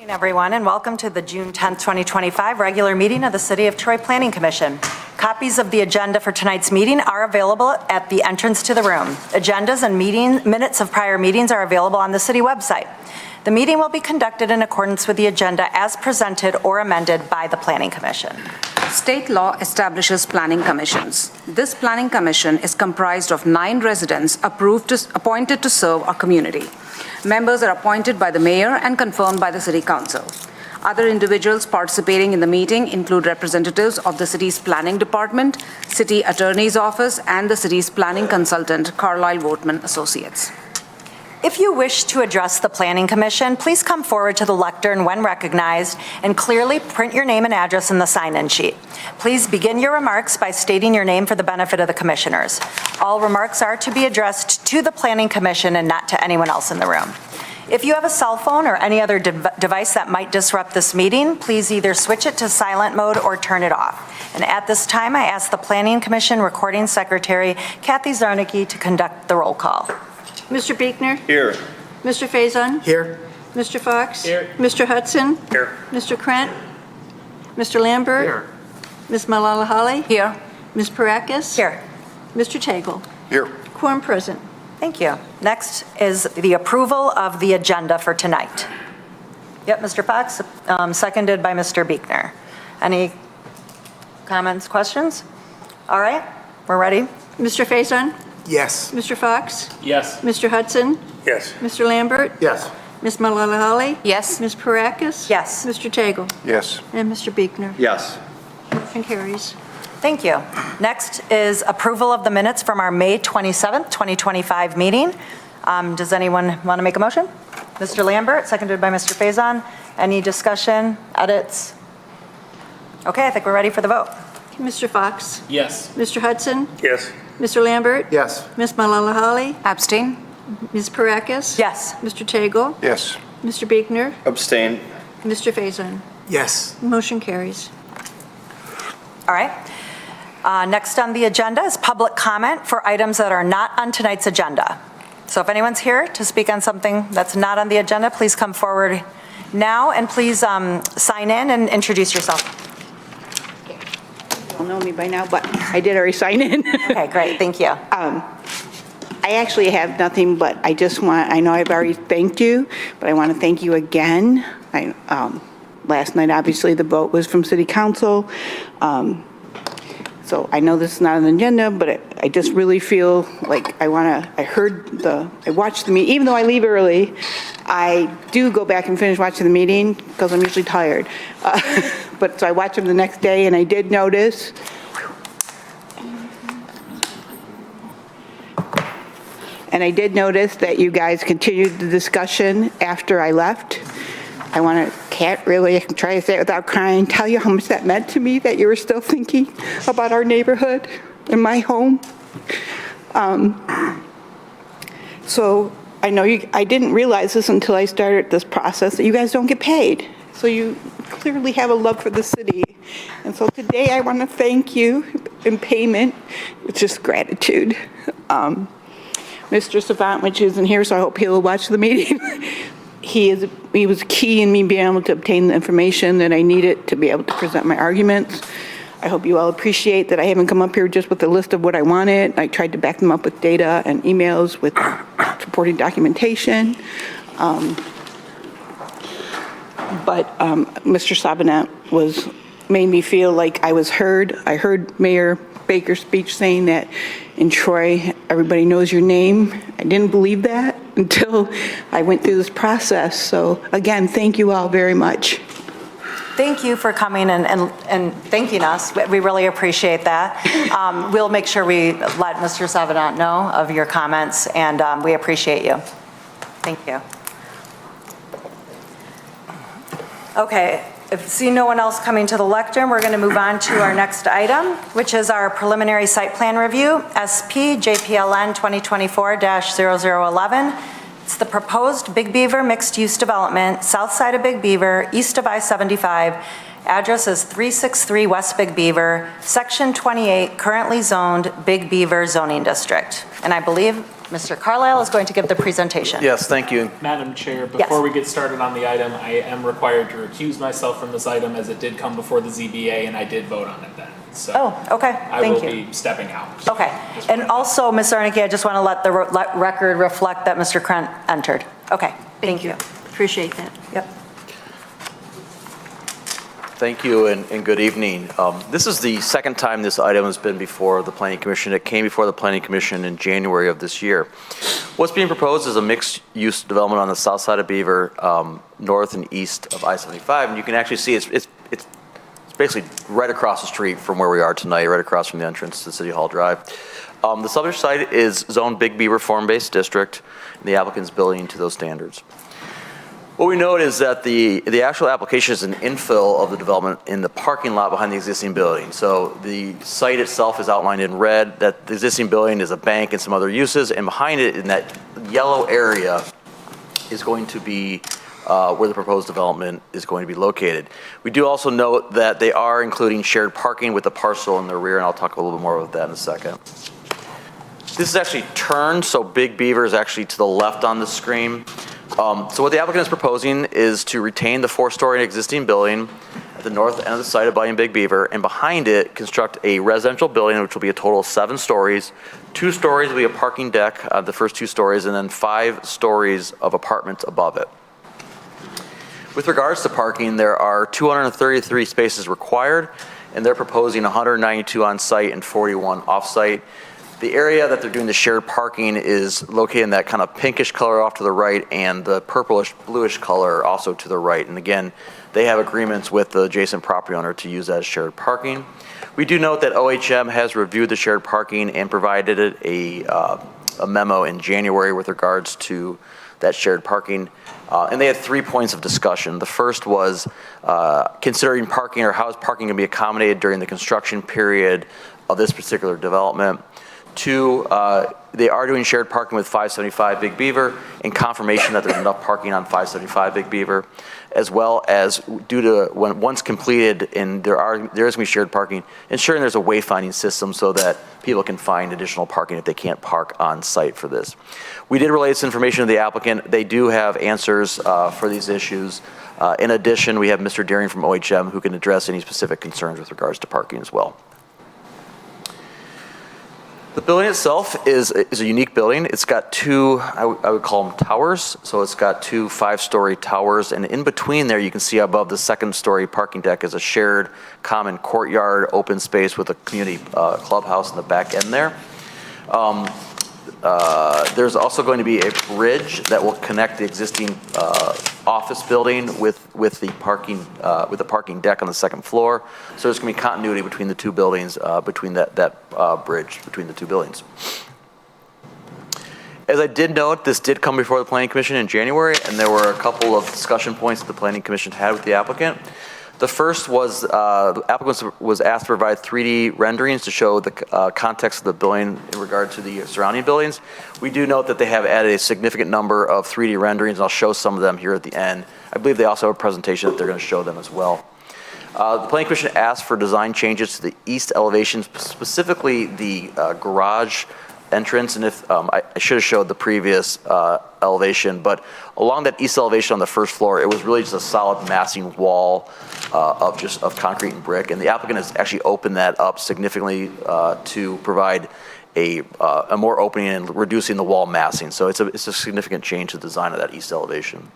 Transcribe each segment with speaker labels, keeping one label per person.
Speaker 1: Everyone, and welcome to the June 10th, 2025 regular meeting of the City of Troy Planning Commission. Copies of the agenda for tonight's meeting are available at the entrance to the room. Agendas and minutes of prior meetings are available on the city website. The meeting will be conducted in accordance with the agenda as presented or amended by the Planning Commission.
Speaker 2: State law establishes planning commissions. This planning commission is comprised of 9 residents appointed to serve our community. Members are appointed by the mayor and confirmed by the city council. Other individuals participating in the meeting include representatives of the city's planning department, city attorney's office, and the city's planning consultant, Carlisle Wortman Associates.
Speaker 1: If you wish to address the Planning Commission, please come forward to the lectern when recognized and clearly print your name and address in the sign-in sheet. Please begin your remarks by stating your name for the benefit of the commissioners. All remarks are to be addressed to the Planning Commission and not to anyone else in the room. If you have a cell phone or any other device that might disrupt this meeting, please either switch it to silent mode or turn it off. And at this time, I ask the Planning Commission Recording Secretary, Kathy Zarnicki, to conduct the roll call.
Speaker 3: Mr. Buechner?
Speaker 4: Here.
Speaker 3: Mr. Faison?
Speaker 4: Here.
Speaker 3: Mr. Fox?
Speaker 4: Here.
Speaker 3: Mr. Hudson?
Speaker 4: Here.
Speaker 3: Mr. Krent? Mr. Lambert?
Speaker 4: Here.
Speaker 3: Ms. Malala-Holly?
Speaker 2: Here.
Speaker 3: Ms. Parakis?
Speaker 1: Here.
Speaker 3: Mr. Tagle?
Speaker 4: Here.
Speaker 3: Quorum present.
Speaker 1: Thank you. Next is the approval of the agenda for tonight. Yep, Mr. Fox, seconded by Mr. Buechner. Any comments, questions? All right, we're ready.
Speaker 3: Mr. Faison?
Speaker 4: Yes.
Speaker 3: Mr. Fox?
Speaker 4: Yes.
Speaker 3: Mr. Hudson?
Speaker 4: Yes.
Speaker 3: Mr. Lambert?
Speaker 4: Yes.
Speaker 3: Ms. Malala-Holly?
Speaker 2: Yes.
Speaker 3: Ms. Parakis?
Speaker 1: Yes.
Speaker 3: Mr. Tagle?
Speaker 4: Yes.
Speaker 3: And Mr. Buechner?
Speaker 4: Yes.
Speaker 3: Motion carries.
Speaker 1: Thank you. Next is approval of the minutes from our May 27th, 2025 meeting. Does anyone want to make a motion? Mr. Lambert, seconded by Mr. Faison. Any discussion, edits? Okay, I think we're ready for the vote.
Speaker 3: Mr. Fox?
Speaker 5: Yes.
Speaker 3: Mr. Hudson?
Speaker 4: Yes.
Speaker 3: Mr. Lambert?
Speaker 4: Yes.
Speaker 3: Ms. Malala-Holly?
Speaker 2: Abstain?
Speaker 3: Ms. Parakis?
Speaker 1: Yes.
Speaker 3: Mr. Tagle?
Speaker 4: Yes.
Speaker 3: Mr. Buechner?
Speaker 4: Abstain.
Speaker 3: Mr. Faison?
Speaker 4: Yes.
Speaker 3: Motion carries.
Speaker 1: All right. Next on the agenda is public comment for items that are not on tonight's agenda. So if anyone's here to speak on something that's not on the agenda, please come forward now and please sign in and introduce yourself.
Speaker 6: You all know me by now, but I did already sign in.
Speaker 1: Okay, great, thank you.
Speaker 6: I actually have nothing, but I just want, I know I've already thanked you, but I want to thank you again. Last night, obviously, the vote was from City Council. So I know this is not on the agenda, but I just really feel like I watched the meeting, even though I leave early, I do go back and finish watching the meeting because I'm usually tired. But so I watched them the next day and I did notice. And I did notice that you guys continued the discussion after I left. Can't really try to say it without crying, tell you how much that meant to me, that you were still thinking about our neighborhood and my home. So I know I didn't realize this until I started this process, that you guys don't get paid. So you clearly have a love for the city. And so today I want to thank you in payment. It's just gratitude. Mr. Savant, which isn't here, so I hope he'll watch the meeting. He was key in me being able to obtain the information that I needed to be able to present my arguments. I hope you all appreciate that I haven't come up here just with a list of what I wanted. I tried to back them up with data and emails with supporting documentation. But Mr. Sabanat made me feel like I was heard. I heard Mayor Baker's speech saying that in Troy, everybody knows your name. I didn't believe that until I went through this process. So again, thank you all very much.
Speaker 1: Thank you for coming and thanking us. We really appreciate that. We'll make sure we let Mr. Sabanat know of your comments, and we appreciate you. Thank you. Okay, if you see no one else coming to the lectern, we're going to move on to our next item, which is our preliminary site plan review, SP JPLN 2024-0011. It's the proposed Big Beaver mixed-use development, south side of Big Beaver, east of I-75, Address is 363 West Big Beaver, Section 28, currently zoned Big Beaver zoning district. And I believe Mr. Carlisle is going to give the presentation.
Speaker 4: Yes, thank you.
Speaker 5: Madam Chair, before we get started on the item, I am required to recuse myself from this item as it did come before the ZBA and I did vote on it then. So
Speaker 1: Oh, okay,
Speaker 5: I
Speaker 1: thank
Speaker 5: will
Speaker 1: you.
Speaker 5: be stepping out.
Speaker 1: Okay, and also, Ms. Zarnicki, I just want to let the record reflect that Mr. Krent entered. Okay, thank you.
Speaker 3: Appreciate that.
Speaker 1: Yep.
Speaker 4: Thank you and good evening. This is the second time this item has been before the Planning Commission. It came before the Planning Commission in January of this year. What's being proposed is a mixed-use development on the south side of Beaver, north and east of I-75. And you can actually see it's basically right across the street from where we are tonight, right across from the entrance to City Hall Drive. The southern site is zoned Big Beaver Form-Based District, and the applicant's building to those standards. What we note is that the actual application is an infill of the development in the parking lot behind the existing building. So the site itself is outlined in red, that the existing building is a bank and some other uses, and behind it in that yellow area is going to be where the proposed development is going to be located. We do also note that they are including shared parking with the parcel in the rear, and I'll talk a little bit more about that in a second. This is actually turned, so Big Beaver is actually to the left on the screen. So what the applicant is proposing is to retain the 4-story existing building at the north end of the site abutting Big Beaver, and behind it construct a residential building which will be a total of 7 stories. 2 stories will be a parking deck, the first 2 stories, and then 5 stories of apartments above it. With regards to parking, there are 233 spaces required, and they're proposing 192 on site and 41 off site. The area that they're doing the shared parking is located in that kind of pinkish color off to the right and the purplish bluish color also to the right. And again, they have agreements with the adjacent property owner to use that as shared parking. We do note that OHM has reviewed the shared parking and provided it a memo in January with regards to that shared parking. And they had 3 points of discussion. The first was considering parking, or how is parking going to be accommodated during the construction period of this particular development. 2, they are doing shared parking with 575 Big Beaver, and confirmation that there's enough parking on 575 Big Beaver, as well as due to once completed and there is going to be shared parking, ensuring there's a wayfinding system so that people can find additional parking if they can't park on site for this. We did relay this information to the applicant. They do have answers for these issues. In addition, we have Mr. Deering from OHM who can address any specific concerns with regards to parking as well. The building itself is a unique building. It's got 2, I would call them towers. So it's got 2 5-story towers, and in between there you can see above the 2nd-story parking deck is a shared common courtyard, open space with a community clubhouse in the back end there. There's also going to be a bridge that will connect the existing office building with the parking deck on the 2nd floor. So there's going to be continuity between the 2 buildings, between that bridge between the 2 buildings. As I did note, this did come before the Planning Commission in January, and there were a couple of discussion points that the Planning Commission had with the applicant. The first was the applicant was asked to provide 3D renderings to show the context of the building in regard to the surrounding buildings. We do note that they have added a significant number of 3D renderings, and I'll show some of them here at the end. I believe they also have a presentation that they're going to show them as well. The Planning Commission asked for design changes to the east elevation, specifically the garage entrance, and if I should have showed the previous elevation, but along that east elevation on the 1st floor, it was really just a solid massing wall of concrete and brick, and the applicant has actually opened that up significantly to provide a more opening and reducing the wall massing. So it's a significant change to the design of that east elevation.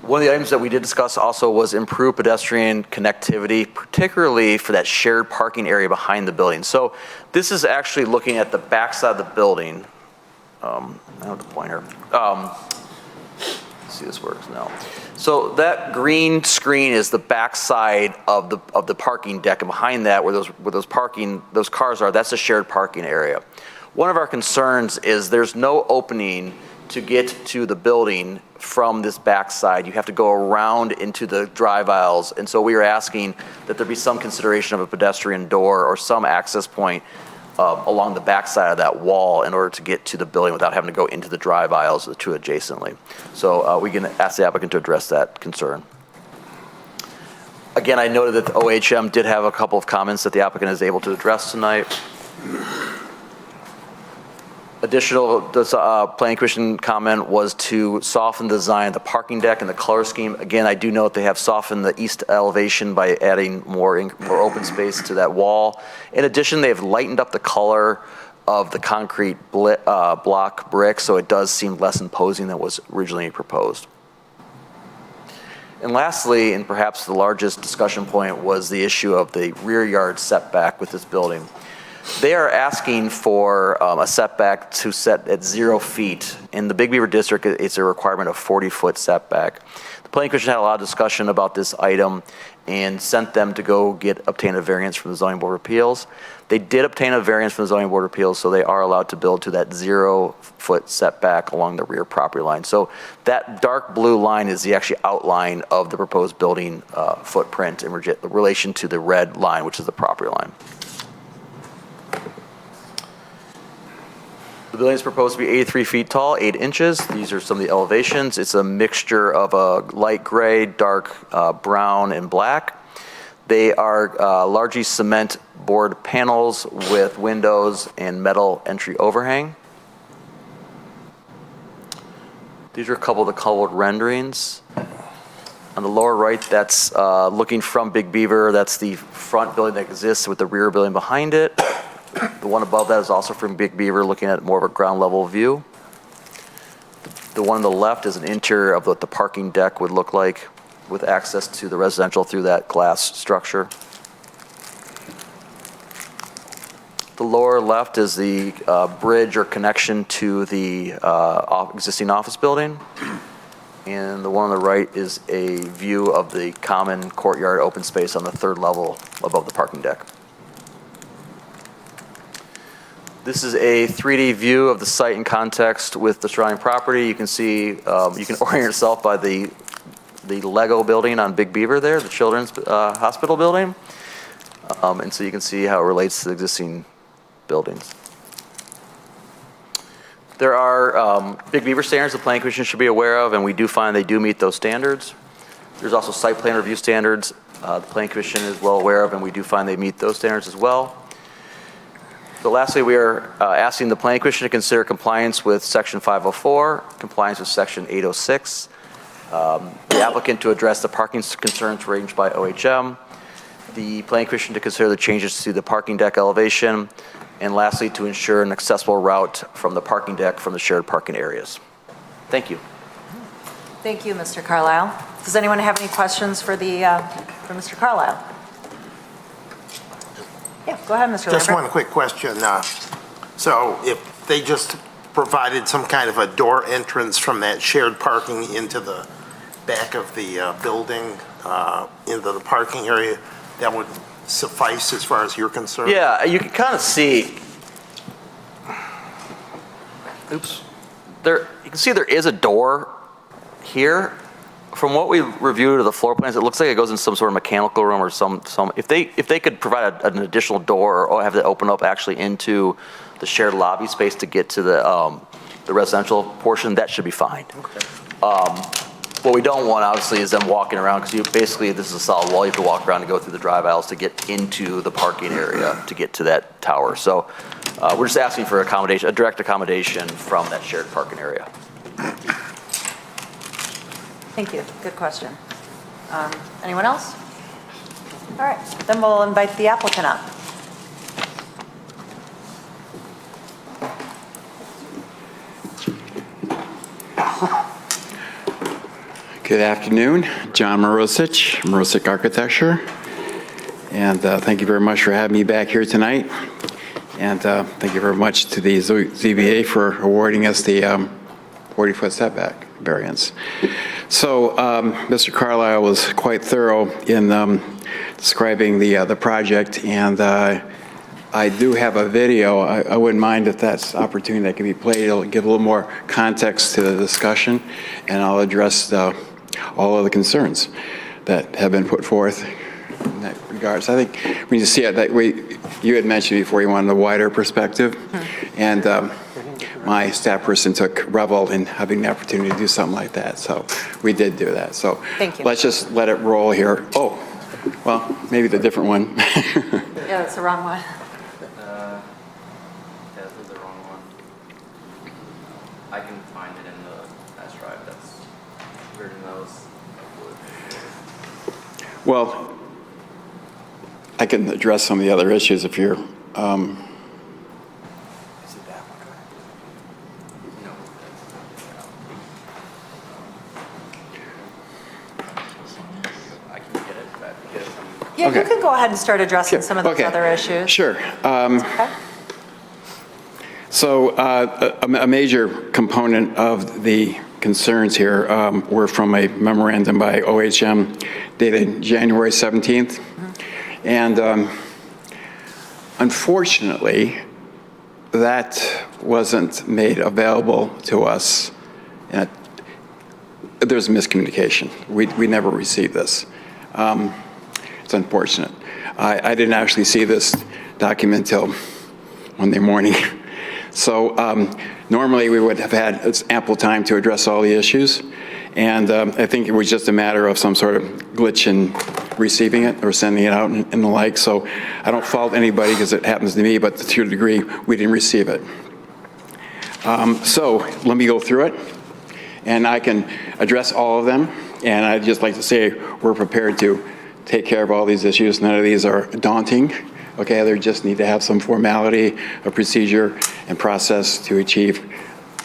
Speaker 4: One of the items that we did discuss also was improved pedestrian connectivity, particularly for that shared parking area behind the building. So this is actually looking at the back side of the building. I don't have the pointer. Let's see if this works now. So that green screen is the back side of the parking deck, and behind that, where those cars are, that's a shared parking area. One of our concerns is there's no opening to get to the building from this backside. You have to go around into the drive aisles, and so we are asking that there be some consideration of a pedestrian door or some access point along the backside of that wall in order to get to the building without having to go into the drive aisles, the 2 adjacently. So we can ask the applicant to address that concern. Again, I noted that the OHM did have a couple of comments that the applicant is able to address tonight. Additional, Planning Commission comment was to soften the design of the parking deck and the color scheme. Again, I do note they have softened the east elevation by adding more open space to that wall. In addition, they've lightened up the color of the concrete block brick, so it does seem less imposing than was originally proposed. And lastly, and perhaps the largest discussion point, was the issue of the rear yard setback with this building. They are asking for a setback to set at 0 feet. In the Big Beaver District, it's a requirement of 40-foot setback. The Planning Commission had a lot of discussion about this item and sent them to go obtain a variance from the Zoning Board of Appeals. They did obtain a variance from the Zoning Board of Appeals, so they are allowed to build to that 0-foot setback along the rear property line. So that dark blue line is the actual outline of the proposed building footprint in relation to the red line, which is the property line. The building is proposed to be 83 feet tall, 8 inches. These are some of the elevations. It's a mixture of a light gray, dark brown, and black. They are largely cement board panels with windows and metal entry overhang. These are a couple of the colored renderings. On the lower right, that's looking from Big Beaver. That's the front building that exists with the rear building behind it. The one above that is also from Big Beaver, looking at more of a ground level view. The one on the left is an interior of what the parking deck would look like with access to the residential through that glass structure. The lower left is the bridge or connection to the existing office building. And the one on the right is a view of the common courtyard open space on the 3rd level above the parking deck. This is a 3D view of the site in context with the surrounding property. You can see, you can orient yourself by the Lego building on Big Beaver there, the Children's Hospital building. And so you can see how it relates to the existing buildings. There are Big Beaver standards the Planning Commission should be aware of, and we do find they do meet those standards. There's also site plan review standards the Planning Commission is well aware of, and we do find they meet those standards as well. So lastly, we are asking the Planning Commission to consider compliance with Section 504, compliance with Section 806, the applicant to address the parking concerns raised by OHM, the Planning Commission to consider the changes to the parking deck elevation, and lastly, to ensure an accessible route from the parking deck from the shared parking areas. Thank you.
Speaker 1: Thank you, Mr. Carlisle. Does anyone have any questions for Mr. Carlisle? Yeah, go ahead, Mr.
Speaker 7: Just
Speaker 1: Lambert.
Speaker 7: one quick question. So if they just provided some kind of a door entrance from that shared parking into the back of the building, into the parking area, that would suffice as far as you're concerned?
Speaker 4: Yeah, you can kind of see, oops, you can see there is a door here. From what we reviewed of the floor plans, it looks like it goes in some sort of mechanical room or some. If they could provide an additional door or have it open up actually into the shared lobby space to get to the residential portion, that should be fine. Okay. What we don't want, obviously, is them walking around, because basically this is a solid wall. You have to walk around and go through the drive aisles to get into the parking area to get to that tower. So we're just asking for accommodation, a direct accommodation from that shared parking area.
Speaker 1: Thank you. Good question. Anyone else? All right, then we'll invite the applicant up.
Speaker 8: Good afternoon, John Morosic, Morosic Architecture, and thank you very much for having me back here tonight, and thank you very much to the ZBA for awarding us the 40-foot setback variance. So Mr. Carlisle was quite thorough in describing the project, and I do have a video. I wouldn't mind if that's opportunity that can be played. It'll give a little more context to the discussion, and I'll address all of the concerns that have been put forth in that regard. So I think when you see it, you had mentioned before you wanted a wider perspective, and my staff person took revel in having the opportunity to do something like that. So we did do that. So
Speaker 1: thank you.
Speaker 8: Let's just let it roll here. Oh, Well, maybe the different one.
Speaker 1: Yeah, that's the wrong one.
Speaker 9: Yeah, this is the wrong one. I can find it in the flash drive that's written those.
Speaker 8: Well, I can address some of the other issues if you're,
Speaker 9: No. I can get it, but get it from
Speaker 1: Yeah, you
Speaker 8: Okay.
Speaker 1: can go ahead and start addressing some of those
Speaker 8: Okay.
Speaker 1: other issues.
Speaker 8: Sure.
Speaker 1: Okay.
Speaker 8: So a major component of the concerns here were from a memorandum by OHM dated January 17th. And unfortunately, that wasn't made available to us. And there's miscommunication. We never received this. It's unfortunate. I didn't actually see this document till Monday morning. So normally we would have had ample time to address all the issues. And I think it was just a matter of some sort of glitch in receiving it or sending it out and the like. So I don't fault anybody because it happens to me, but to a degree, we didn't receive it. So let me go through it, and I can address all of them. And I'd just like to say we're prepared to take care of all these issues. None of these are daunting. Okay, they just need to have some formality, a procedure, and process to achieve,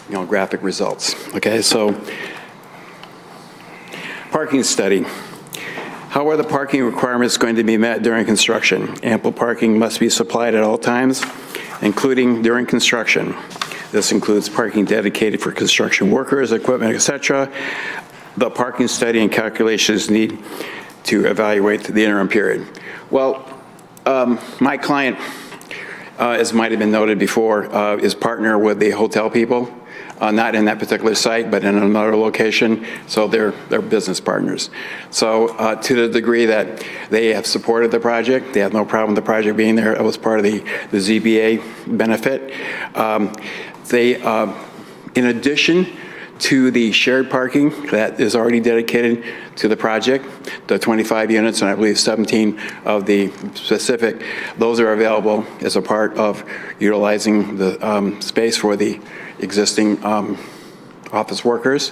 Speaker 8: graphic results. Okay, so parking study. How are the parking requirements going to be met during construction? Ample parking must be supplied at all times, including during construction. This includes parking dedicated for construction workers, equipment, etc. The parking study and calculations need to evaluate the interim period. Well, my client, as might have been noted before, is partner with the hotel people, not in that particular site, but in another location, so they're business partners. So to the degree that they have supported the project, they have no problem with the project being there. It was part of the ZBA benefit. In addition to the shared parking that is already dedicated to the project, the 25 units and I believe 17 of the specific, those are available as a part of utilizing the space for the existing office workers.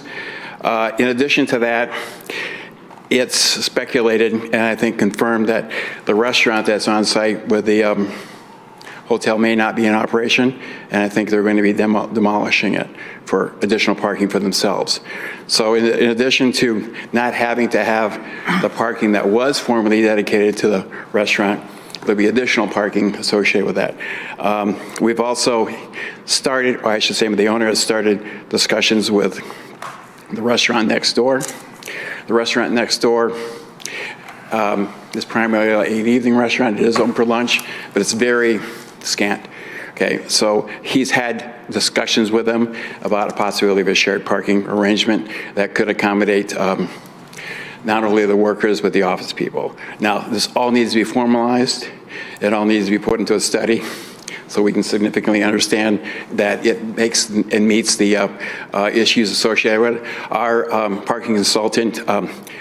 Speaker 8: In addition to that, it's speculated and I think confirmed that the restaurant that's on site with the hotel may not be in operation, and I think they're going to be demolishing it for additional parking for themselves. So in addition to not having to have the parking that was formerly dedicated to the restaurant, there'll be additional parking associated with that. We've also started, or I should say the owner has started discussions with the restaurant next door. The restaurant next door is primarily an evening restaurant. It is open for lunch, but it's very scant. Okay, so he's had discussions with them about a possibility of a shared parking arrangement that could accommodate not only the workers, but the office people. Now, this all needs to be formalized. It all needs to be put into a study so we can significantly understand that it makes and meets the issues associated with it. Our parking consultant,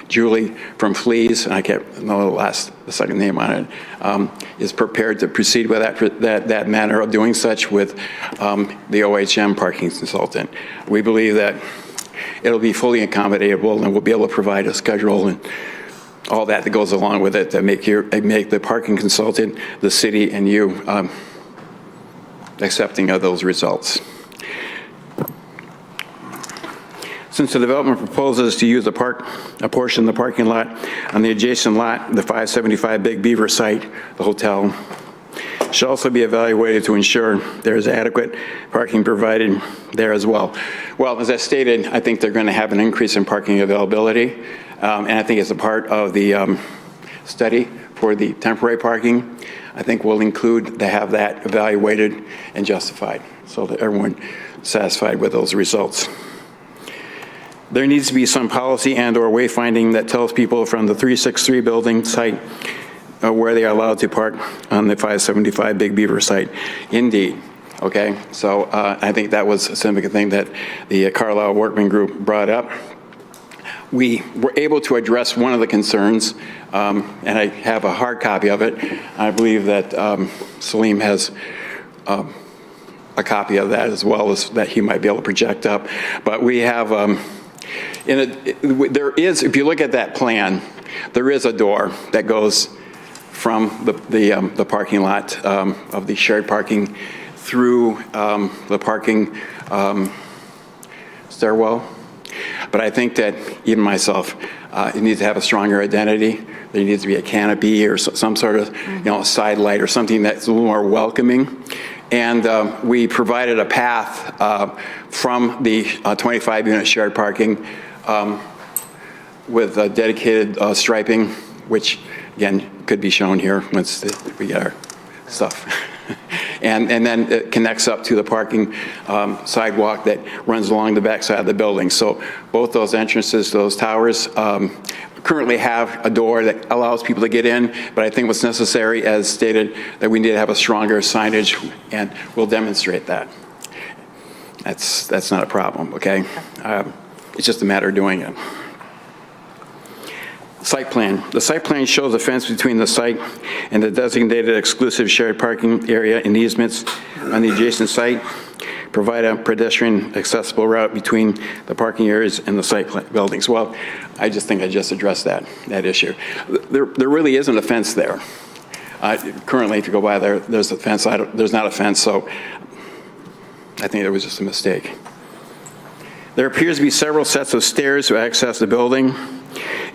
Speaker 8: Julie from Fleas, and I can't know the second name on it, is prepared to proceed with that manner of doing such with the OHM parking consultant. We believe that it'll be fully accommodatable and we'll be able to provide a schedule and all that goes along with it to make the parking consultant, the city, and you accepting of those results. Since the development proposes to use a portion of the parking lot on the adjacent lot, the 575 Big Beaver site, the hotel, should also be evaluated to ensure there is adequate parking provided there as well. Well, as I stated, I think they're going to have an increase in parking availability, and I think as a part of the study for the temporary parking, I think we'll include to have that evaluated and justified so that everyone is satisfied with those results. There needs to be some policy and/or wayfinding that tells people from the 363 building site where they are allowed to park on the 575 Big Beaver site. Indeed. Okay, so I think that was a significant thing that the Carlisle Workman Group brought up. we were able to address one of the concerns, and I have a hard copy of it. I believe that Salim has a copy of that as well, as that he might be able to project up. But we have, there is, if you look at that plan, there is a door that goes from the parking lot of the shared parking through the parking stairwell. But I think that even myself, it needs to have a stronger identity. There needs to be a canopy or some sort of, side light or something that's a little more welcoming. And we provided a path from the 25-unit shared parking with dedicated striping, which again could be shown here once we get our stuff. And then it connects up to the parking sidewalk that runs along the backside of the building. So both those entrances to those towers currently have a door that allows people to get in, but I think what's necessary, as stated, that we need to have a stronger signage, and we'll demonstrate that. That's not a problem, okay? It's just a matter of doing it. Site plan. The site plan shows a fence between the site and the designated exclusive shared parking area and easements on the adjacent site. Provide a pedestrian accessible route between the parking areas and the site buildings. Well, I just think I just addressed that issue. There really isn't a fence there. Currently, if you go by there, there's a fence. There's not a fence, so I think it was just a mistake. There appears to be several sets of stairs to access the building.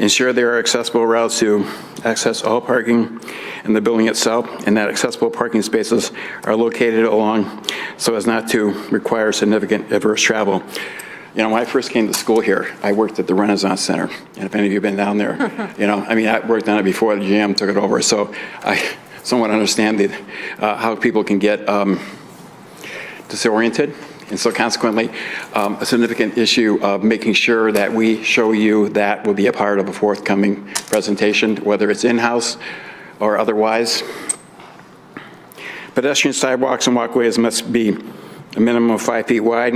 Speaker 8: Ensure there are accessible routes to access all parking in the building itself, and that accessible parking spaces are located along so as not to require significant adverse travel. When I first came to school here, I worked at the Renaissance Center, and if any of you have been down there, I worked on it before the GM took it over, so I somewhat understand how people can get disoriented. And so consequently, a significant issue of making sure that we show you that will be a part of a forthcoming presentation, whether it's in-house or otherwise. Pedestrian sidewalks and walkways must be a minimum of 5 feet wide.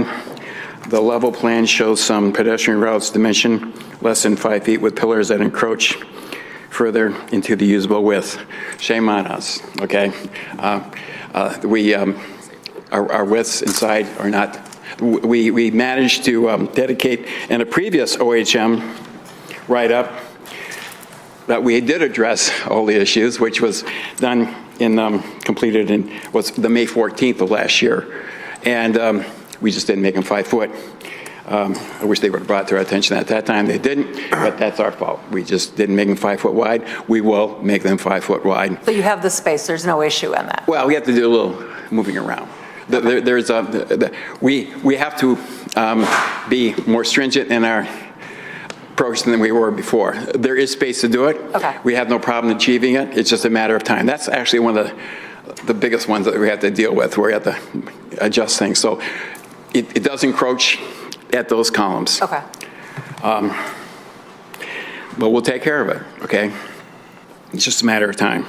Speaker 8: The level plan shows some pedestrian routes dimension less than 5 feet with pillars that encroach further into the usable width. Shame on us, okay? Our widths inside are not, we managed to dedicate in a previous OHM write-up that we did address all the issues, which was done completed in, was the May 14th of last year. And we just didn't make them 5 foot. I wish they would have brought to our attention at that time. They didn't, but that's our fault. We just didn't make them 5 foot wide. We will make them 5 foot wide.
Speaker 1: So you have the space, there's no issue in that?
Speaker 8: Well, we have to do a little moving around. We have to be more stringent in our approach than we were before. There is space to do it.
Speaker 1: Okay.
Speaker 8: We have no problem achieving it. It's just a matter of time. That's actually one of the biggest ones that we have to deal with, where we have to adjust things. So it does encroach at those columns.
Speaker 1: Okay.
Speaker 8: But we'll take care of it, okay? It's just a matter of time.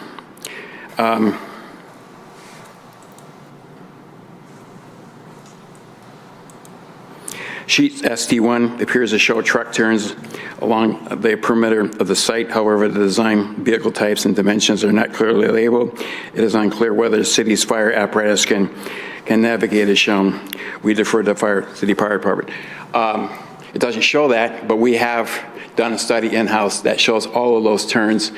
Speaker 8: Sheet ST1 appears to show truck turns along the perimeter of the site. However, the design, vehicle types, and dimensions are not clearly labeled. It is unclear whether the city's fire apparatus can navigate as shown. We defer to the city fire department. It doesn't show that, but we have done a study in-house that shows all of those turns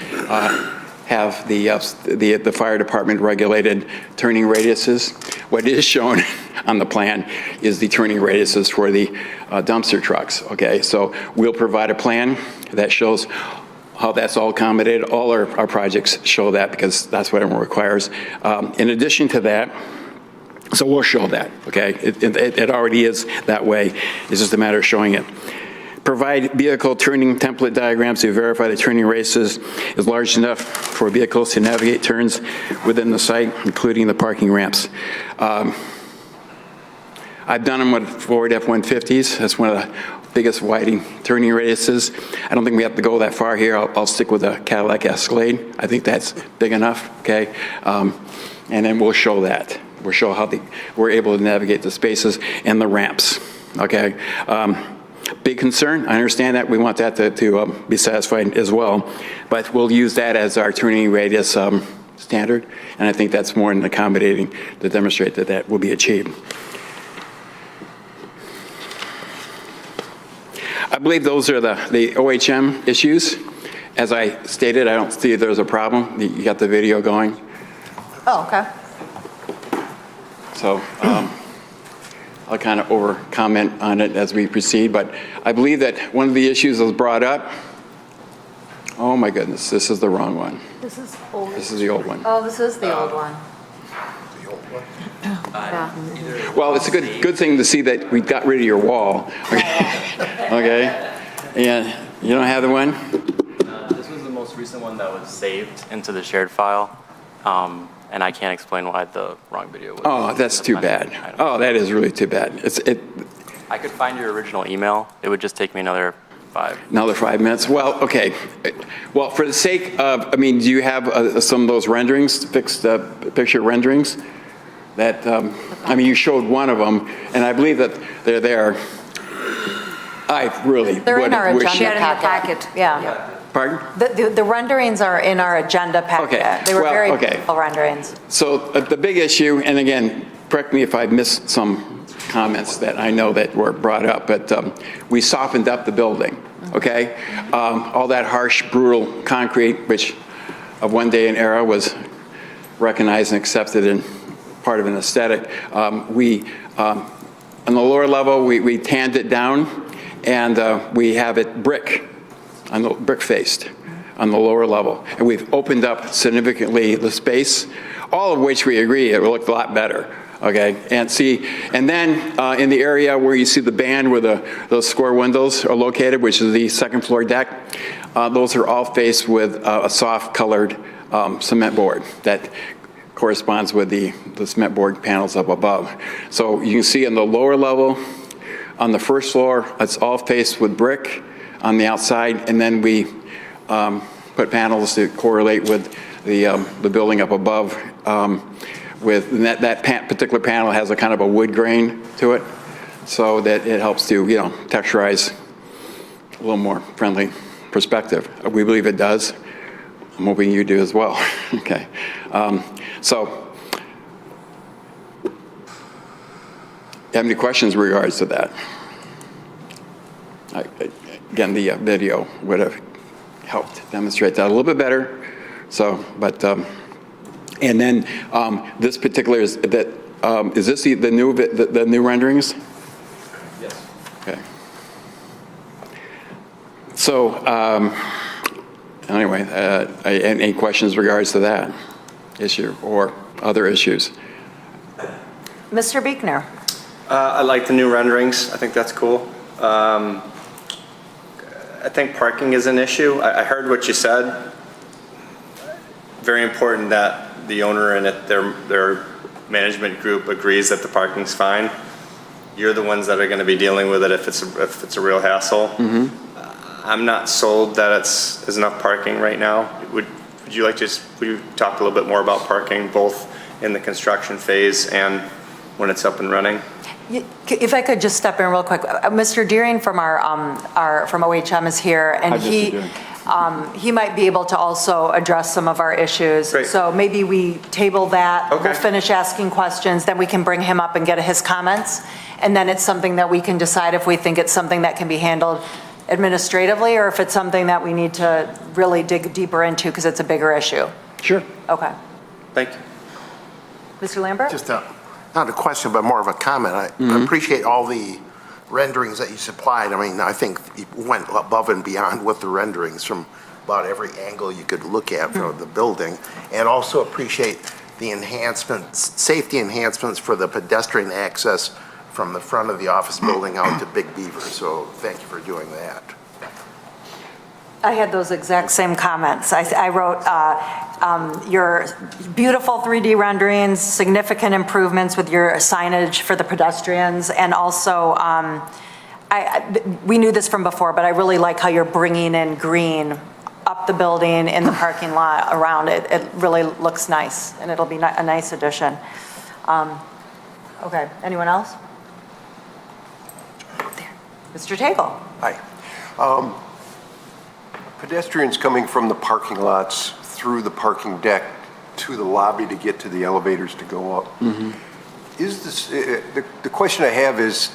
Speaker 8: have the fire department regulated turning radiuses. What is shown on the plan is the turning radiuses for the dumpster trucks, okay? So we'll provide a plan that shows how that's all accommodated. All our projects show that because that's what it requires. In addition to that, so we'll show that, okay? It already is that way. It's just a matter of showing it. Provide vehicle turning template diagrams to verify the turning radius is large enough for vehicles to navigate turns within the site, including the parking ramps. I've done them with Ford F-150s. That's one of the biggest widening turning radiuses. I don't think we have to go that far here. I'll stick with a Cadillac Escalade. I think that's big enough, okay? And then we'll show that. We'll show how we're able to navigate the spaces and the ramps, okay? big concern. I understand that. We want that to be satisfied as well. But we'll use that as our turning radius standard. And I think that's more than accommodating to demonstrate that that will be achieved. I believe those are the OHM issues. As I stated, I don't see there's a problem. You got the video going.
Speaker 1: Oh, okay.
Speaker 8: So I'll kind of over-comment on it as we proceed, but I believe that one of the issues that was brought up, oh my goodness, this is the wrong one.
Speaker 1: This is old.
Speaker 8: This is the old one.
Speaker 1: Oh, this is the old one.
Speaker 8: Well, it's a good thing to see that we got rid of your wall. Okay? And you don't have the one?
Speaker 9: This was the most recent one that was saved into the shared file, and I can't explain why the wrong video was.
Speaker 8: Oh, that's too bad. Oh, that is really too bad.
Speaker 9: I could find your original email. It would just take me another 5.
Speaker 8: Another 5 minutes? Well, okay. Well, for the sake of, I mean, do you have some of those renderings, fixed picture renderings? That, I mean, you showed one of them, and I believe that they're there. I really
Speaker 1: They're in our
Speaker 8: wish.
Speaker 1: agenda
Speaker 2: They're in your
Speaker 1: packet.
Speaker 2: packet.
Speaker 1: Yeah.
Speaker 8: Pardon?
Speaker 1: The renderings are in our agenda packet.
Speaker 8: Okay.
Speaker 1: They were
Speaker 8: Well,
Speaker 1: very
Speaker 8: okay.
Speaker 1: beautiful renderings.
Speaker 8: So the big issue, and again, correct me if I missed some comments that I know that were brought up, but we softened up the building, okay? All that harsh, brutal concrete, which of one day and era was recognized and accepted and part of an aesthetic. On the lower level, we tanned it down, and we have it brick faced on the lower level. And we've opened up significantly the space, all of which we agree it will look a lot better, okay? And then in the area where you see the band where those square windows are located, which is the second floor deck, those are all faced with a soft colored cement board that corresponds with the cement board panels up above. So you can see on the lower level, on the first floor, it's all faced with brick on the outside, and then we put panels to correlate with the building up above. That particular panel has a kind of a wood grain to it, so that it helps to, texturize a little more friendly perspective. We believe it does. I'm hoping you do as well. Okay. So, you have any questions in regards to that? Again, the video would have helped demonstrate that a little bit better. So, but, and then this particular is this the new renderings?
Speaker 9: Yes.
Speaker 8: Okay. So, anyway, any questions in regards to that issue or other issues?
Speaker 1: Mr. Biegner.
Speaker 10: I like the new renderings. I think that's cool. I think parking is an issue. I heard what you said. Very important that the owner and their management group agrees that the parking's fine. You're the ones that are going to be dealing with it if it's a real hassle. Mm-hmm. I'm not sold that there's enough parking right now. Would you talk a little bit more about parking, both in the construction phase and when it's up and running?
Speaker 1: If I could just step in real quick, Mr. Deering from from OHM is here, and he might be able to also address some of our issues.
Speaker 10: Great.
Speaker 1: So maybe we table that.
Speaker 10: Okay.
Speaker 1: We'll finish asking questions, then we can bring him up and get his comments, and then it's something that we can decide if we think it's something that can be handled administratively, or if it's something that we need to really dig deeper into because it's a bigger issue.
Speaker 8: Sure.
Speaker 1: Okay.
Speaker 10: Thank you.
Speaker 1: Mr. Lambert?
Speaker 7: Just not a question, but more of a comment. I appreciate all the renderings that you supplied. I mean, I think you went above and beyond with the renderings from about every angle you could look at from the building, and also appreciate the enhancements, safety enhancements for the pedestrian access from the front of the office building out to Big Beaver. So thank you for doing that.
Speaker 1: I had those exact same comments. I wrote your beautiful 3D renderings, significant improvements with your signage for the pedestrians, and also, we knew this from before, but I really like how you're bringing in green up the building in the parking lot around it. It really looks nice, and it'll be a nice addition. Okay, anyone else? Mr. Tagle.
Speaker 11: Hi. Pedestrians coming from the parking lots through the parking deck to the lobby to get to the elevators to go up. Is this, the question I have is,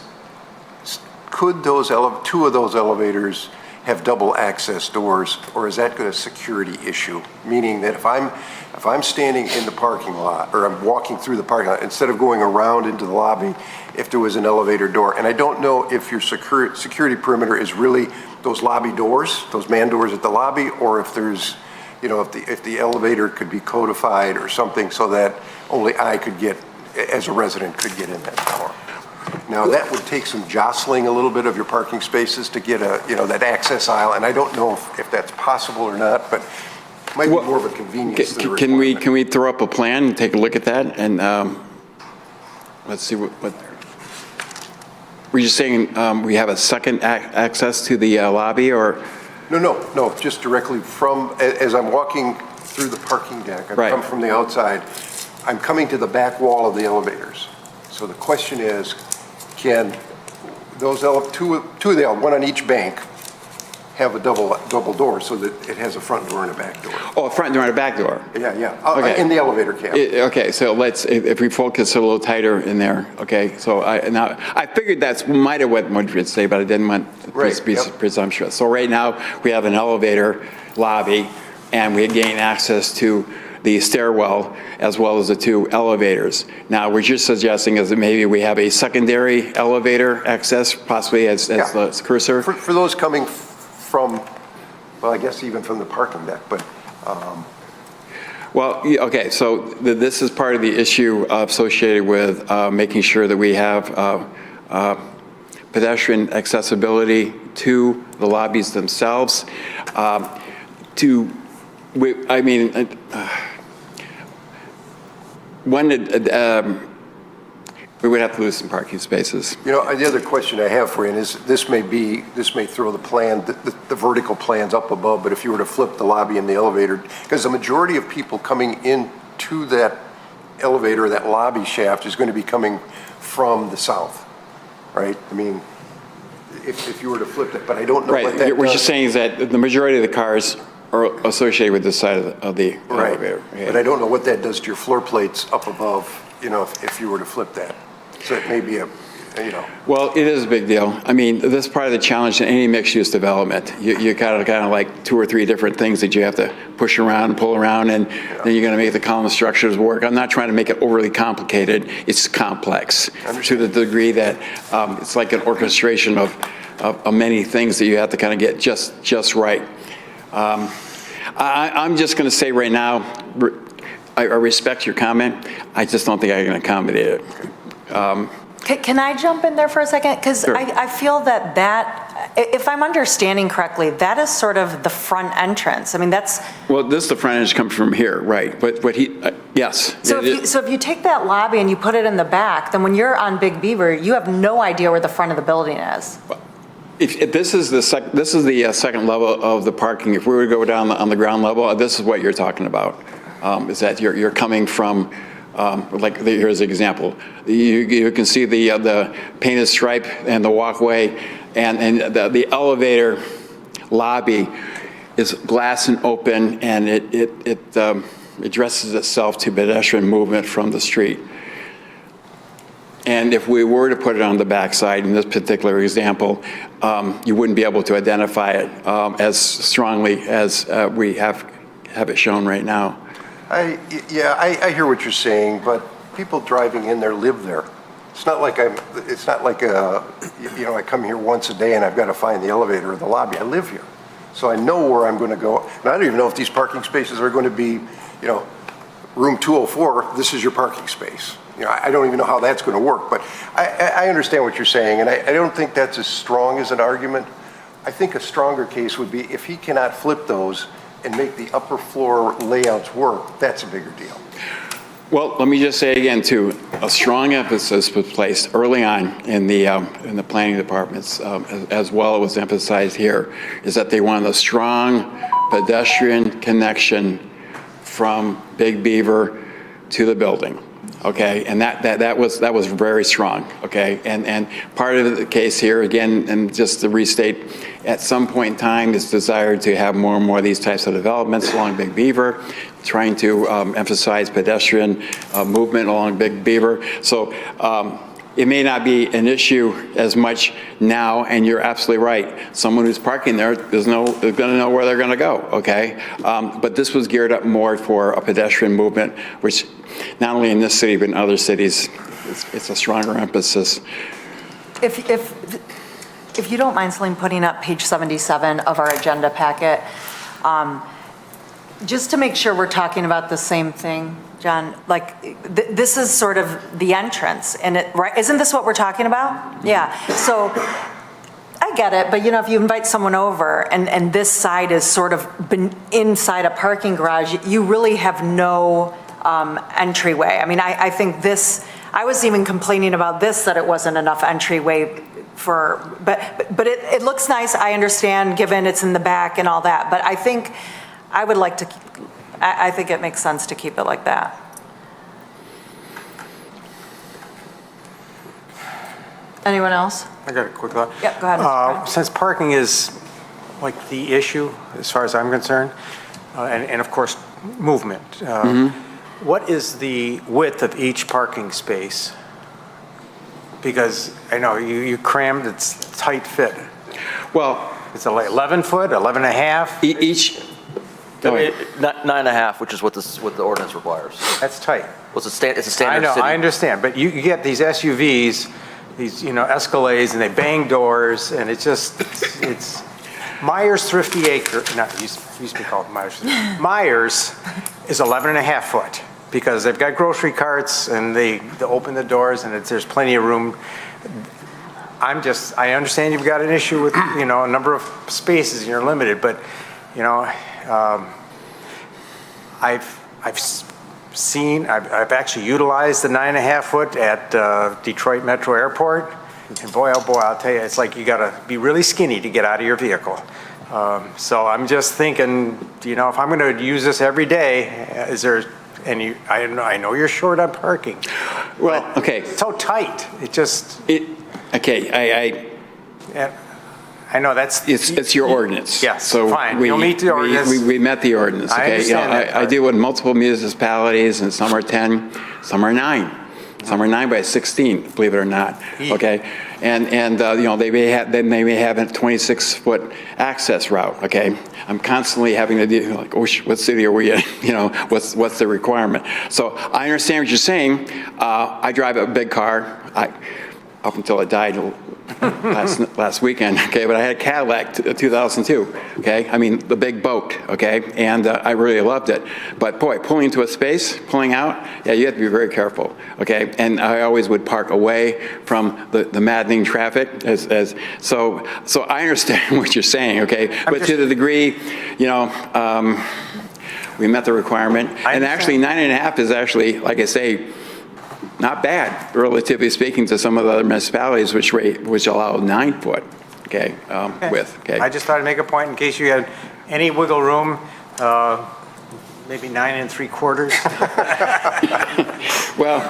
Speaker 11: could those two of those elevators have double access doors, or is that a security issue? Meaning that if I'm standing in the parking lot, or I'm walking through the parking lot, instead of going around into the lobby, if there was an elevator door, and I don't know if your security perimeter is really those lobby doors, those man doors at the lobby, or if there's, you know, if the elevator could be codified or something so that only I could get, as a resident, could get in that door. Now, that would take some jostling a little bit of your parking spaces to get a, you know, that access aisle, and I don't know if that's possible or not, but it might be more of a convenience than a requirement.
Speaker 8: Can we throw up a plan and take a look at that? And let's see what were you saying, we have a second access to the lobby, or?
Speaker 11: No, just directly from, as I'm walking through the parking deck, I've come from the outside, I'm coming to the back wall of the elevators. So the question is, can those two of the, one on each bank, have a double door so that it has a front door and a back door?
Speaker 8: Oh, a front door and a back door.
Speaker 11: Yeah.
Speaker 8: Okay.
Speaker 11: In the elevator cab.
Speaker 8: Okay, so let's, if we focus a little tighter in there, okay? So I figured that's might have what Madrid say, but I didn't want to be presumptuous. So right now, we have an elevator lobby, and we gain access to the stairwell as well as the two elevators. Now, what you're suggesting is that maybe we have a secondary elevator access, possibly as the cursor?
Speaker 11: For those coming from, well, I guess even from the parking deck, but.
Speaker 8: Well, okay, so this is part of the issue associated with making sure that we have pedestrian accessibility to the lobbies themselves. We would have to lose some parking spaces.
Speaker 11: You know, the other question I have for you is, this may throw the plan, the vertical plans up above, but if you were to flip the lobby and the elevator, because the majority of people coming into that elevator, that lobby shaft, is going to be coming from the south, right? I mean, if you were to flip it, but I don't know what that does.
Speaker 8: What you're saying is that the majority of the cars are associated with this side of the elevator.
Speaker 11: But I don't know what that does to your floor plates up above, you know, if you were to flip that. So it may be you know.
Speaker 8: Well, it is a big deal. I mean, this is part of the challenge in any mixed-use development. You got kind of like 2 or 3 different things that you have to push around and pull around, and then you're going to make the column structures work. I'm not trying to make it overly complicated. It's complex to the degree that it's like an orchestration of many things that you have to kind of get just right. I'm just going to say right now, I respect your comment. I just don't think I can accommodate it.
Speaker 1: Can I jump in there for a second? Because
Speaker 8: Sure.
Speaker 1: I feel that, if I'm understanding correctly, that is sort of the front entrance. I mean, that's.
Speaker 8: Well, the front edge comes from here, right? But yes.
Speaker 1: So if you take that lobby and you put it in the back, then when you're on Big Beaver, you have no idea where the front of the building is.
Speaker 8: If this is the second level of the parking, if we were to go down on the ground level, this is what you're talking about. Is that you're coming from, like here's an example. You can see the painted stripe and the walkway, and the elevator lobby is glass and open, and it addresses itself to pedestrian movement from the street. And if we were to put it on the backside in this particular example, you wouldn't be able to identify it as strongly as we have it shown right now.
Speaker 11: I hear what you're saying, but people driving in there live there. It's not like you know, I come here once a day and I've got to find the elevator or the lobby. I live here. So I know where I'm going to go. And I don't even know if these parking spaces are going to be, you know, room 204, this is your parking space. You know, I don't even know how that's going to work, but I understand what you're saying, and I don't think that's as strong as an argument. I think a stronger case would be if he cannot flip those and make the upper floor layouts work, that's a bigger deal.
Speaker 8: Well, let me just say again, too, a strong emphasis was placed early on in the planning departments, as well as emphasized here, is that they wanted a strong pedestrian connection from Big Beaver to the building. okay? And that was very strong, okay? And part of the case here, again, and just to restate, at some point in time, it's desired to have more and more of these types of developments along Big Beaver, trying to emphasize pedestrian movement along Big Beaver. So it may not be an issue as much now, and you're absolutely right. Someone who's parking there is going to know where they're going to go, okay? But this was geared up more for a pedestrian movement, which not only in this city, but in other cities, it's a stronger emphasis.
Speaker 1: If you don't mind, Celine, putting up page 77 of our agenda packet, just to make sure we're talking about the same thing, John, like, this is sort of the entrance, and right? Isn't this what we're talking about? Yeah, so I get it, but if you invite someone over and this side is sort of inside a parking garage, you really have no entryway. I mean, I think this, I was even complaining about this, that it wasn't enough entryway but it looks nice, I understand, given it's in the back and all that, but I think I would like to, I think it makes sense to keep it like that. Anyone else?
Speaker 12: I got a quick thought.
Speaker 1: Yep, go ahead, Mr. Brown.
Speaker 12: Since parking is like the issue, as far as I'm concerned, and of course, movement, what is the width of each parking space? Because I know you crammed, it's a tight fit.
Speaker 8: Well,
Speaker 12: it's like 11 foot, 11 and a half?
Speaker 8: Each, go ahead.
Speaker 4: 9.5, which is what the ordinance requires.
Speaker 12: That's tight.
Speaker 4: Well, it's a standard
Speaker 12: I know,
Speaker 4: city.
Speaker 12: I understand, but you get these SUVs, these, Escalades, and they bang doors, and it's Myers Thrifty Acre, it used to be called Myers. Myers is 11 and a half foot, because they've got grocery carts, and they open the doors, and there's plenty of room. I understand you've got an issue with, a number of spaces, and you're limited, but, I've actually utilized the 9.5 foot at Detroit Metro Airport, and boy, oh boy, I'll tell you, it's like you gotta be really skinny to get out of your vehicle. So I'm just thinking, if I'm gonna use this every day, is there any, I know you're short on parking.
Speaker 8: Well, okay.
Speaker 12: It's so tight,
Speaker 8: Okay,
Speaker 12: I know that's...
Speaker 8: It's your ordinance.
Speaker 12: Yes,
Speaker 8: so
Speaker 12: fine. You'll meet the ordinance.
Speaker 8: We met the ordinance, okay?
Speaker 12: I understand that
Speaker 8: I
Speaker 12: part.
Speaker 8: deal with multiple municipalities, and some are 10, some are 9. Some are 9 by 16, believe it or not, okay? And they may have a 26-foot access route, okay? I'm constantly having to deal, like, oh, what city are we in? What's the requirement? So I understand what you're saying. I drive a big car. Up until it died last weekend, okay? But I had a Cadillac 2002, okay? I mean, the big boat, okay? And I really loved it. But boy, pulling into a space, pulling out, yeah, you have to be very careful, okay? And I always would park away from the maddening traffic. So I understand what you're saying, okay? But to the degree, we met the requirement. And actually, 9.5 is actually, like I say, not bad, relatively speaking, to some of the other municipalities which allow 9 foot, okay, width. Okay.
Speaker 12: I just thought I'd make a point in case you had any wiggle room, maybe 9 3/4.
Speaker 8: Well,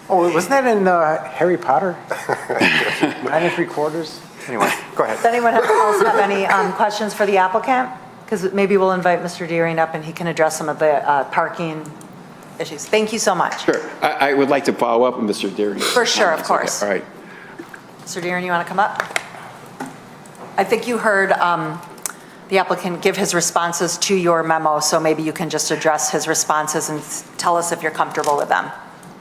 Speaker 12: Oh, wasn't that in Harry Potter? 9 3/4. Anyway, go ahead.
Speaker 1: Does anyone else have any questions for the applicant? Because maybe we'll invite Mr. Deering up and he can address some of the parking issues. Thank you so much.
Speaker 8: Sure. I would like to follow up with Mr. Deering.
Speaker 1: For sure, of course.
Speaker 8: All right.
Speaker 1: Mr. Deering, you want to come up? I think you heard the applicant give his responses to your memo, so maybe you can just address his responses and tell us if you're comfortable with them.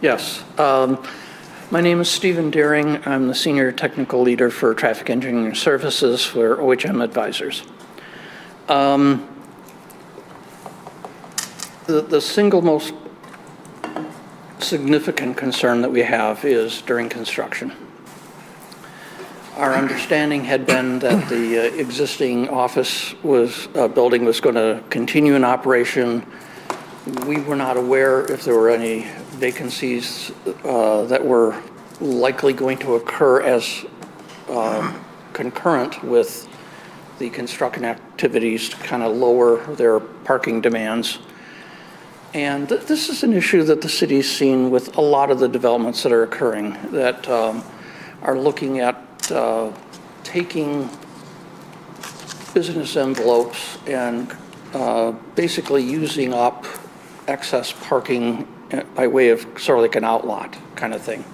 Speaker 13: Yes. My name is Stephen Deering. I'm the Senior Technical Leader for Traffic Engineering Services for OHM Advisors. The single most significant concern that we have is during construction. Our understanding had been that the existing office building was going to continue in operation. We were not aware if there were any vacancies that were likely going to occur as concurrent with the construction activities to kind of lower their parking demands. And this is an issue that the city's seen with a lot of the developments that are occurring, that are looking at taking business envelopes and basically using up excess parking by way of sort of like an outlot kind of thing.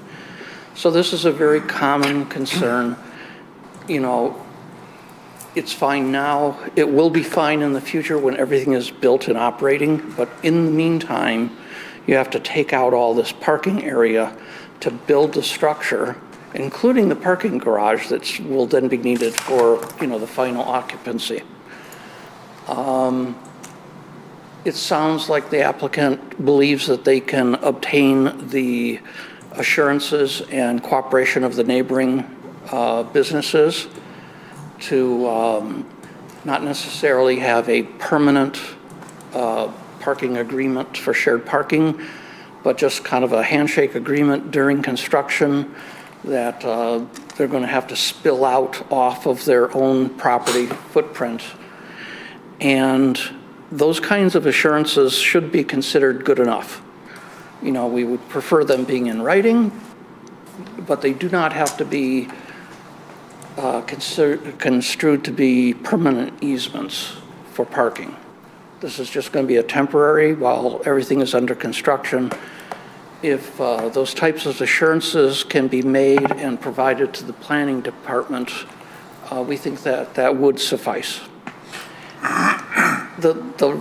Speaker 13: So this is a very common concern. You know, it's fine now. It will be fine in the future when everything is built and operating. But in the meantime, you have to take out all this parking area to build the structure, including the parking garage that will then be needed for, you know, the final occupancy. It sounds like the applicant believes that they can obtain the assurances and cooperation of the neighboring businesses to not necessarily have a permanent parking agreement for shared parking, but just kind of a handshake agreement during construction that they're going to have to spill out off of their own property footprint. And those kinds of assurances should be considered good enough. You know, we would prefer them being in writing, but they do not have to be construed to be permanent easements for parking. This is just going to be a temporary while everything is under construction. If those types of assurances can be made and provided to the planning department, we think that that would suffice. The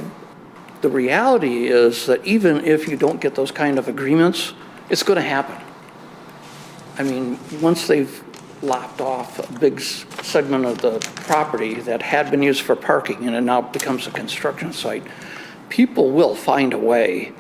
Speaker 13: reality is that even if you don't get those kind of agreements, it's going to happen. I mean, once they've lopped off a big segment of the property that had been used for parking and it now becomes a construction site, people will find a way.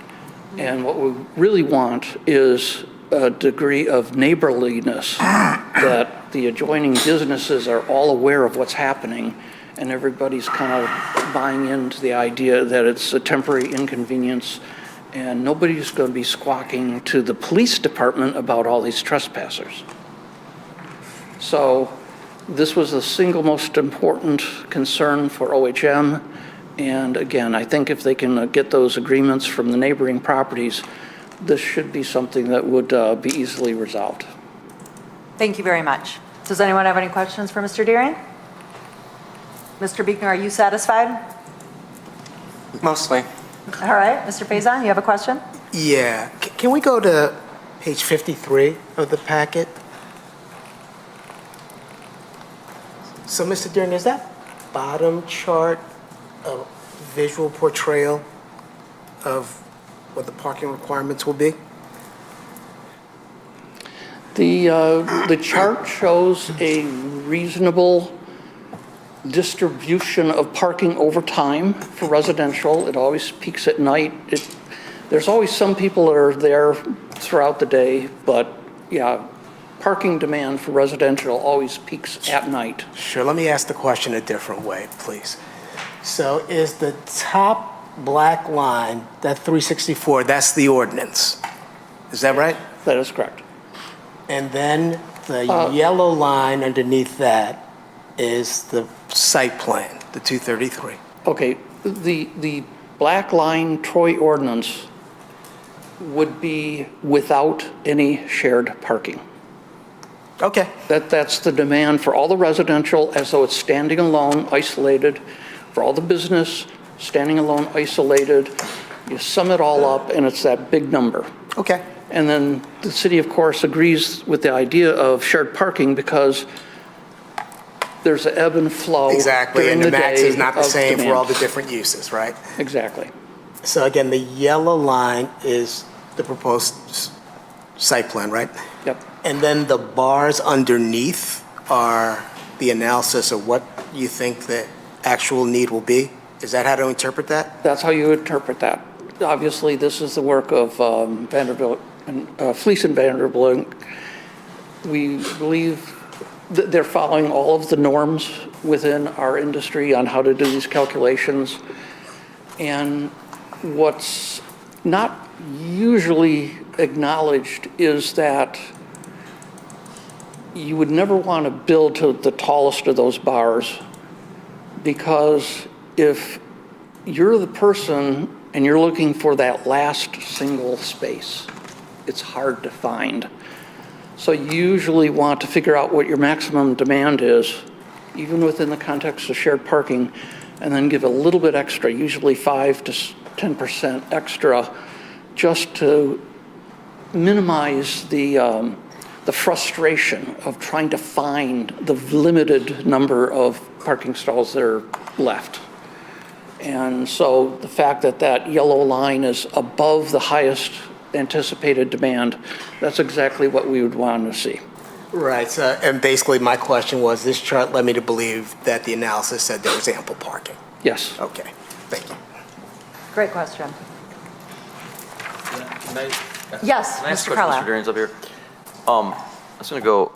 Speaker 13: And what we really want is a degree of neighborliness, that the adjoining businesses are all aware of what's happening and everybody's kind of buying into the idea that it's a temporary inconvenience and nobody's going to be squawking to the police department about all these trespassers. So this was the single most important concern for OHM. And again, I think if they can get those agreements from the neighboring properties, this should be something that would be easily resolved.
Speaker 1: Thank you very much. Does anyone have any questions for Mr. Deering? Mr. Buechner, are you satisfied?
Speaker 14: Mostly.
Speaker 1: All right. Mr. Faison, you have a question?
Speaker 14: Yeah. Can we go to page 53 of the packet? So, Mr. Deering, is that bottom chart a visual portrayal of what the parking requirements will be?
Speaker 13: The chart shows a reasonable distribution of parking over time for residential. It always peaks at night. There's always some people that are there throughout the day, but yeah, parking demand for residential always peaks at night.
Speaker 14: Sure, let me ask the question a different way, please. So is the top black line, that 364, that's the ordinance? Is that right?
Speaker 13: That is correct.
Speaker 14: And then the yellow line underneath that is the site plan, the 233.
Speaker 13: Okay, the black line Troy ordinance would be without any shared parking.
Speaker 14: Okay.
Speaker 13: That's the demand for all the residential, as though it's standing alone, isolated. For all the business, standing alone, isolated. You sum it all up, and it's that big number.
Speaker 14: Okay.
Speaker 13: And then the city, of course, agrees with the idea of shared parking because there's an ebb and flow.
Speaker 14: Exactly, and the max is not the same
Speaker 13: demand.
Speaker 14: for all the different uses, right?
Speaker 13: Exactly.
Speaker 14: So again, the yellow line is the proposed site plan, right?
Speaker 13: Yep.
Speaker 14: And then the bars underneath are the analysis of what you think the actual need will be? Is that how to interpret that?
Speaker 13: That's how you interpret that. Obviously, this is the work of Vanderbilt and Fleece and Vanderbilt. We believe that they're following all of the norms within our industry on how to do these calculations. And what's not usually acknowledged is that you would never want to build to the tallest of those bars, because if you're the person and you're looking for that last single space, it's hard to find. So you usually want to figure out what your maximum demand is, even within the context of shared parking, and then give a little bit extra, usually 5 to 10% extra, just to minimize the frustration of trying to find the limited number of parking stalls that are left. And so the fact that that yellow line is above the highest anticipated demand, that's exactly what we would want to see.
Speaker 14: Right, so, and basically my question was, this chart led me to believe that the analysis said there was ample parking.
Speaker 13: Yes.
Speaker 14: Okay, thank you.
Speaker 1: Great question.
Speaker 4: Can
Speaker 1: Yes,
Speaker 4: I ask
Speaker 1: Mr.
Speaker 4: a question,
Speaker 1: Carlisle.
Speaker 4: Mr. Darian's up here? I was going to go.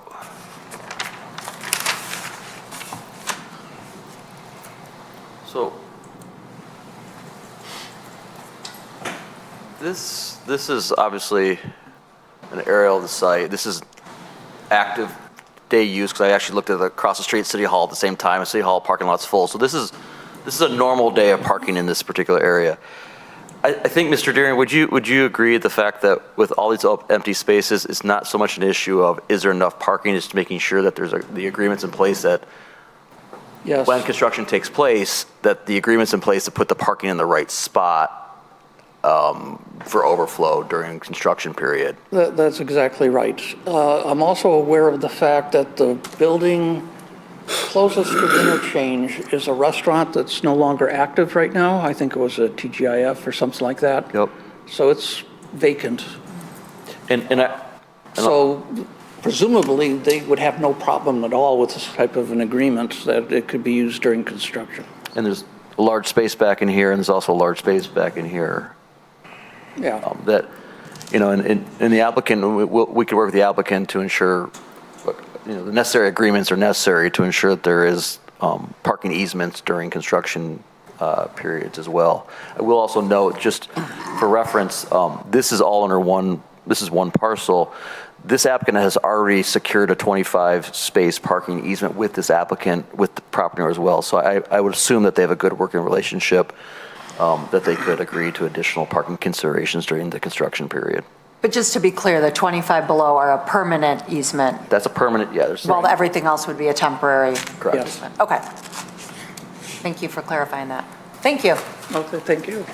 Speaker 4: So this is obviously an aerial of the site. This is active day use because I actually looked at across the street City Hall at the same time. City Hall parking lot's full. So this is a normal day of parking in this particular area. I think, Mr. Darian, would you agree with the fact that with all these empty spaces, it's not so much an issue of is there enough parking, it's making sure that there's the agreements in place that
Speaker 13: Yes.
Speaker 4: when construction takes place, that the agreement's in place to put the parking in the right spot for overflow during construction period.
Speaker 13: That's exactly right. I'm also aware of the fact that the building closest to the interchange is a restaurant that's no longer active right now. I think it was a TGIF or something like that.
Speaker 4: Yep.
Speaker 13: So it's vacant.
Speaker 4: So
Speaker 13: presumably, they would have no problem at all with this type of an agreement that it could be used during construction.
Speaker 4: And there's a large space back in here, and there's also a large space back in here.
Speaker 13: Yeah.
Speaker 4: That, and the applicant, we could work with the applicant to ensure, the necessary agreements are necessary to ensure that there is parking easements during construction periods as well. I will also note, just for reference, this is all under one parcel. This applicant has already secured a 25-space parking easement with this applicant, with the property owner as well. So I would assume that they have a good working relationship, that they could agree to additional parking considerations during the construction period.
Speaker 1: But just to be clear, the 25 below are a permanent easement,
Speaker 4: That's a permanent, yeah.
Speaker 1: while everything else would be a temporary
Speaker 4: Correct.
Speaker 13: Yes.
Speaker 1: easement. Okay. Thank you for clarifying that. Thank you.
Speaker 13: Okay, thank you.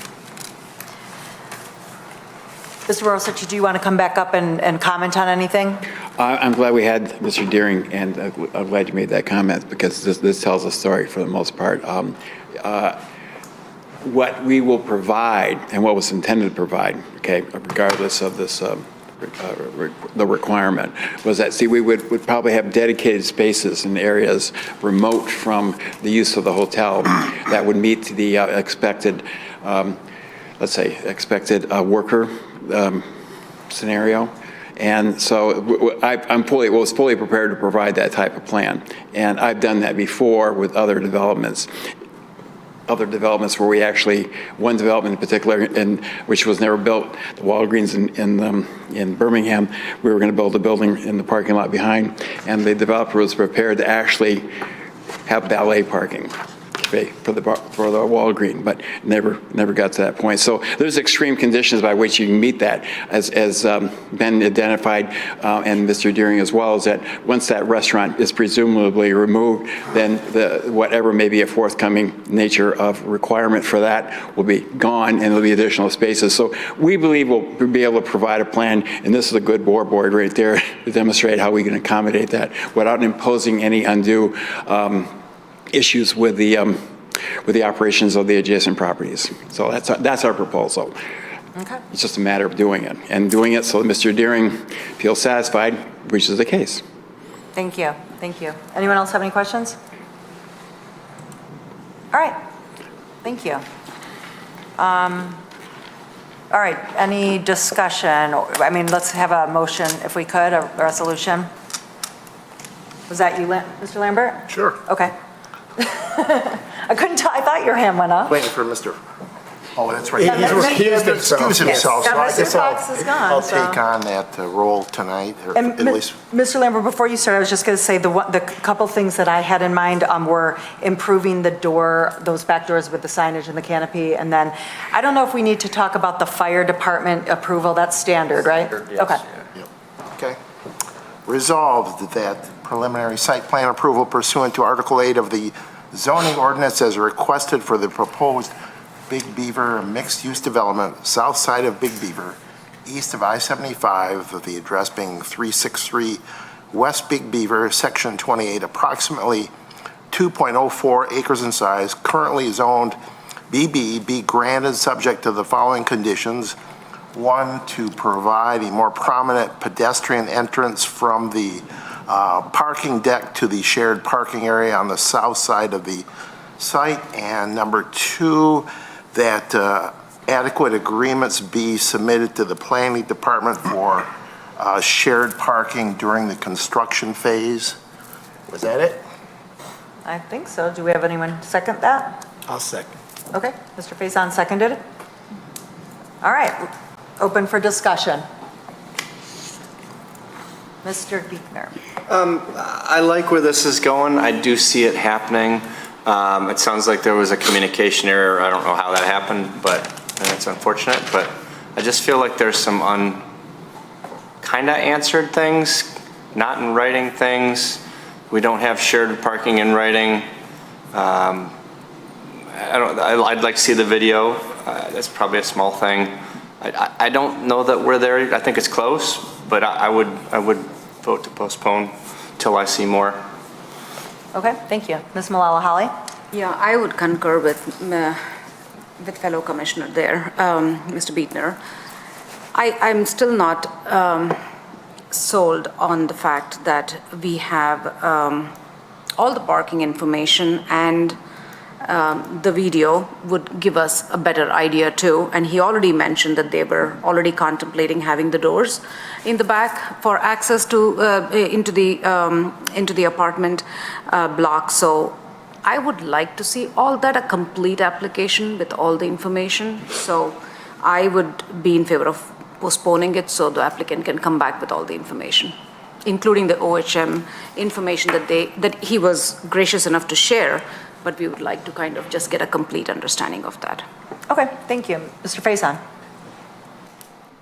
Speaker 1: Mr. Rosich, do you want to come back up and comment on anything?
Speaker 8: I'm glad we had Mr. Deering, and I'm glad you made that comment because this tells a story for the most part. What we will provide and what was intended to provide, okay, regardless of this, the requirement, was that, see, we would probably have dedicated spaces in areas remote from the use of the hotel that would meet the expected, let's say, expected worker scenario. And so I was fully prepared to provide that type of plan. And I've done that before with other developments where we actually, one development in particular, which was never built, the Walgreens in Birmingham, we were going to build a building in the parking lot behind, and the developer was prepared to actually have valet parking for the Walgreens, but never got to that point. So there's extreme conditions by which you can meet that, as Ben identified, and Mr. Deering as well, is that once that restaurant is presumably removed, then whatever may be a forthcoming nature of requirement for that will be gone, and there'll be additional spaces. So we believe we'll be able to provide a plan, and this is a good board right there to demonstrate how we can accommodate that without imposing any undue issues with the operations of the adjacent properties. So that's our proposal.
Speaker 1: Okay.
Speaker 8: It's just a matter of doing it, and doing it so that Mr. Deering feels satisfied, which is the case.
Speaker 1: Thank you. Thank you. Anyone else have any questions? All right. Thank you. All right. Any discussion? I mean, let's have a motion, if we could, a resolution. Was that you, Mr. Lambert?
Speaker 7: Sure.
Speaker 1: Okay. I couldn't tell. I thought your hand went up.
Speaker 7: Waiting for Mr. Oh, that's right.
Speaker 3: He
Speaker 7: recused himself.
Speaker 1: Yeah,
Speaker 7: So I
Speaker 1: Mr.
Speaker 7: guess
Speaker 1: Fox is gone,
Speaker 7: I'll
Speaker 1: so-
Speaker 7: take on that role tonight, or
Speaker 1: And
Speaker 7: at least.
Speaker 1: Mr. Lambert, before you start, I was just going to say the couple things that I had in mind were improving the door, those back doors with the signage and the canopy. And then, I don't know if we need to talk about the fire department approval. That's standard, right?
Speaker 4: Yes.
Speaker 1: Okay.
Speaker 7: Okay. Resolved that preliminary site plan approval pursuant to Article 8 of the zoning ordinance as requested for the proposed Big Beaver mixed-use development, south side of Big Beaver, east of I-75, with the address being 363 West Big Beaver, Section 28, approximately 2.04 acres in size, currently zoned BB, be granted subject to the following conditions. One, to provide a more prominent pedestrian entrance from the parking deck to the shared parking area on the south side of the site. And number two, that adequate agreements be submitted to the planning department for shared parking during the construction phase. Was that it?
Speaker 1: I think so. Do we have anyone second that?
Speaker 14: I'll second.
Speaker 1: Okay, Mr. Faison seconded it. All right, open for discussion. Mr. Biegner.
Speaker 10: I like where this is going. I do see it happening. It sounds like there was a communication error. I don't know how that happened, but it's unfortunate. But I just feel like there's some kind of answered things, not in writing things. We don't have shared parking in writing. I'd like to see the video. That's probably a small thing. I don't know that we're there. I think it's close, but I would vote to postpone till I see more.
Speaker 1: Okay, thank you. Ms. Malala Holly?
Speaker 2: Yeah, I would concur with fellow commissioner there, Mr. Biegner. I'm still not sold on the fact that we have all the parking information, and the video would give us a better idea too. And he already mentioned that they were already contemplating having the doors in the back for access to into the apartment block. So I would like to see all that, a complete application with all the information. So I would be in favor of postponing it so the applicant can come back with all the information, including the OHM information that he was gracious enough to share, but we would like to kind of just get a complete understanding of that.
Speaker 1: Okay, thank you. Mr. Faison?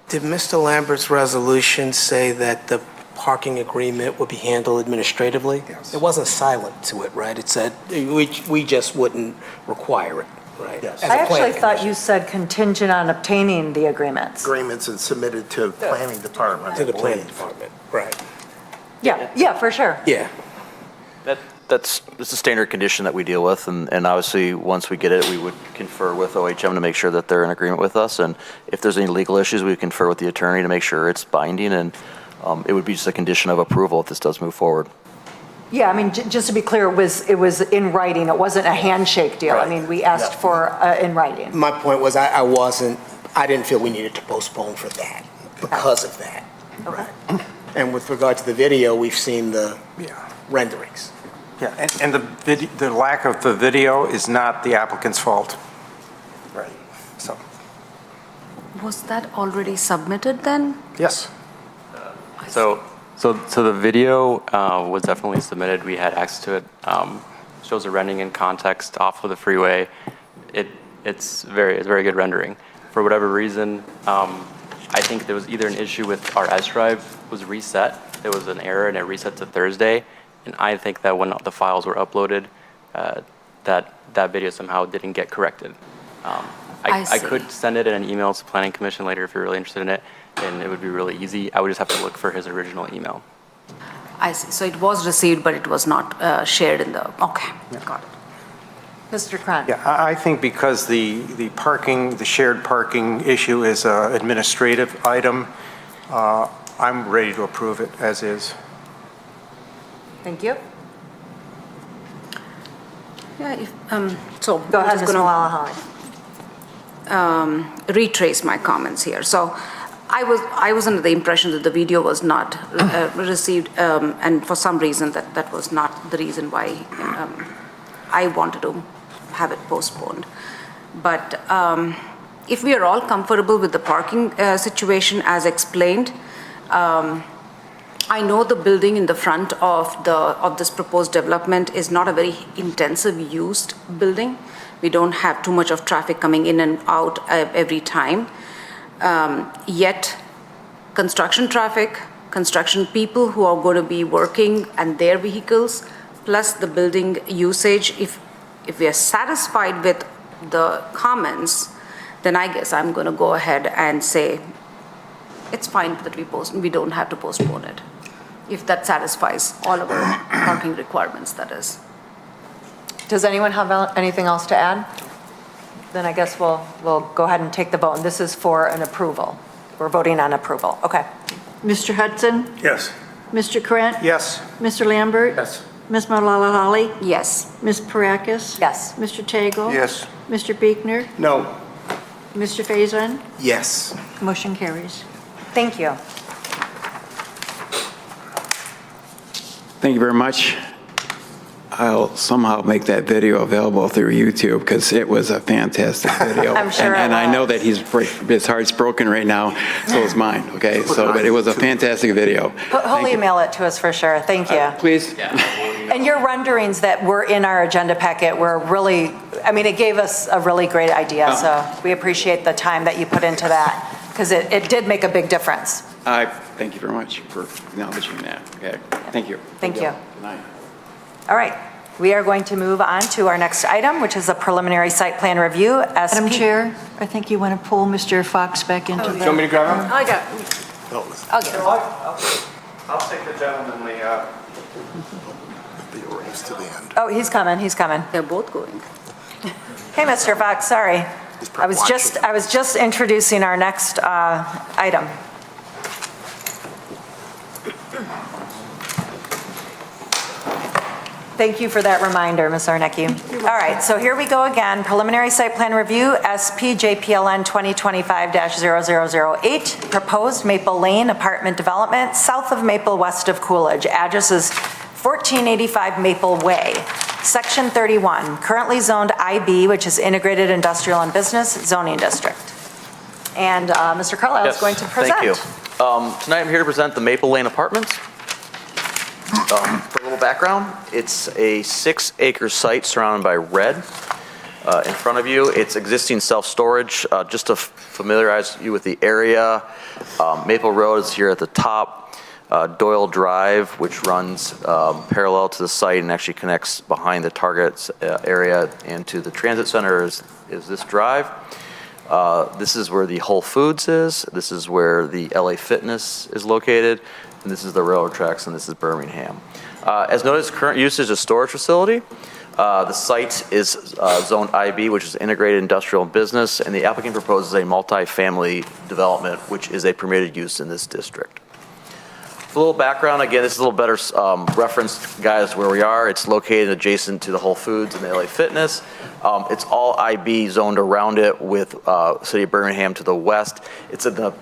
Speaker 14: Did Mr. Lambert's resolution say that the parking agreement would be handled administratively? Yes. It wasn't silent to it, right? It said we just wouldn't require it, right? Yes.
Speaker 1: I actually thought you said contingent on obtaining the agreements.
Speaker 7: Agreements and submitted to the planning department.
Speaker 14: To the planning department, right.
Speaker 1: Yeah, for sure.
Speaker 14: Yeah.
Speaker 4: That's a standard condition that we deal with, and obviously, once we get it, we would confer with OHM to make sure that they're in agreement with us, and if there's any legal issues, we would confer with the attorney to make sure it's binding, and it would be just a condition of approval if this does move forward.
Speaker 1: Yeah, I mean, just to be clear, it was in writing. It wasn't a handshake deal.
Speaker 14: Right.
Speaker 1: I mean, we asked for in writing.
Speaker 14: My point was I didn't feel we needed to postpone for that, because of that.
Speaker 1: Okay.
Speaker 14: And with regard to the video, we've seen the renderings.
Speaker 12: Yeah, and the lack of the video is not the applicant's fault.
Speaker 14: Right.
Speaker 12: So,
Speaker 2: Was that already submitted then?
Speaker 12: yes.
Speaker 9: So the video was definitely submitted. We had access to it. Shows a rendering in context off of the freeway. It's very good rendering. For whatever reason, I think there was either an issue with our S drive was reset. There was an error and it reset to Thursday. And I think that when the files were uploaded, that video somehow didn't get corrected. I could send it in an email to Planning Commission later if you're really interested in it, and it would be really easy. I would just have to look for his original email.
Speaker 2: I see. So it was received, but it was not shared in the, okay, got it.
Speaker 1: Mr. Cron?
Speaker 12: Yeah, I think because the shared parking issue is an administrative item, I'm ready to approve it as is.
Speaker 1: Thank you.
Speaker 2: Yeah, so.
Speaker 1: Go ahead, Ms. Malala Holly.
Speaker 2: Retrace my comments here. So I was under the impression that the video was not received, and for some reason that was not the reason why I wanted to have it postponed. But If we are all comfortable with the parking situation as explained, I know the building in the front of this proposed development is not a very intensive used building. We don't have too much of traffic coming in and out every time. Yet, construction traffic, construction people who are going to be working and their vehicles, plus the building usage, if we are satisfied with the comments, then I guess I'm going to go ahead and say it's fine that we don't have to postpone it, if that satisfies all of our parking requirements, that is.
Speaker 1: Does anyone have anything else to add? Then I guess we'll go ahead and take the vote. And this is for an approval. We're voting on approval. Okay.
Speaker 3: Mr. Hudson?
Speaker 12: Yes.
Speaker 3: Mr. Krant?
Speaker 12: Yes.
Speaker 3: Mr. Lambert?
Speaker 12: Yes.
Speaker 3: Ms. Malalali?
Speaker 2: Yes.
Speaker 3: Ms. Parakis?
Speaker 1: Yes.
Speaker 3: Mr. Tagle?
Speaker 11: Yes.
Speaker 3: Mr. Biegner?
Speaker 12: No.
Speaker 3: Mr. Faison?
Speaker 14: Yes.
Speaker 3: Motion carries.
Speaker 1: Thank you.
Speaker 8: Thank you very much. I'll somehow make that video available through YouTube because it was a fantastic video.
Speaker 1: I'm sure
Speaker 8: And
Speaker 1: it
Speaker 8: I know
Speaker 1: was.
Speaker 8: that his heart's broken right now, so is mine, okay? So, but it was a fantastic video.
Speaker 1: He'll email it to us for sure. Thank you.
Speaker 8: Please.
Speaker 1: And your renderings that were in our agenda packet were really, I mean, it gave us a really great idea. So we appreciate the time that you put into that because it did make a big difference.
Speaker 8: Thank you very much for acknowledging that. Okay, thank you.
Speaker 1: Thank you.
Speaker 8: Good night.
Speaker 1: All right. We are going to move on to our next item, which is a preliminary site plan review.
Speaker 3: Madam Chair, I think you want to pull Mr. Fox back into
Speaker 12: Do you want me
Speaker 3: the...
Speaker 12: to grab him?
Speaker 1: I got I'll get it.
Speaker 10: I'll take the gentlemanly,
Speaker 7: Be a race to the end.
Speaker 1: Oh, he's coming. He's coming.
Speaker 2: They're both going.
Speaker 1: Hey, Mr. Fox, sorry.
Speaker 7: He's
Speaker 1: I
Speaker 7: probably
Speaker 1: was just introducing our next item. Thank you for that reminder, Ms. Arnecki. All right, so here we go again. Preliminary site plan review, SPJPLN 2025-0008, proposed Maple Lane apartment development south of Maple, west of Coolidge. Address is 1485 Maple Way, Section 31, currently zoned IB, which is Integrated Industrial and Business Zoning District. And Mr. Carlisle is going to present.
Speaker 4: Thank you. Tonight I'm here to present the Maple Lane Apartments. For a little background, it's a 6-acre site surrounded by red. In front of you, it's existing self-storage. Just to familiarize you with the area, Maple Road is here at the top. Doyle Drive, which runs parallel to the site and actually connects behind the Target area and to the transit center is this drive. This is where the Whole Foods is. This is where the LA Fitness is located. And this is the railroad tracks, and this is Birmingham. As noted, current use is a storage facility. The site is zoned IB, which is Integrated Industrial and Business, and the applicant proposes a multi-family development, which is a permitted use in this district. A little background, again, this is a little better reference, guys, where we are. It's located adjacent to the Whole Foods and the LA Fitness. It's all IB zoned around it with City of Birmingham to the west. It's in the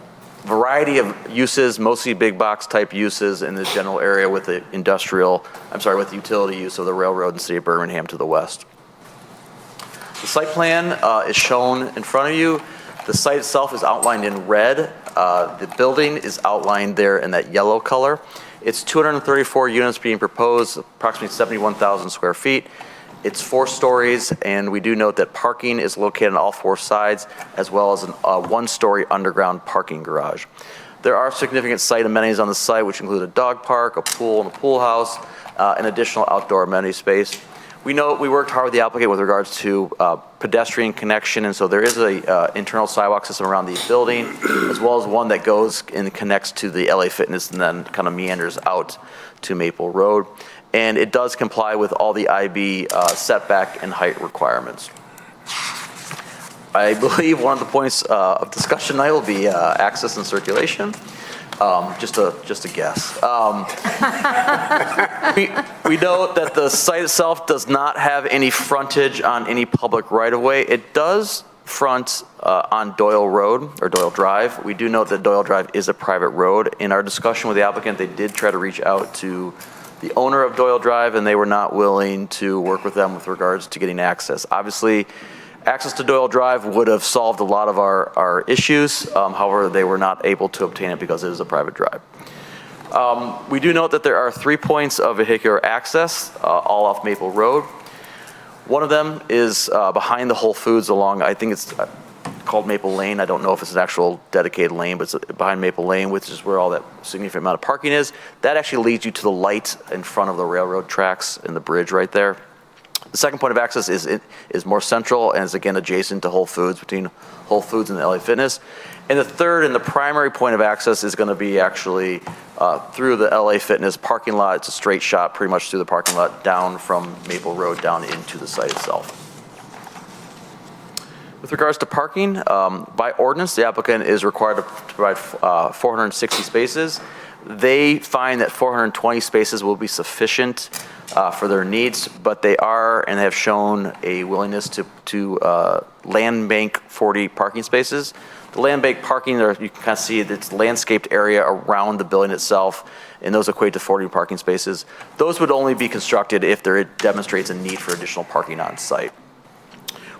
Speaker 4: variety of uses, mostly big box type uses in this general area with the with the utility use of the railroad and City of Birmingham to the west. The site plan is shown in front of you. The site itself is outlined in red. The building is outlined there in that yellow color. It's 234 units being proposed, approximately 71,000 square feet. It's 4 stories, and we do note that parking is located on all 4 sides, as well as a 1-story underground parking garage. There are significant site amenities on the site, which include a dog park, a pool, and a pool house, and additional outdoor amenity space. We worked hard with the applicant with regards to pedestrian connection, and so there is a internal sidewalk system around the building, as well as one that goes and connects to the LA Fitness and then kind of meanders out to Maple Road. And it does comply with all the IB setback and height requirements. I believe one of the points of discussion tonight will be access and circulation. Just a guess. We note that the site itself does not have any frontage on any public right-of-way. It does front on Doyle Road or Doyle Drive. We do note that Doyle Drive is a private road. In our discussion with the applicant, they did try to reach out to the owner of Doyle Drive, and they were not willing to work with them with regards to getting access. Obviously, Access to Doyle Drive would have solved a lot of our issues. However, they were not able to obtain it because it is a private drive. We do note that there are 3 points of vehicular access, all off Maple Road. One of them is behind the Whole Foods along, I think it's called Maple Lane. I don't know if it's an actual dedicated lane, but it's behind Maple Lane, which is where all that significant amount of parking is. That actually leads you to the light in front of the railroad tracks and the bridge right there. The second point of access is more central and is again adjacent to Whole Foods, between Whole Foods and the LA Fitness. And the third and the primary point of access is going to be actually through the LA Fitness parking lot. It's a straight shot pretty much through the parking lot down from Maple Road down into the site itself. With regards to parking, by ordinance, the applicant is required to provide 460 spaces. They find that 420 spaces will be sufficient for their needs, but they are and have shown a willingness to land bank 40 parking spaces. The land bank parking, you can kind of see it's landscaped area around the building itself, and those equate to 40 parking spaces. Those would only be constructed if there demonstrates a need for additional parking on site.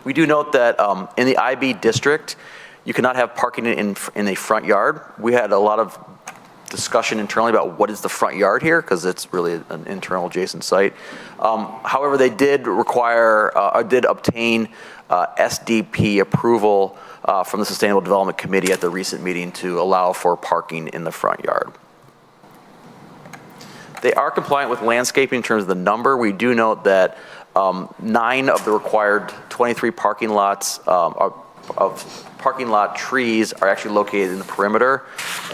Speaker 4: We do note that in the IB district, you cannot have parking in a front yard. We had a lot of discussion internally about what is the front yard here, because it's really an internal adjacent site. However, they did require, did obtain SDP approval from the Sustainable Development Committee at the recent meeting to allow for parking in the front yard. They are compliant with landscaping in terms of the number. We do note that 9 of the required 23 parking lots of parking lot trees are actually located in the perimeter.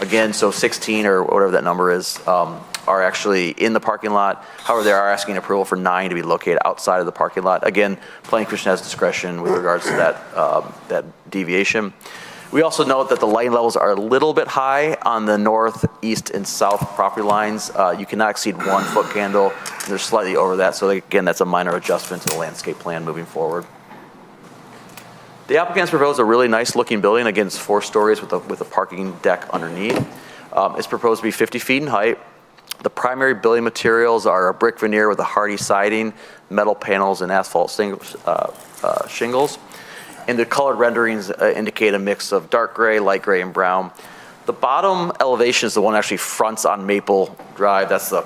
Speaker 4: Again, so 16 or whatever that number is are actually in the parking lot. However, they are asking approval for 9 to be located outside of the parking lot. Again, Planning Commission has discretion with regards to that deviation. We also note that the lighting levels are a little bit high on the north, east, and south property lines. You cannot exceed 1 foot candle, and they're slightly over that. So again, that's a minor adjustment to the landscape plan moving forward. The applicants proposed a really nice looking building. Again, it's 4 stories with a parking deck underneath. It's proposed to be 50 feet in height. The primary building materials are a brick veneer with a hardy siding, metal panels, and asphalt shingles. And the colored renderings indicate a mix of dark gray, light gray, and brown. The bottom elevation is the one that actually fronts on Maple Drive. That's the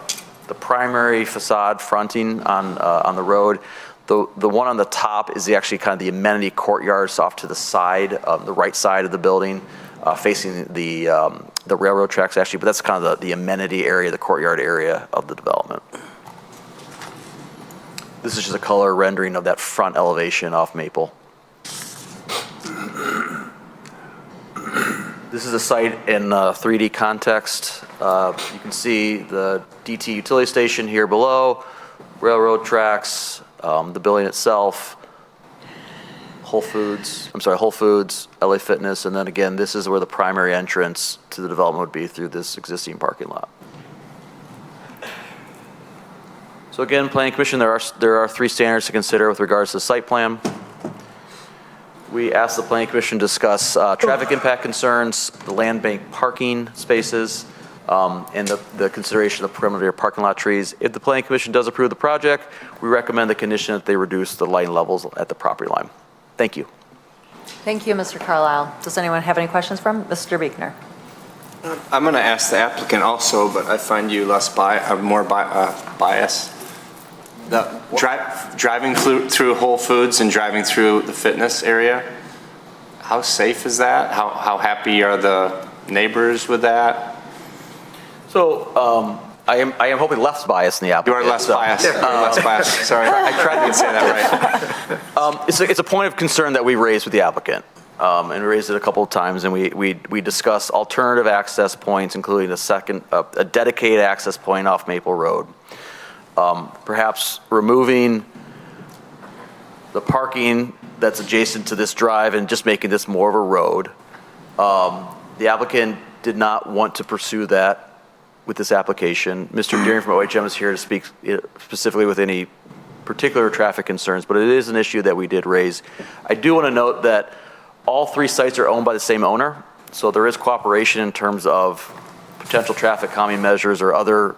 Speaker 4: primary facade fronting on the road. The one on the top is actually kind of the amenity courtyards off to the side, the right side of the building, facing the railroad tracks actually, but that's kind of the amenity area, the courtyard area of the development. This is just a color rendering of that front elevation off Maple. This is a site in 3D context. You can see the DT utility station here below, railroad tracks, the building itself, Whole Foods, LA Fitness, and then again, this is where the primary entrance to the development would be through this existing parking lot. So again, Planning Commission, there are 3 standards to consider with regards to the site plan. We asked the Planning Commission to discuss traffic impact concerns, the land bank parking spaces, and the consideration of perimeter parking lot trees. If the Planning Commission does approve the project, we recommend the condition that they reduce the lighting levels at the property line. Thank you.
Speaker 1: Thank you, Mr. Carlisle. Does anyone have any questions from Mr. Buechner?
Speaker 10: I'm going to ask the applicant also, but I find you more biased. Driving through Whole Foods and driving through the fitness area, how safe is that? How happy are the neighbors with that?
Speaker 4: So I am hoping less biased in the applicant.
Speaker 10: You are less biased. You're less biased. Sorry, I tried to say that right.
Speaker 4: It's a point of concern that we raised with the applicant, and we raised it a couple of times, and we discussed alternative access points, including a dedicated access point off Maple Road. Perhaps removing the parking that's adjacent to this drive and just making this more of a road. The applicant did not want to pursue that with this application. Mr. Deering from OHM is here to speak specifically with any particular traffic concerns, but it is an issue that we did raise. I do want to note that all 3 sites are owned by the same owner, so there is cooperation in terms of potential traffic calming measures or other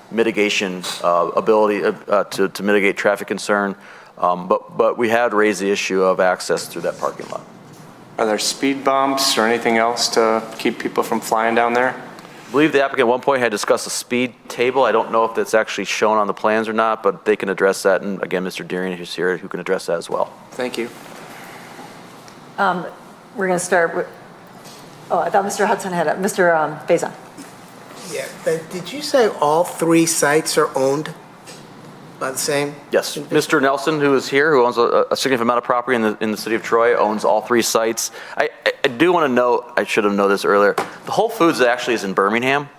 Speaker 4: mitigation ability to mitigate traffic concern. But we had raised the issue of access through that parking lot.
Speaker 10: Are there speed bumps or anything else to keep people from flying down there?
Speaker 4: I believe the applicant at one point had discussed a speed table. I don't know if that's actually shown on the plans or not, but they can address that. And again, Mr. Deering, who's here, who can address that as well.
Speaker 10: Thank you.
Speaker 1: We're going to start with, I thought Mr. Hudson had it. Mr. Faison.
Speaker 14: Yeah, but did you say all 3 sites are owned by the same?
Speaker 4: Yes, Mr. Nelson, who is here, who owns a significant amount of property in the city of Troy, owns all 3 sites. I do want to note, I should have known this earlier, the Whole Foods actually is in Birmingham.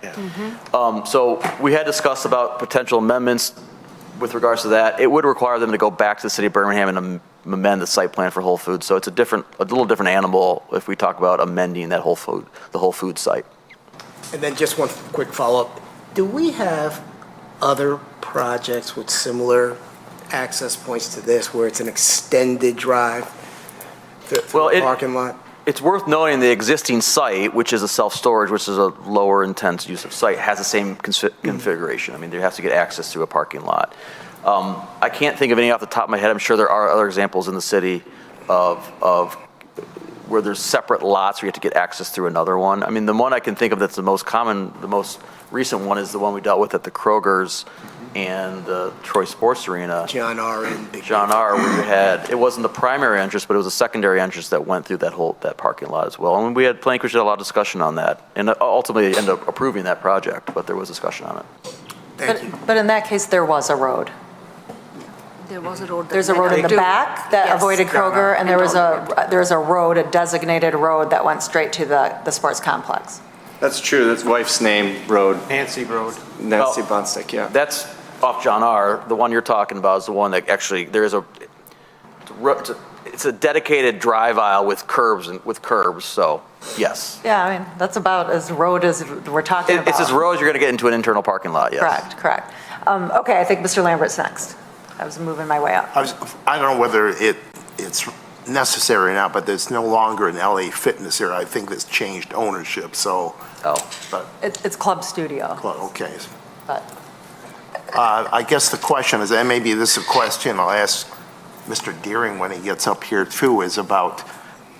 Speaker 4: So we had discussed about potential amendments with regards to that. It would require them to go back to the city of Birmingham and amend the site plan for Whole Foods. So it's a little different animal if we talk about amending that the Whole Foods site.
Speaker 14: And then just one quick follow-up. Do we have other projects with similar access points to this where it's an extended drive through the parking lot?
Speaker 4: It's worth noting the existing site, which is a self-storage, which is a lower intense use of site, has the same configuration. I mean, there has to get access through a parking lot. I can't think of any off the top of my head. I'm sure there are other examples in the city of where there's separate lots where you have to get access through another one. I mean, the one I can think of that's the most common, the most recent one is the one we dealt with at the Kroger's and the Troy Sports Arena.
Speaker 14: John R. and Big
Speaker 4: John R. where you had, it wasn't the primary entrance, but it was a secondary entrance that went through that parking lot as well. And we had, Planning Commission had a lot of discussion on that, and ultimately ended up approving that project, but there was discussion on it.
Speaker 1: But in that case, there was a road.
Speaker 2: There was a road.
Speaker 1: There's a road in the back that avoided Kroger, and there's a road, a designated road that went straight to the sports complex.
Speaker 10: That's true. That's wife's name road.
Speaker 12: Nancy Road.
Speaker 10: Nancy Bonstick, yeah.
Speaker 4: That's off John R. The one you're talking about is the one that actually, there is it's a dedicated drive aisle with curbs, so yes.
Speaker 1: Yeah, I mean, that's about as road as we're talking about.
Speaker 4: It's as road as you're going to get into an internal parking lot, yes.
Speaker 1: Correct. Okay, I think Mr. Lambert's next. I was moving my way up.
Speaker 7: I don't know whether it's necessary or not, but there's no longer an LA Fitness there. I think that's changed ownership, so. But
Speaker 1: It's Club Studio,
Speaker 7: okay.
Speaker 1: but.
Speaker 7: I guess the question is, and maybe this is a question I'll ask Mr. Deering when he gets up here too, is about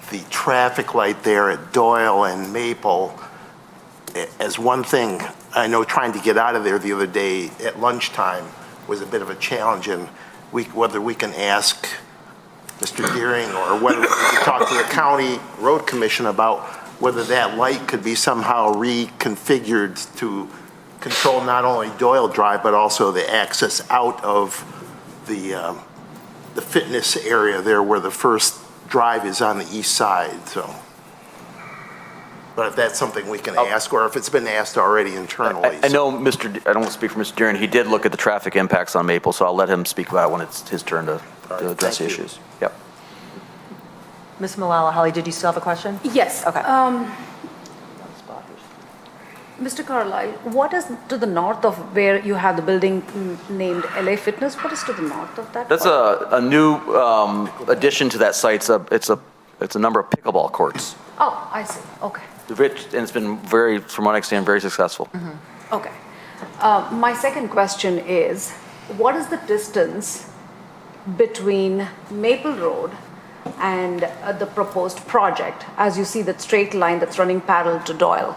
Speaker 7: the traffic light there at Doyle and Maple. As one thing, I know trying to get out of there the other day at lunchtime was a bit of a challenge, and whether we can ask Mr. Deering or whether we can talk to the county road commission about whether that light could be somehow reconfigured to control not only Doyle Drive, but also the access out of the fitness area there where the first drive is on the east side, so. But if that's something we can ask, or if it's been asked already internally.
Speaker 4: I know I don't want to speak for Mr. Deering, he did look at the traffic impacts on Maple, so I'll let him speak about it when it's his turn to address the issues. Yep.
Speaker 1: Ms. Malala-Holly, did you still have a question?
Speaker 2: Yes.
Speaker 1: Okay.
Speaker 2: Mr. Carlisle, what is to the north of where you have the building named LA Fitness? What is to the north of that?
Speaker 4: That's a new addition to that site. It's a number of pickleball courts.
Speaker 2: Oh, I see. Okay.
Speaker 4: And it's been from what I understand, very successful.
Speaker 2: Okay. My second question is, what is the distance between Maple Road and the proposed project? As you see that straight line that's running parallel to Doyle,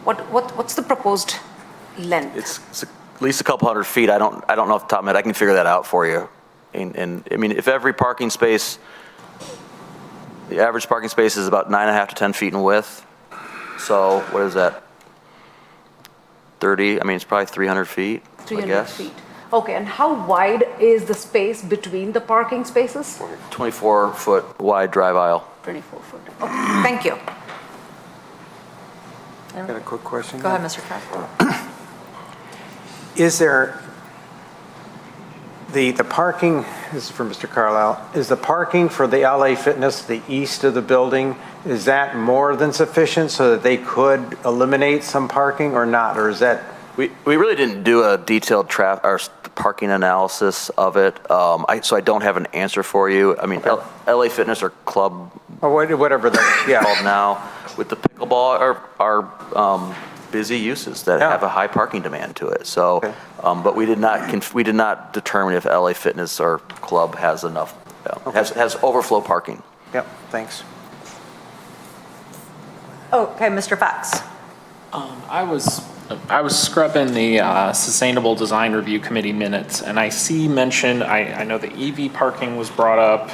Speaker 2: what's the proposed length?
Speaker 4: It's at least a couple hundred feet. I don't know off the top of my head. I can figure that out for you. And I mean, if every parking space, the average parking space is about 9.5 to 10 feet in width. So what is that? 30, I mean, it's probably 300 feet,
Speaker 2: 300
Speaker 4: I guess.
Speaker 2: feet. Okay, and how wide is the space between the parking spaces?
Speaker 4: 24-foot wide drive aisle.
Speaker 2: 24 foot. Okay, thank you.
Speaker 12: Got a quick question?
Speaker 1: Go ahead, Mr. Kraft.
Speaker 12: Is there, the parking, this is for Mr. Carlisle, is the parking for the LA Fitness, the east of the building, is that more than sufficient so that they could eliminate some parking or not, or is that?
Speaker 4: We really didn't do a detailed parking analysis of it, so I don't have an answer for you. I mean, LA Fitness or Club,
Speaker 12: Or whatever that, yeah.
Speaker 4: called now, with the pickleball, our busy uses that have a high parking demand to it. So, but we did not determine if LA Fitness or Club has enough, has overflow parking.
Speaker 12: Yep, thanks.
Speaker 1: Okay, Mr. Fox.
Speaker 5: I was scrubbing the Sustainable Design Review Committee minutes, and I see mentioned, I know the EV parking was brought up,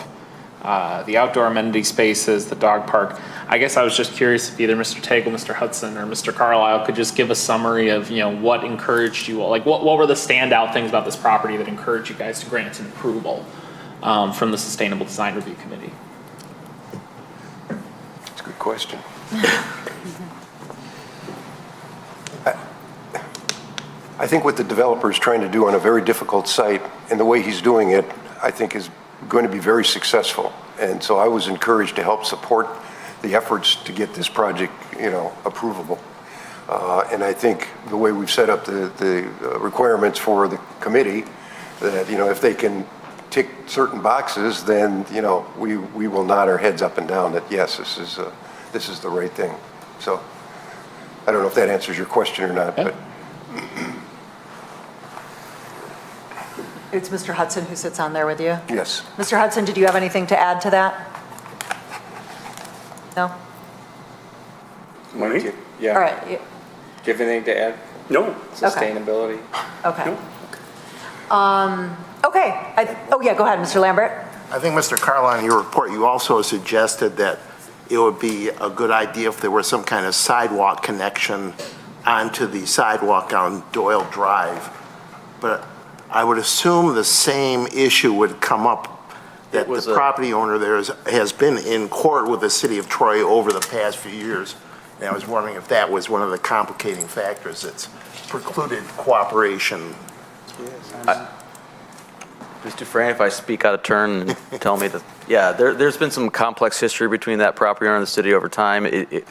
Speaker 5: the outdoor amenity spaces, the dog park. I guess I was just curious if either Mr. Tagle, Mr. Hudson, or Mr. Carlisle could just give a summary of, what encouraged you all, like what were the standout things about this property that encouraged you guys to grant an approval from the Sustainable Design Review Committee?
Speaker 11: That's a good question. I think what the developer is trying to do on a very difficult site, and the way he's doing it, I think is going to be very successful. And so I was encouraged to help support the efforts to get this project, approvable. And I think the way we've set up the requirements for the committee, that, if they can tick certain boxes, then, we will nod our heads up and down that, yes, this is the right thing. So I don't know if that answers your question or not, but.
Speaker 1: It's Mr. Hudson who sits on there with you?
Speaker 11: Yes.
Speaker 1: Mr. Hudson, did you have anything to add to that? No?
Speaker 15: Money?
Speaker 1: All right.
Speaker 15: Do you have anything to add? No. Sustainability?
Speaker 1: Okay. Okay. Go ahead, Mr. Lambert.
Speaker 7: I think, Mr. Carlisle, in your report, you also suggested that it would be a good idea if there was some kind of sidewalk connection onto the sidewalk on Doyle Drive. But I would assume the same issue would come up, that the property owner there has been in court with the city of Troy over the past few years. And I was wondering if that was one of the complicating factors that's precluded cooperation.
Speaker 4: Mr. Fran, if I speak out of turn and tell me that, there's been some complex history between that property owner and the city over time. It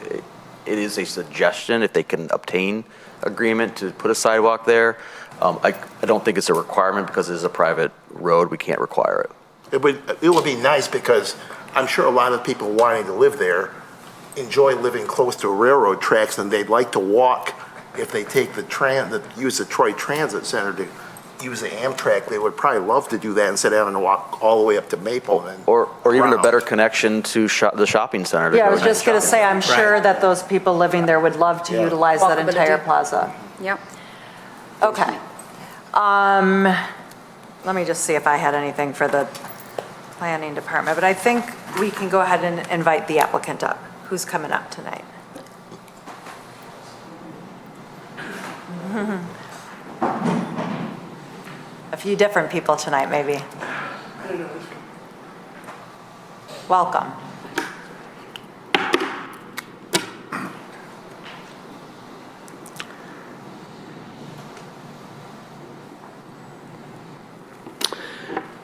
Speaker 4: is a suggestion if they can obtain agreement to put a sidewalk there. I don't think it's a requirement because it is a private road. We can't require it.
Speaker 7: It would be nice because I'm sure a lot of people wanting to live there enjoy living close to railroad tracks, and they'd like to walk if they take use the Troy Transit Center to use the Amtrak. They would probably love to do that instead of having to walk all the way up to Maple.
Speaker 4: Or even a better connection to the shopping center.
Speaker 1: Yeah, I was just going to say, I'm sure that those people living there would love to utilize that entire plaza.
Speaker 2: Yep.
Speaker 1: Okay. Let me just see if I had anything for the planning department, but I think we can go ahead and invite the applicant up. Who's coming up tonight? A few different people tonight, maybe. Welcome.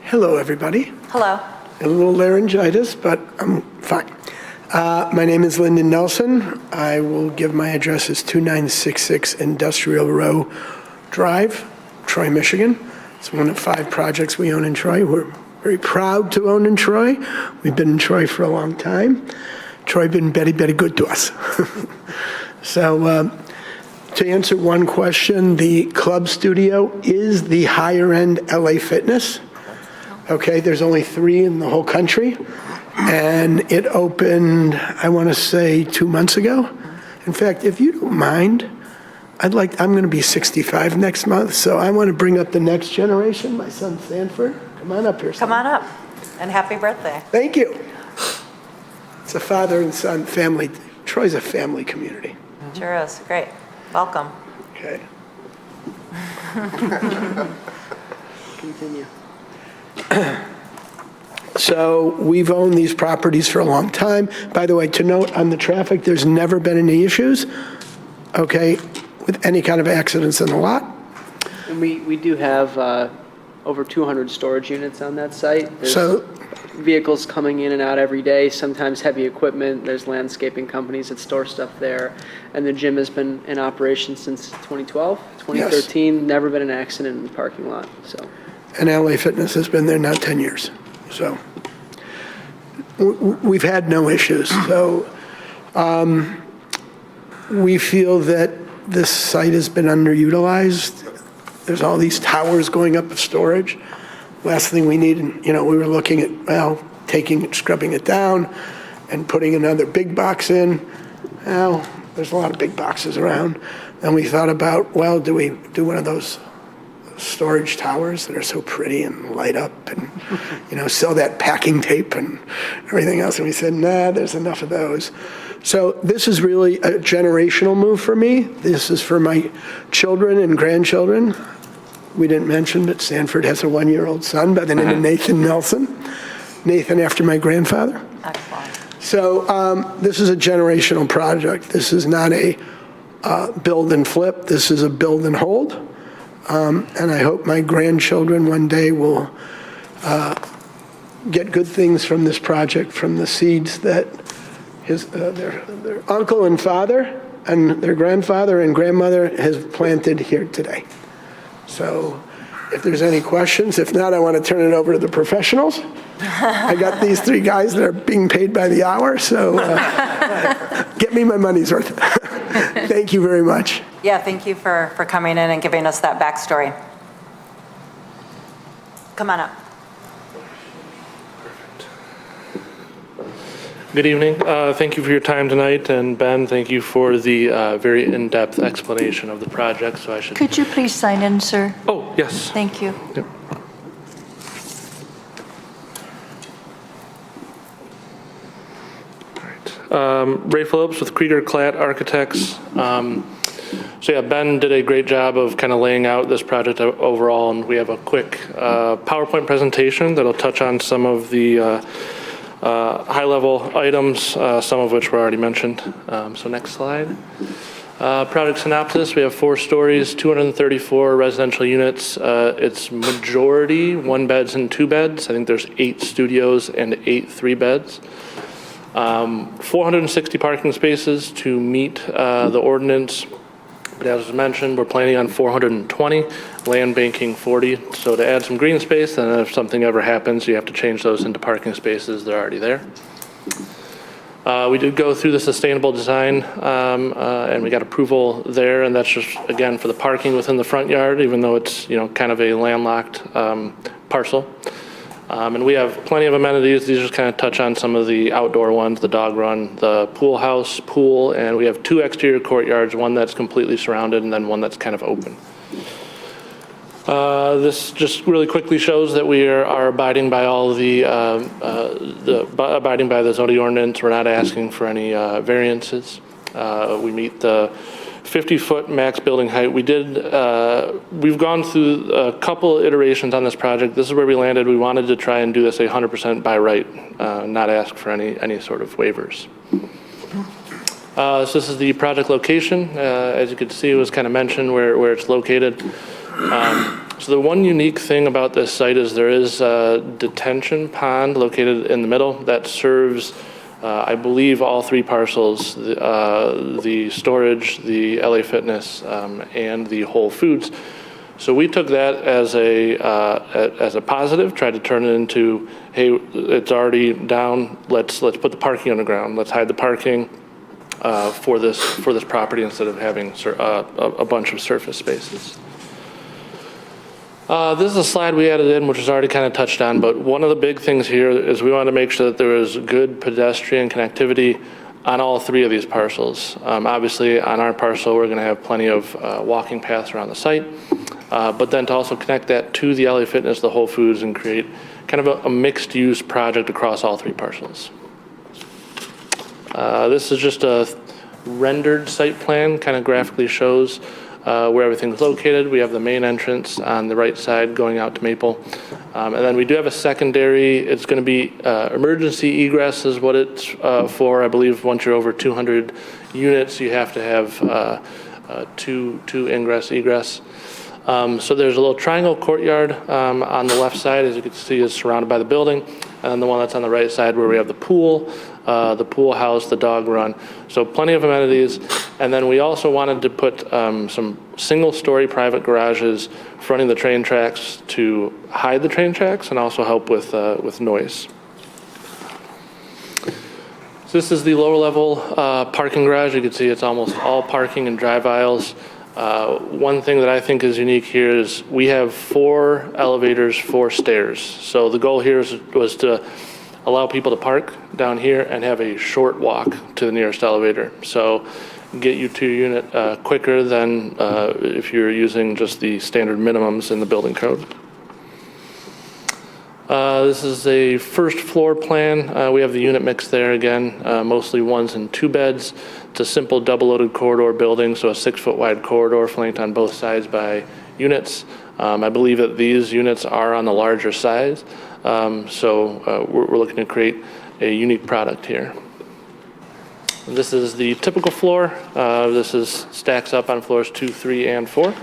Speaker 16: Hello, everybody.
Speaker 1: Hello.
Speaker 16: A little laryngitis, but I'm fine. My name is Lyndon Nelson. I will give my address as 2966 Industrial Row Drive, Troy, Michigan. It's one of 5 projects we own in Troy. We're very proud to own in Troy. We've been in Troy for a long time. Troy been very, very good to us. So to answer one question, the club studio is the higher end LA Fitness. Okay, there's only 3 in the whole country, and it opened, I want to say, 2 months ago. In fact, if you don't mind, I'm going to be 65 next month, so I want to bring up the next generation, my son Sanford. Come on up here, son.
Speaker 1: Come on up, and happy birthday.
Speaker 16: Thank you. It's a father and son family. Troy's a family community.
Speaker 1: Sure is. Great. Welcome.
Speaker 16: Okay. Continue. So we've owned these properties for a long time. By the way, to note on the traffic, there's never been any issues, okay, with any kind of accidents in the lot.
Speaker 17: And we do have over 200 storage units on that site. There's vehicles coming in and out every day, sometimes heavy equipment. There's landscaping companies that store stuff there. And the gym has been in operation since 2012, 2013. Yes. Never been an accident in the parking lot. So.
Speaker 16: And LA Fitness has been there now 10 years. So we've had no issues. So we feel that this site has been underutilized. There's all these towers going up of storage. Last thing we need, we were looking at, well, scrubbing it down and putting another big box in. Well, there's a lot of big boxes around. And we thought about, well, do we do one of those storage towers that are so pretty and light up and, sell that packing tape and everything else? And we said, nah, there's enough of those. So this is really a generational move for me. This is for my children and grandchildren. We didn't mention, but Sanford has a 1-year-old son by the name of Nathan Nelson. Nathan after my grandfather.
Speaker 1: Excellent.
Speaker 16: So this is a generational project. This is not a build and flip. This is a build and hold. And I hope my grandchildren one day will get good things from this project, from the seeds that their uncle and father and their grandfather and grandmother has planted here today. So if there's any questions, if not, I want to turn it over to the professionals. I got these 3 guys that are being paid by the hour, so get me my money's worth. Thank you very much.
Speaker 1: Yeah, thank you for coming in and giving us that backstory. Come on up.
Speaker 18: Good evening. Thank you for your time tonight, and Ben, thank you for the very in-depth explanation of the project. So I should.
Speaker 3: Could you please sign in, sir?
Speaker 18: Oh, yes.
Speaker 3: Thank you.
Speaker 18: Yep. All right. Ray Phillips with Krieger Klatt Architects. So yeah, Ben did a great job of kind of laying out this project overall, and we have a quick PowerPoint presentation that'll touch on some of the high-level items, some of which were already mentioned. So next slide. Project synopsis, we have 4 stories, 234 residential units. It's majority 1 beds and 2 beds. I think there's 8 studios and 8 3-beds. 460 parking spaces to meet the ordinance. But as mentioned, we're planning on 420, land banking 40. So to add some green space, and if something ever happens, you have to change those into parking spaces. They're already there. We did go through the sustainable design, and we got approval there. And that's just, again, for the parking within the front yard, even though it's, kind of a landlocked parcel. And we have plenty of amenities. These just kind of touch on some of the outdoor ones, the dog run, the pool house, pool, and we have 2 exterior courtyards, one that's completely surrounded and then one that's kind of open. This just really quickly shows that we are abiding by all the abiding by the zoning ordinance. We're not asking for any variances. We meet the 50-foot max building height. We've gone through a couple iterations on this project. This is where we landed. We wanted to try and do this 100% by right, not ask for any sort of waivers. So this is the project location. As you can see, it was kind of mentioned where it's located. So the one unique thing about this site is there is a detention pond located in the middle that serves I believe all 3 parcels, the storage, the LA Fitness, and the Whole Foods. So we took that as a positive, tried to turn it into, hey, it's already down. Let's put the parking on the ground. Let's hide the parking for this property instead of having a bunch of surface spaces. This is a slide we added in, which is already kind of touched on, but one of the big things here is we want to make sure that there is good pedestrian connectivity on all 3 of these parcels. Obviously, on our parcel, we're going to have plenty of walking paths around the site, but then to also connect that to the LA Fitness, the Whole Foods, and create kind of a mixed-use project across all 3 parcels. This is just a rendered site plan, kind of graphically shows where everything's located. We have the main entrance on the right side going out to Maple. And then we do have a secondary. It's going to be emergency egress is what it's for. I believe once you're over 200 units, you have to have two ingress, egress. So there's a little triangle courtyard on the left side, as you can see, is surrounded by the building. And then the one that's on the right side where we have the pool house, the dog run. So plenty of amenities. And then we also wanted to put some single-story private garages fronting the train tracks to hide the train tracks and also help with noise. So this is the lower level parking garage. You can see it's almost all parking and drive aisles. One thing that I think is unique here is we have 4 elevators, 4 stairs. So the goal here was to allow people to park down here and have a short walk to the nearest elevator. So get you to your unit quicker than if you're using just the standard minimums in the building code. This is a first floor plan. We have the unit mix there again, mostly 1s and 2 beds. It's a simple double-loaded corridor building, so a 6-foot wide corridor flanked on both sides by units. I believe that these units are on the larger size, so we're looking to create a unique product here. This is the typical floor. This stacks up on floors 2, 3, and 4.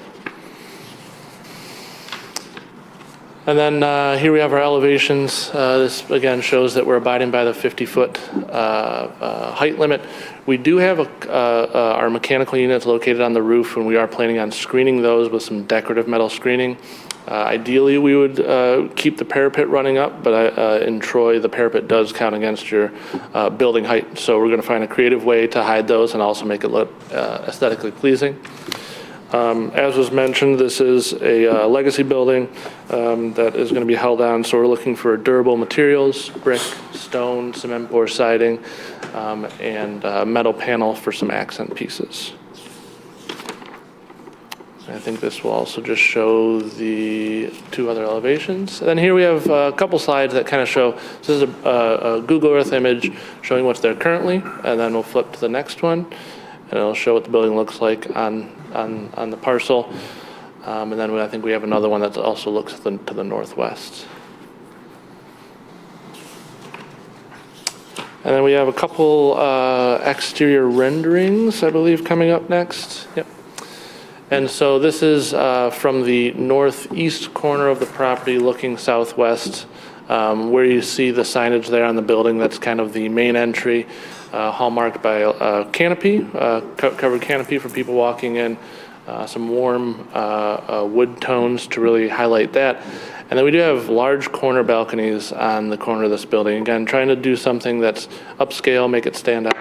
Speaker 18: And then here we have our elevations. This again shows that we're abiding by the 50-foot height limit. We do have our mechanical units located on the roof, and we are planning on screening those with some decorative metal screening. Ideally, we would keep the parapet running up, but in Troy, the parapet does count against your building height. So we're going to find a creative way to hide those and also make it look aesthetically pleasing. As was mentioned, this is a legacy building that is going to be held on, so we're looking for durable materials, brick, stone, cement board siding, and metal panel for some accent pieces. I think this will also just show the 2 other elevations. And then here we have a couple slides that kind of show, this is a Google Earth image showing what's there currently, and then we'll flip to the next one, and it'll show what the building looks like on the parcel. And then I think we have another one that also looks to the northwest. And then we have a couple exterior renderings, I believe, coming up next. Yep. And so this is from the northeast corner of the property looking southwest, where you see the signage there on the building. That's kind of the main entry, hallmarked by canopy, covered canopy for people walking in, some warm wood tones to really highlight that. And then we do have large corner balconies on the corner of this building. Again, trying to do something that's upscale, make it stand out.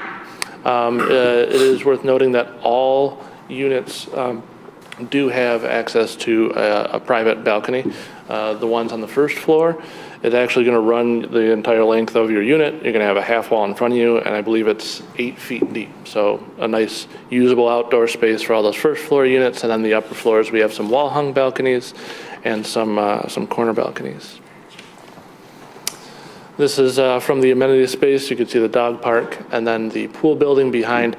Speaker 18: It is worth noting that all units do have access to a private balcony. The ones on the first floor, it's actually going to run the entire length of your unit. You're going to have a half wall in front of you, and I believe it's 8 feet deep. So a nice usable outdoor space for all those first floor units. And then the upper floors, we have some wall hung balconies and some corner balconies. This is from the amenity space. You can see the dog park and then the pool building behind.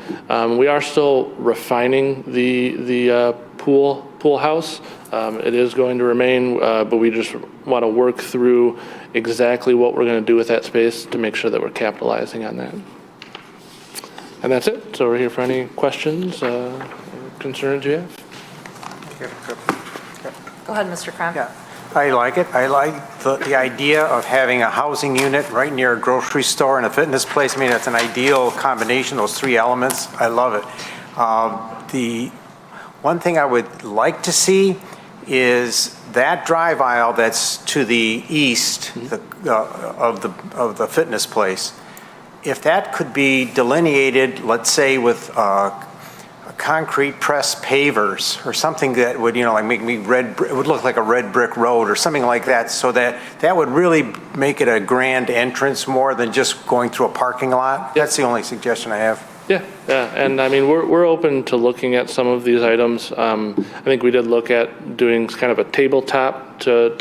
Speaker 18: We are still refining the pool house. It is going to remain, but we just want to work through exactly what we're going to do with that space to make sure that we're capitalizing on that. And that's it. So we're here for any questions, concerns you have.
Speaker 1: Go ahead, Mr. Crum.
Speaker 12: Yeah, I like it. I like the idea of having a housing unit right near a grocery store and a fitness place. I mean, that's an ideal combination, those 3 elements. I love it. The one thing I would like to see is that drive aisle that's to the east of the fitness place. If that could be delineated, let's say with concrete press pavers or something that would, like make me it would look like a red brick road or something like that, so that would really make it a grand entrance more than just going through a parking lot. That's the only suggestion I have.
Speaker 18: Yeah, and I mean, we're open to looking at some of these items. I think we did look at doing kind of a tabletop to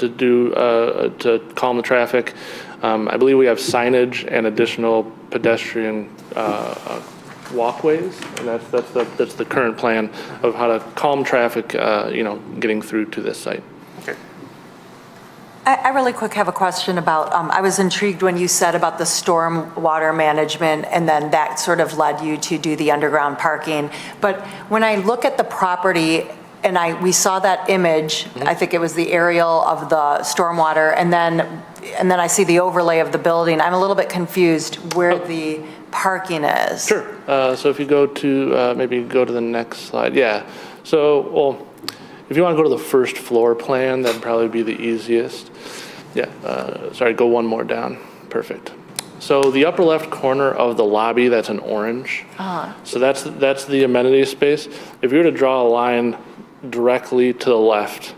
Speaker 18: calm the traffic. I believe we have signage and additional pedestrian walkways, and that's the current plan of how to calm traffic, getting through to this site.
Speaker 1: I really quick have a question about, I was intrigued when you said about the storm water management, and then that sort of led you to do the underground parking. But when I look at the property, and we saw that image, I think it was the aerial of the stormwater, and then I see the overlay of the building. I'm a little bit confused where the parking is.
Speaker 18: Sure. So if you go to, maybe go to the next slide. Yeah. So, well, if you want to go to the first floor plan, that'd probably be the easiest. Yeah. Sorry, go one more down. Perfect. So the upper left corner of the lobby, that's an orange. So that's the amenity space. If you were to draw a line directly to the left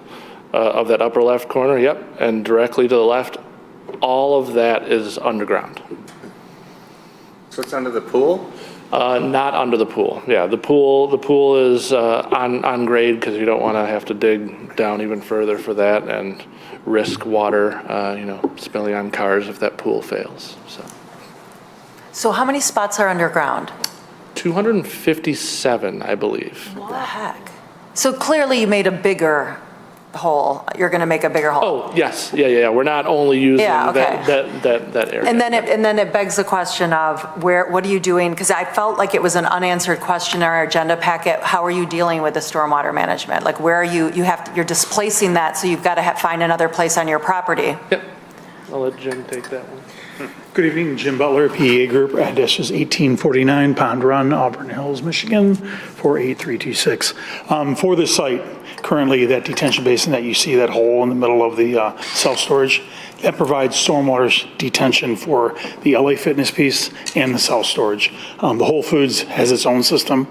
Speaker 18: of that upper left corner, yep, and directly to the left, all of that is underground.
Speaker 10: So it's under the pool?
Speaker 18: Not under the pool. Yeah, the pool is on grade because you don't want to have to dig down even further for that and risk water, spilling on cars if that pool fails.
Speaker 1: So how many spots are underground?
Speaker 18: 257, I believe.
Speaker 1: What the heck? So clearly you made a bigger hole. You're going to make a bigger hole.
Speaker 18: Oh, yes. Yeah. We're not only using
Speaker 1: Yeah, okay.
Speaker 18: that area.
Speaker 1: And then it begs the question of what are you doing? Because I felt like it was an unanswered question in our agenda packet. How are you dealing with the stormwater management? Like where are you're displacing that, so you've got to find another place on your property.
Speaker 18: Yep. I'll let Jim take that one.
Speaker 19: Good evening, Jim Butler, PEA Group, address is 1849 Pond Run, Auburn Hills, Michigan, 48326. For this site, currently that detention basin that you see, that hole in the middle of the self-storage, that provides stormwater detention for the LA Fitness piece and the self-storage. The Whole Foods has its own system.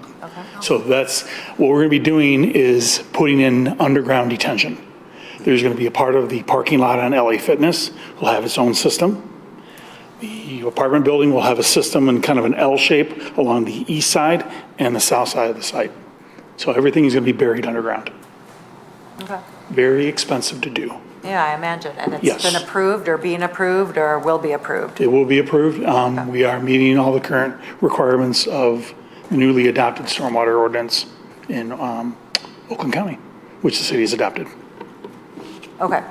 Speaker 19: So that's, what we're gonna be doing is putting in underground detention. There's gonna be a part of the parking lot on LA Fitness, will have its own system. The apartment building will have a system in kind of an L shape along the east side and the south side of the site. So everything is going to be buried underground.
Speaker 1: Okay.
Speaker 19: Very expensive to do.
Speaker 1: Yeah, I imagine. And it's
Speaker 19: Yes.
Speaker 1: been approved or being approved or will be approved.
Speaker 19: It will be approved. We are meeting all the current requirements of the newly adopted stormwater ordinance in Oakland County, which the city has adopted.
Speaker 1: Okay.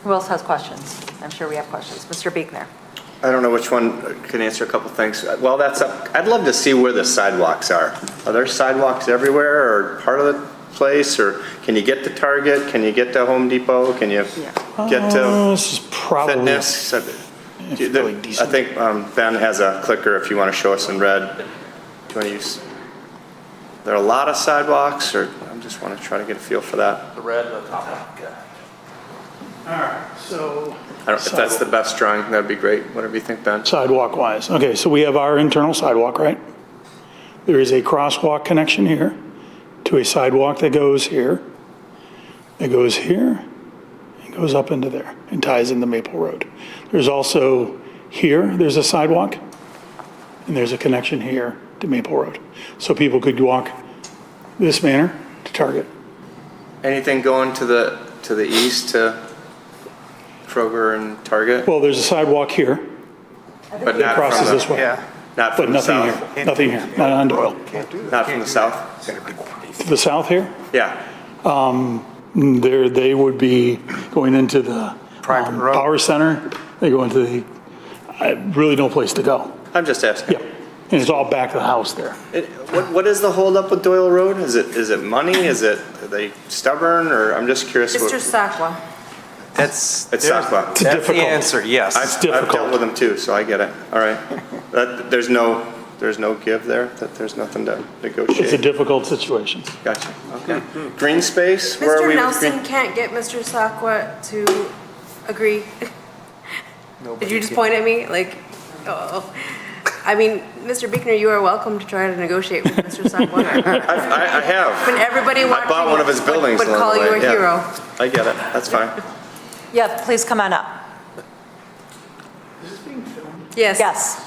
Speaker 1: Who else has questions? I'm sure we have questions. Mr. Biekner.
Speaker 10: I don't know which one can answer a couple things. Well, that's up. I'd love to see where the sidewalks are. Are there sidewalks everywhere or part of the place? Or can you get to Target? Can you get to Home Depot? Can you get to
Speaker 19: This is probably
Speaker 10: Fitness?
Speaker 19: fairly
Speaker 10: I
Speaker 19: decent.
Speaker 10: think Ben has a clicker if you want to show us in red. Do you want to use? There are a lot of sidewalks, or I just want to try to get a feel for that.
Speaker 4: The red at the top.
Speaker 19: All right, so
Speaker 10: If that's the best drawing, that'd be great. Whatever you think, Ben.
Speaker 19: sidewalk wise. Okay, so we have our internal sidewalk, right? There is a crosswalk connection here to a sidewalk that goes here, and goes up into there and ties into Maple Road. There's also here, there's a sidewalk, and there's a connection here to Maple Road. So people could walk this manner to Target.
Speaker 10: Anything going to the east to Kroger and Target?
Speaker 19: Well, there's a sidewalk here
Speaker 10: But
Speaker 19: that
Speaker 10: not
Speaker 19: crosses
Speaker 10: from the,
Speaker 19: this way.
Speaker 10: Not
Speaker 19: But
Speaker 10: from the
Speaker 19: nothing
Speaker 10: south?
Speaker 19: here, nothing here, not on Doyle.
Speaker 10: Not from the south?
Speaker 19: To the south here,
Speaker 10: Yeah.
Speaker 19: they would be going into the power center. They go into the, really no place to go.
Speaker 10: I'm just asking.
Speaker 19: Yep, and it's all back to the house there.
Speaker 10: What is the holdup with Doyle Road? Is it money? Are they stubborn? Or I'm just curious.
Speaker 2: Mr. Sakwa.
Speaker 10: It's Sakwa.
Speaker 19: It's difficult.
Speaker 12: the answer, yes.
Speaker 10: I've dealt with them too, so I get it. All right. There's no give there? That there's nothing to negotiate?
Speaker 19: It's a difficult situation.
Speaker 10: Gotcha. Okay. Green space? Where are
Speaker 20: Mr.
Speaker 10: we with
Speaker 20: Nelson
Speaker 10: green?
Speaker 20: can't get Mr. Sakwa to agree. Did you just point at me? Like, oh. I mean, Mr. Biekner, you are welcome to try to negotiate with Mr. Sakwa.
Speaker 10: I have.
Speaker 20: When everybody
Speaker 10: I bought one of his buildings
Speaker 20: would
Speaker 10: along
Speaker 20: call
Speaker 10: the
Speaker 20: you
Speaker 10: way,
Speaker 20: a
Speaker 10: yeah.
Speaker 20: hero.
Speaker 10: I get it. That's fine.
Speaker 1: Yeah, please come on up.
Speaker 20: Yes.
Speaker 1: Yes.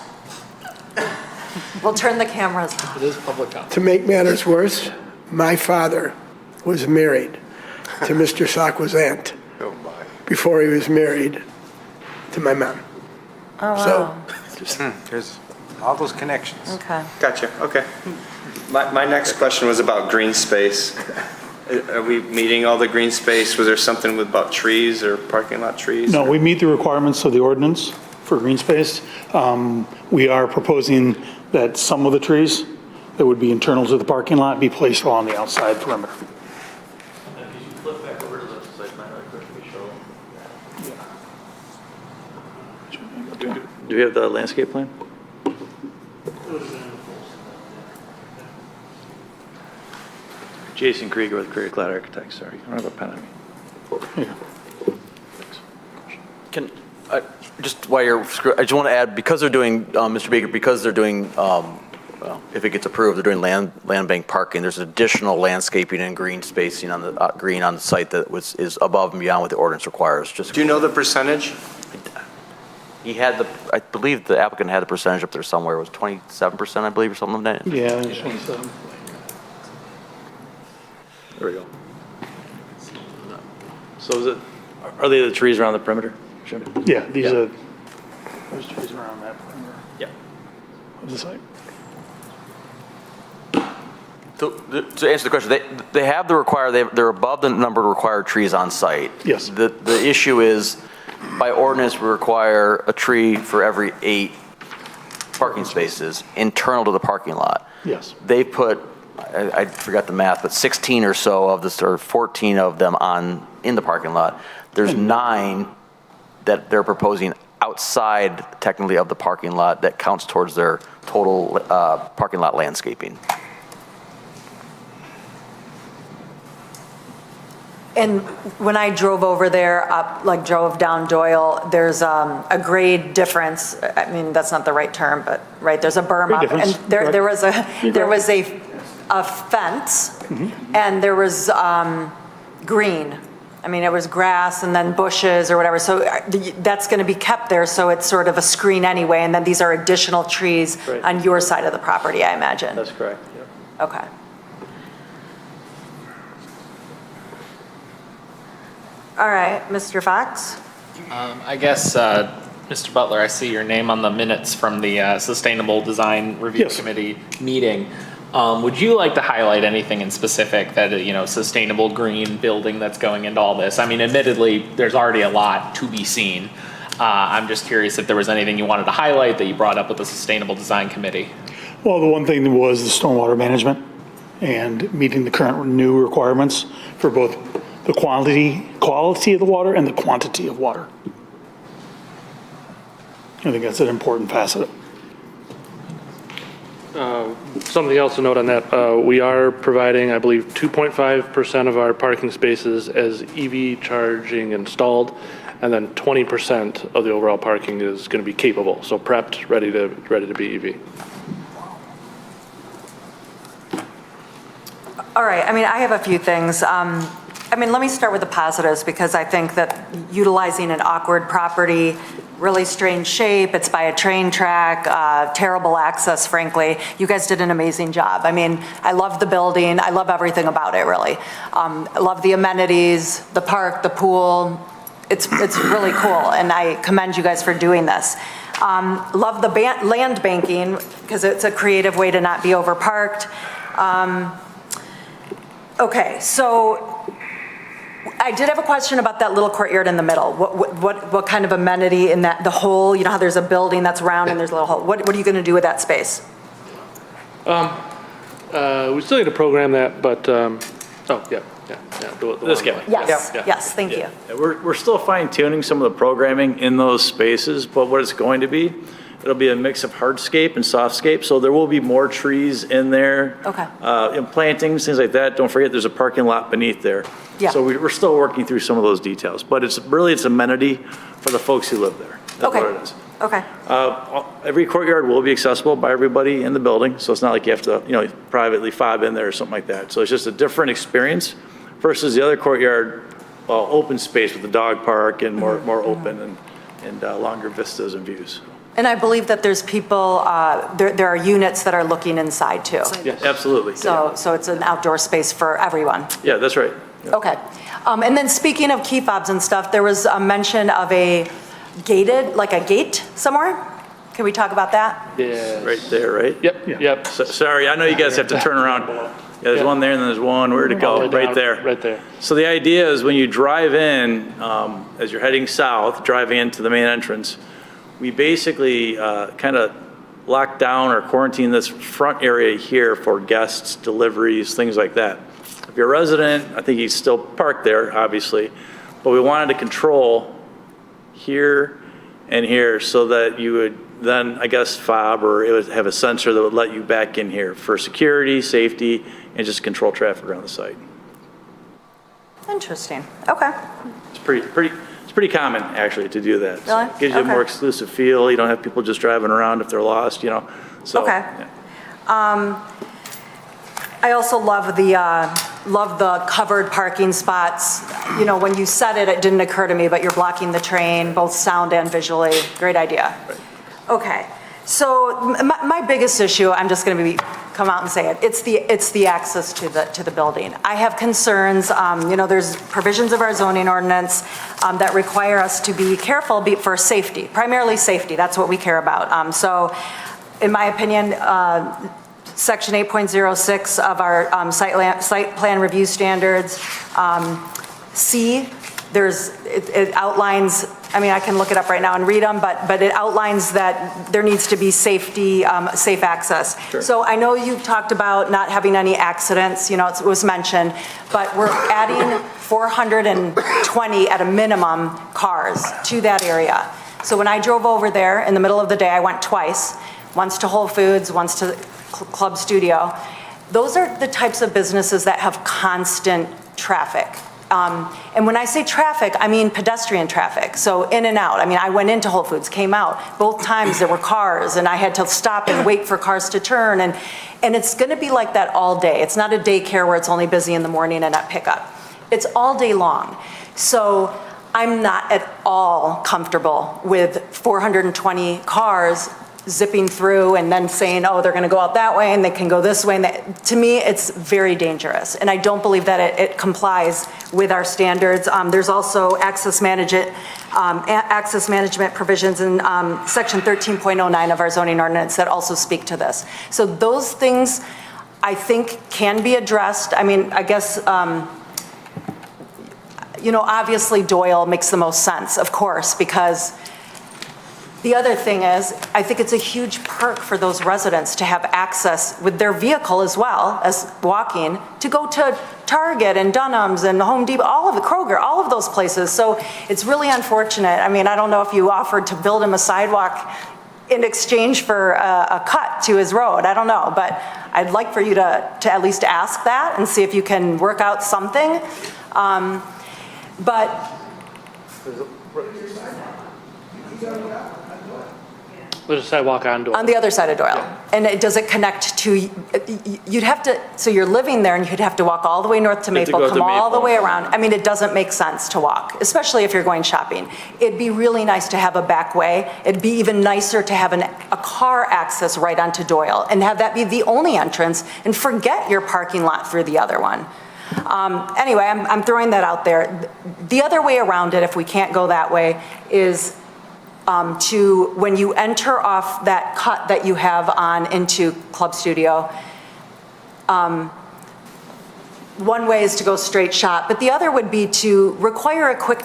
Speaker 1: We'll turn the cameras on.
Speaker 5: It is public comment.
Speaker 16: To make matters worse, my father was married to Mr. Sakwa's aunt before he was married to my mom.
Speaker 1: Oh,
Speaker 16: So,
Speaker 1: wow.
Speaker 12: There's all those connections.
Speaker 1: Okay.
Speaker 10: Gotcha. Okay. My next question was about green space. Are we meeting all the green space? Was there something about trees or parking lot trees?
Speaker 19: No, we meet the requirements of the ordinance for green space. We are proposing that some of the trees that would be internal to the parking lot be placed along the outside perimeter.
Speaker 21: Do we have the landscape plan? Jason Krieger with Krieger Cloud Architects, sorry, I don't have a pen on me.
Speaker 19: Here.
Speaker 4: Can, Just while you're, I just want to add, because they're doing, Mr. Baker, because they're doing, well, if it gets approved, they're doing land bank parking, there's additional landscaping and green spacing on the, green on the site that is above and beyond what the ordinance requires. Just
Speaker 10: Do you know the percentage?
Speaker 4: He had the, I believe the applicant had the percentage up there somewhere, it was 27%, I believe, or something like that.
Speaker 19: Yeah, 27.
Speaker 21: There we go. So is it, are they the trees around the perimeter, Jim?
Speaker 19: Yeah, these are, those trees around that perimeter
Speaker 21: Yeah.
Speaker 19: of the site.
Speaker 4: To answer the question, they have the required, they're above the number of required trees on site.
Speaker 19: Yes.
Speaker 4: The issue is, by ordinance, we require a tree for every 8 parking spaces internal to the parking lot.
Speaker 19: Yes.
Speaker 4: They put, I forgot the math, but 16 or so of this, or 14 of them in the parking lot. There's 9 that they're proposing outside technically of the parking lot that counts towards their total parking lot landscaping.
Speaker 1: And when I drove over there, drove down Doyle, there's a grade difference. I mean, that's not the right term, but, right, there's a berm
Speaker 19: Grade
Speaker 1: up. And
Speaker 19: difference,
Speaker 1: there was a
Speaker 19: correct.
Speaker 1: fence, and there was green. I mean, it was grass and then bushes or whatever. So that's going to be kept there, so it's sort of a screen anyway. And then these are additional trees
Speaker 21: Right.
Speaker 1: on your side of the property, I imagine.
Speaker 21: That's correct, yeah.
Speaker 1: Okay. All right, Mr. Fox?
Speaker 5: I guess, Mr. Butler, I see your name on the minutes from the Sustainable Design Review
Speaker 19: Yes.
Speaker 5: Committee meeting. Would you like to highlight anything in specific that, sustainable green building that's going into all this? I mean, admittedly, there's already a lot to be seen. I'm just curious if there was anything you wanted to highlight that you brought up with the Sustainable Design Committee.
Speaker 19: Well, the one thing was the stormwater management and meeting the current new requirements for both the quality of the water and the quantity of water. I think that's an important facet.
Speaker 18: Something else to note on that, we are providing, I believe, 2.5% of our parking spaces as EV charging installed, and then 20% of the overall parking is going to be capable, so prepped, ready to be EV.
Speaker 1: All right, I mean, I have a few things. Let me start with the positives, because I think that utilizing an awkward property, really strange shape, it's by a train track, terrible access, frankly. You guys did an amazing job. I mean, I love the building. I love everything about it, really. I love the amenities, the park, the pool. It's really cool, and I commend you guys for doing this. Love the land banking, because it's a creative way to not be overparked. Okay, so I did have a question about that little courtyard in the middle. What kind of amenity in that, the hole, how there's a building that's round and there's a little hole. What are you going to do with that space?
Speaker 18: We still need to program that, but,
Speaker 21: This guy.
Speaker 1: Yes, thank you.
Speaker 21: Yeah, we're still fine tuning some of the programming in those spaces, but what it's going to be, it'll be a mix of hardscape and softscape, so there will be more trees in there.
Speaker 1: Okay.
Speaker 21: And plantings, things like that. Don't forget, there's a parking lot beneath there.
Speaker 1: Yeah.
Speaker 21: So we're still working through some of those details, but it's amenity for the folks who live there. That's
Speaker 1: Okay.
Speaker 21: what it is.
Speaker 1: Okay.
Speaker 21: Every courtyard will be accessible by everybody in the building, so it's not like you have to, privately fob in there or something like that. So it's just a different experience versus the other courtyard, open space with the dog park and more open and longer vistas and views.
Speaker 1: And I believe that there's people, there are units that are looking inside too.
Speaker 21: Yeah, absolutely.
Speaker 1: So it's an outdoor space for everyone.
Speaker 21: Yeah, that's right. Yeah.
Speaker 1: Okay. And then speaking of key fobs and stuff, there was a mention of a gate somewhere. Can we talk about that?
Speaker 21: Yeah. Right there, right?
Speaker 18: Yep.
Speaker 21: Sorry, I know you guys have to turn around. Yeah, there's one there and then there's one, where'd it go? Right there.
Speaker 18: Right there.
Speaker 21: So the idea is when you drive in, as you're heading south, driving into the main entrance, we basically kind of lock down or quarantine this front area here for guests, deliveries, things like that. If you're a resident, I think you still park there, obviously, but we wanted to control here and here so that you would then, I guess, fob or it would have a sensor that would let you back in here for security, safety, and just control traffic around the site.
Speaker 1: Interesting. Okay.
Speaker 21: It's pretty common, actually, to do that. So
Speaker 1: Really?
Speaker 21: it gives you a
Speaker 1: Okay.
Speaker 21: more exclusive feel. You don't have people just driving around if they're lost, so.
Speaker 1: Okay.
Speaker 21: yeah.
Speaker 1: I also love the covered parking spots. You know, when you said it, it didn't occur to me, but you're blocking the train, both sound and visually. Great idea. Okay. So my biggest issue, I'm just going to come out and say it. It's the access to the building. I have concerns. There's provisions of our zoning ordinance that require us to be careful for safety, primarily safety. That's what we care about. So, in my opinion, Section 8.06 of our site plan review standards, C, it outlines, I mean, I can look it up right now and read them, but it outlines that there needs to be safety, safe access.
Speaker 21: Sure.
Speaker 1: So I know you talked about not having any accidents, it was mentioned, but we're adding 420 at a minimum cars to that area. So when I drove over there in the middle of the day, I went twice, once to Whole Foods, once to Club Studio. Those are the types of businesses that have constant traffic. And when I say traffic, I mean pedestrian traffic, so in and out. I mean, I went into Whole Foods, came out. Both times there were cars, and I had to stop and wait for cars to turn. And it's going to be like that all day. It's not a daycare where it's only busy in the morning and at pickup. It's all day long. So I'm not at all comfortable with 420 cars zipping through and then saying, oh, they're going to go out that way and they can go this way. And to me, it's very dangerous. And I don't believe that it complies with our standards. There's also access management provisions in Section 13.09 of our zoning ordinance that also speak to this. So those things, I think, can be addressed. I mean, I guess, obviously Doyle makes the most sense, of course, because the other thing is, I think it's a huge perk for those residents to have access with their vehicle as well as walking to go to Target and Dunham's and Home Depot, all of the Kroger, all of those places. So it's really unfortunate. I mean, I don't know if you offered to build him a sidewalk in exchange for a cut to his road. I don't know, but I'd like for you to at least ask that and see if you can work out something. But
Speaker 18: There's a sidewalk on Doyle.
Speaker 1: on the other side of Doyle. And does it connect to, you'd have to, so you're living there and you'd have to walk all the way north to
Speaker 21: You have to
Speaker 1: Maple,
Speaker 21: go to
Speaker 1: come all the
Speaker 21: Maple.
Speaker 1: way around. I mean, it doesn't make sense to walk, especially if you're going shopping. It'd be really nice to have a back way. It'd be even nicer to have a car access right onto Doyle and have that be the only entrance and forget your parking lot through the other one. Anyway, I'm throwing that out there. The other way around it, if we can't go that way, is to, when you enter off that cut that you have on into Club Studio, one way is to go straight shot, but the other would be to require a quick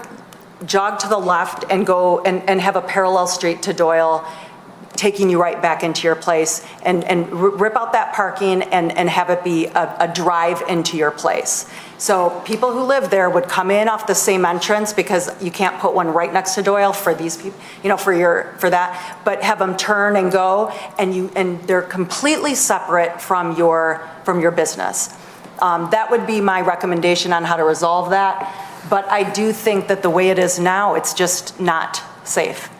Speaker 1: jog to the left and go and have a parallel street to Doyle, taking you right back into your place, and rip out that parking and have it be a drive into your place. So people who live there would come in off the same entrance, because you can't put one right next to Doyle for these people, for that, but have them turn and go, and they're completely separate from your business. That would be my recommendation on how to resolve that, but I do think that the way it is now, it's just not safe.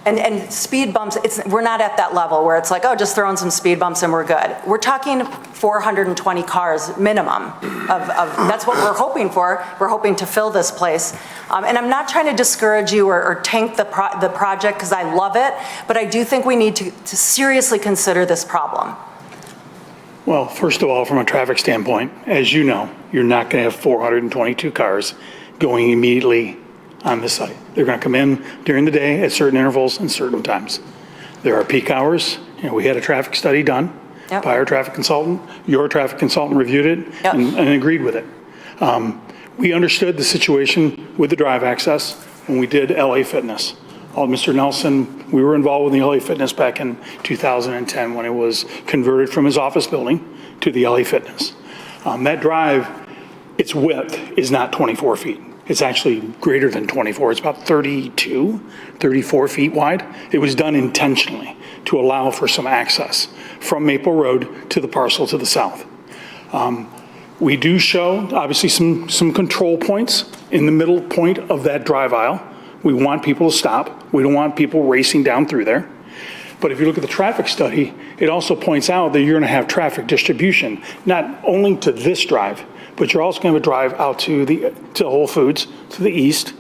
Speaker 1: And speed bumps, we're not at that level where it's like, oh, just throw in some speed bumps and we're good. We're talking 420 cars minimum that's what we're hoping for. We're hoping to fill this place. And I'm not trying to discourage you or tank the project, because I love it, but I do think we need to seriously consider this problem.
Speaker 19: Well, first of all, from a traffic standpoint, as you know, you're not going to have 422 cars going immediately on the site. They're going to come in during the day at certain intervals and certain times. There are peak hours. We had a traffic study done by our traffic consultant. Your traffic consultant reviewed it and agreed with it. We understood the situation with the drive access when we did LA Fitness. Mr. Nelson, we were involved with the LA Fitness back in 2010 when it was converted from his office building to the LA Fitness. That drive, its width is not 24 feet. It's actually greater than 24. It's about 32, 34 feet wide. It was done intentionally to allow for some access from Maple Road to the parcel to the south. We do show, obviously, some control points in the middle point of that drive aisle. We want people to stop. We don't want people racing down through there. But if you look at the traffic study, it also points out that you're going to have traffic distribution, not only to this drive, but you're also going to have a drive out to Whole Foods, to the east,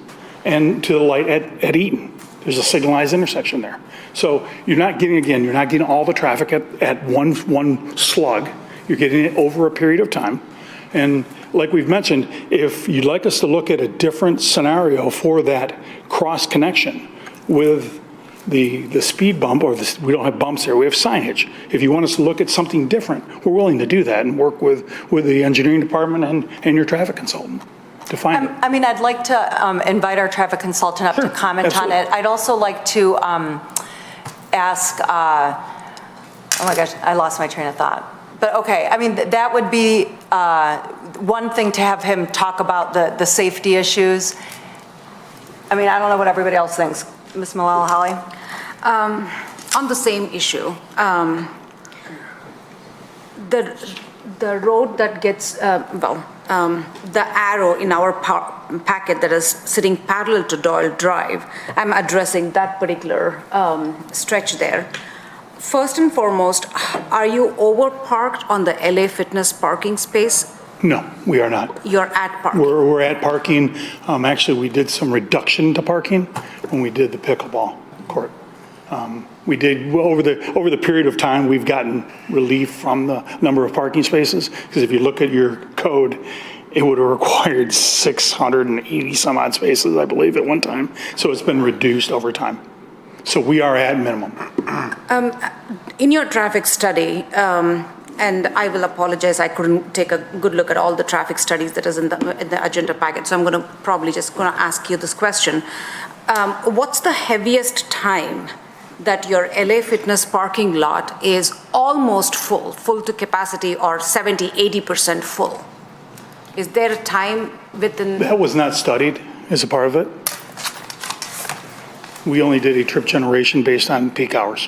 Speaker 19: and to the light at Eaton. There's a signalized intersection there. So you're not getting all the traffic at one slug. You're getting it over a period of time. And like we've mentioned, if you'd like us to look at a different scenario for that cross connection with the speed bump, we don't have bumps here, we have signage. If you want us to look at something different, we're willing to do that and work with the engineering department and your traffic consultant to find it.
Speaker 1: I mean, I'd like to invite our traffic consultant up to comment on it. I'd also like to ask, oh my gosh, I lost my train of thought. But okay, I mean, that would be one thing to have him talk about the safety issues. I mean, I don't know what everybody else thinks. Ms. Malala-Holly?
Speaker 2: On the same issue, the road that gets, the arrow in our packet that is sitting parallel to Doyle Drive, I'm addressing that particular stretch there. First and foremost, are you over-parked on the LA Fitness parking space?
Speaker 19: No, we are not.
Speaker 2: You're at parking?
Speaker 19: We're at parking. Actually, we did some reduction to parking when we did the pickleball court. We did, over the period of time, we've gotten relief from the number of parking spaces, because if you look at your code, it would have required 680 some odd spaces, I believe, at one time. So it's been reduced over time. So we are at minimum.
Speaker 2: In your traffic study, and I will apologize, I couldn't take a good look at all the traffic studies that is in the agenda packet, so I'm going to probably just going to ask you this question. What's the heaviest time that your LA Fitness parking lot is almost full to capacity, or 70, 80% full? Is there a time within?
Speaker 19: That was not studied as a part of it. We only did a trip generation based on peak hours.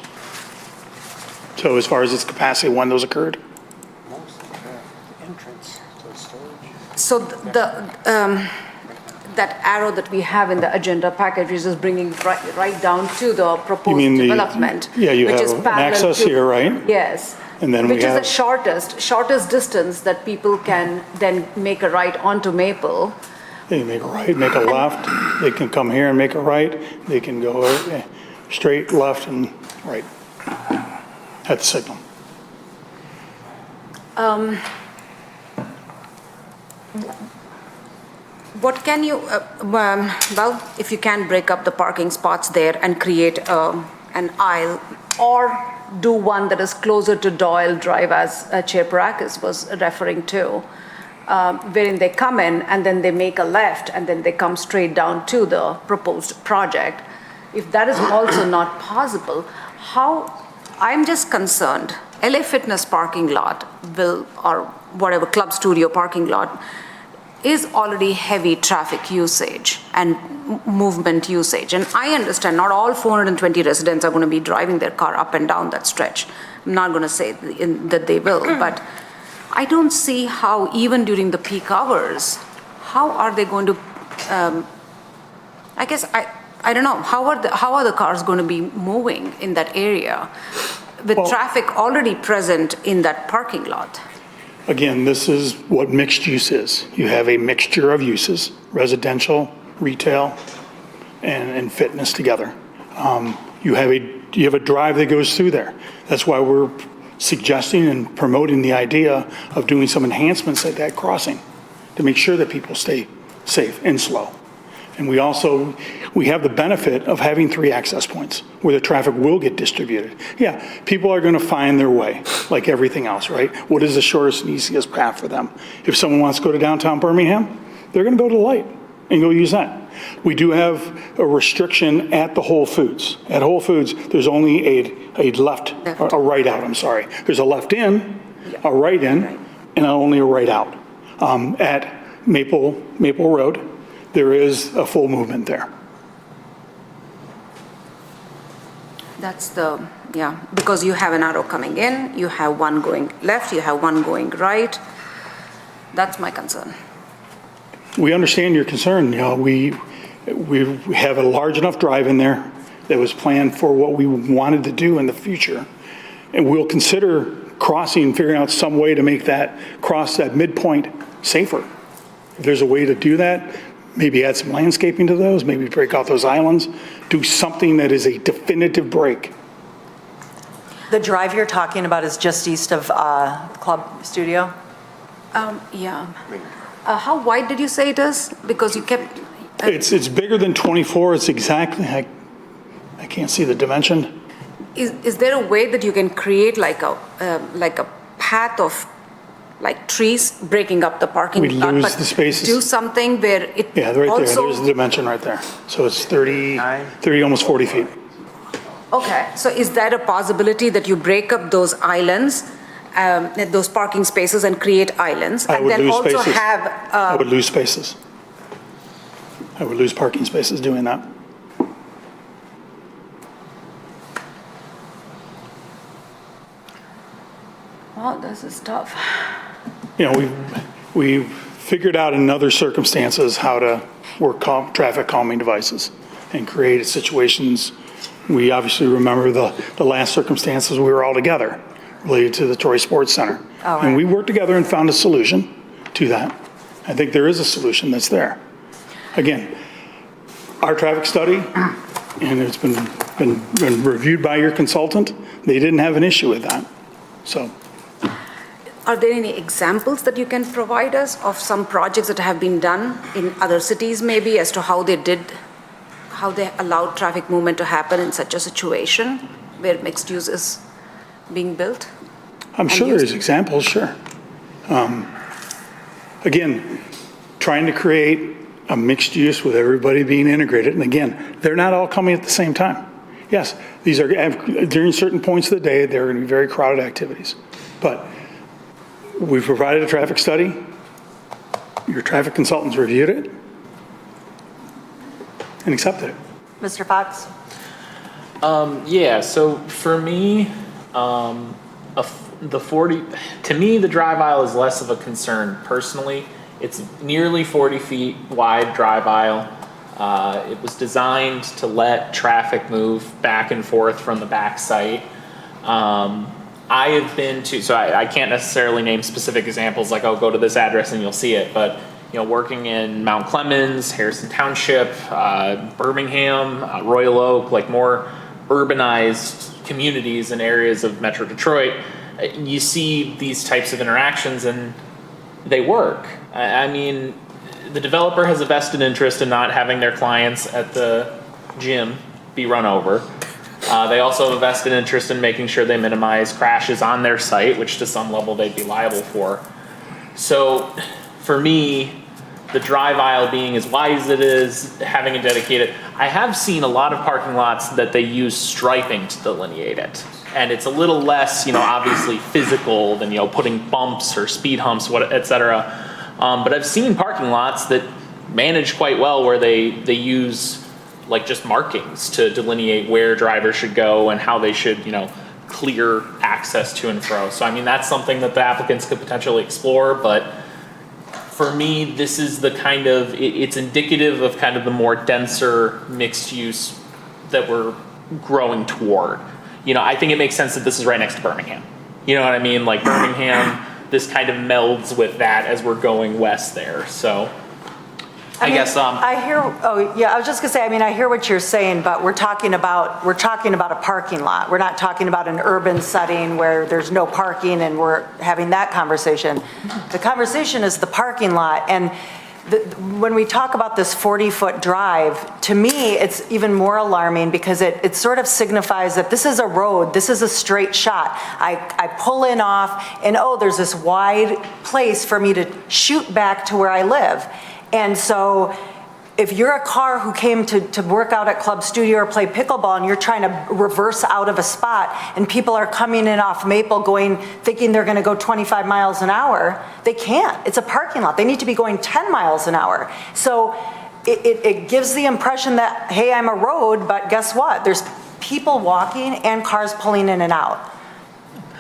Speaker 19: So as far as its capacity, when those occurred.
Speaker 2: So that arrow that we have in the agenda package is just bringing right down to the proposed development.
Speaker 19: Yeah, you
Speaker 2: which
Speaker 19: have
Speaker 2: is
Speaker 19: an
Speaker 2: parallel
Speaker 19: access
Speaker 2: to,
Speaker 19: here, right?
Speaker 2: Yes.
Speaker 19: And then
Speaker 2: which
Speaker 19: we have,
Speaker 2: is the shortest distance that people can then make a right onto Maple.
Speaker 19: they make a right, make a left. They can come here and make a right. They can go straight, left, and right at the signal.
Speaker 2: What can you, well, if you can break up the parking spots there and create an aisle, or do one that is closer to Doyle Drive, as Chair Parakis was referring to, wherein they come in and then they make a left and then they come straight down to the proposed project. If that is also not possible, I'm just concerned, LA Fitness parking lot or whatever Club Studio parking lot, is already heavy traffic usage and movement usage. And I understand not all 420 residents are going to be driving their car up and down that stretch. I'm not going to say that they will, but I don't see how, even during the peak hours, how are they going to, I guess, I don't know, how are the cars going to be moving in that area with traffic already present in that parking lot?
Speaker 19: Again, this is what mixed use is. You have a mixture of uses, residential, retail, and fitness together. You have a drive that goes through there. That's why we're suggesting and promoting the idea of doing some enhancements at that crossing to make sure that people stay safe and slow. And we have the benefit of having 3 access points where the traffic will get distributed. Yeah, people are going to find their way like everything else, right? What is the shortest and easiest path for them? If someone wants to go to downtown Birmingham, they're going to go to the light and go use that. We do have a restriction at the Whole Foods. At Whole Foods, there's only a left, a right out, I'm sorry. There's a left in, a right in, and only a right out. At Maple Road, there is a full movement there.
Speaker 2: That's because you have an arrow coming in, you have one going left, you have one going right. That's my concern.
Speaker 19: We understand your concern. You know, we have a large enough drive in there that was planned for what we wanted to do in the future. And we'll consider crossing, figuring out some way to make that midpoint safer. If there's a way to do that, maybe add some landscaping to those, maybe break out those islands, do something that is a definitive break.
Speaker 1: The drive you're talking about is just east of Club Studio?
Speaker 2: Yeah. How wide did you say it is? Because you kept...
Speaker 19: It's bigger than 24. It's exactly, I can't see the dimension.
Speaker 2: Is there a way that you can create like a path of like trees breaking up the parking
Speaker 19: We
Speaker 2: lot?
Speaker 19: lose
Speaker 2: but
Speaker 19: the spaces.
Speaker 2: Do something where it
Speaker 19: Yeah, right there.
Speaker 2: also...
Speaker 19: There's the dimension right there. So it's 30, almost 40 feet.
Speaker 2: Okay, so is that a possibility that you break up those islands, those parking spaces and create islands?
Speaker 19: I
Speaker 2: And
Speaker 19: would
Speaker 2: then
Speaker 19: lose
Speaker 2: also
Speaker 19: spaces.
Speaker 2: have...
Speaker 19: I would lose spaces. I would lose parking spaces doing that.
Speaker 2: Well, this is tough.
Speaker 19: You know, we've figured out in other circumstances how to work traffic calming devices and create situations. We obviously remember the last circumstances we were all together related to the Troy Sports Center.
Speaker 1: Oh, right.
Speaker 19: And we worked together and found a solution to that. I think there is a solution that's there. Again, our traffic study, and it's been reviewed by your consultant, they didn't have an issue with that. So.
Speaker 2: Are there any examples that you can provide us of some projects that have been done in other cities maybe as to how they allowed traffic movement to happen in such a situation where mixed use is being built?
Speaker 19: I'm sure there's examples, sure. Again, trying to create a mixed use with everybody being integrated. And again, they're not all coming at the same time. Yes, these are, during certain points of the day, there are going to be very crowded activities. But we've provided a traffic study. Your traffic consultants reviewed it and accepted it.
Speaker 1: Mr. Fox?
Speaker 5: Yeah, so for me, to me, the drive aisle is less of a concern personally. It's nearly 40 feet wide drive aisle. It was designed to let traffic move back and forth from the back site. I have been to, so I can't necessarily name specific examples like, oh, go to this address and you'll see it, but working in Mount Clemens, Harrison Township, Birmingham, Royal Oak, like more urbanized communities and areas of Metro Detroit, you see these types of interactions and they work. I mean, the developer has a vested interest in not having their clients at the gym be run over. They also have a vested interest in making sure they minimize crashes on their site, which to some level they'd be liable for. So for me, the drive aisle being as wide as it is, having a dedicated, I have seen a lot of parking lots that they use striping to delineate it. And it's a little less, obviously physical than, putting bumps or speed humps, et cetera. But I've seen parking lots that manage quite well where they use like just markings to delineate where drivers should go and how they should, clear access to and fro. So, I mean, that's something that the applicants could potentially explore, but for me, this is the kind of, it's indicative of kind of the more denser mixed use that we're growing toward. I think it makes sense that this is right next to Birmingham. You know what I mean? Like Birmingham, this kind of melds with that as we're going west there. So I guess
Speaker 1: I hear. Oh yeah, I was just gonna say. I mean, I hear what you're saying, but we're talking about a parking lot. We're not talking about an urban setting where there's no parking, and we're having that conversation. The conversation is the parking lot, and when we talk about this 40-foot drive, to me, it's even more alarming because it sort of signifies that this is a road. This is a straight shot. I pull in off, and there's this wide place for me to shoot back to where I live. And so if you're a car who came to work out at Club Studio or play pickleball and you're trying to reverse out of a spot and people are coming in off Maple thinking they're going to go 25 miles an hour, they can't. It's a parking lot. They need to be going 10 miles an hour. So it gives the impression that, hey, I'm a road, but guess what? There's people walking and cars pulling in and out.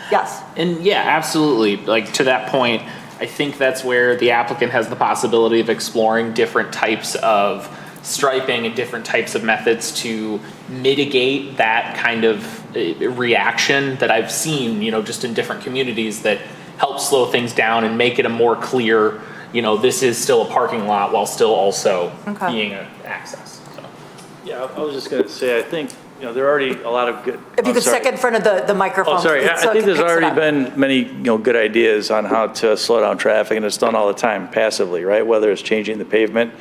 Speaker 1: Yes.
Speaker 5: And yeah, absolutely. Like to that point, I think that's where the applicant has the possibility of exploring different types of striping and different types of methods to mitigate that kind of reaction that I've seen, just in different communities that help slow things down and make it a more clear, this is still a parking lot while still also being an access. So.
Speaker 21: Yeah, I was just going to say, I think, there are already a lot of good.
Speaker 1: If you could stick in front of the microphone.
Speaker 21: Oh, sorry.
Speaker 1: so
Speaker 21: I think
Speaker 1: it
Speaker 21: there's
Speaker 1: picks it
Speaker 21: already
Speaker 1: up.
Speaker 21: been many, good ideas on how to slow down traffic, and it's done all the time passively, right? Whether it's changing the pavement,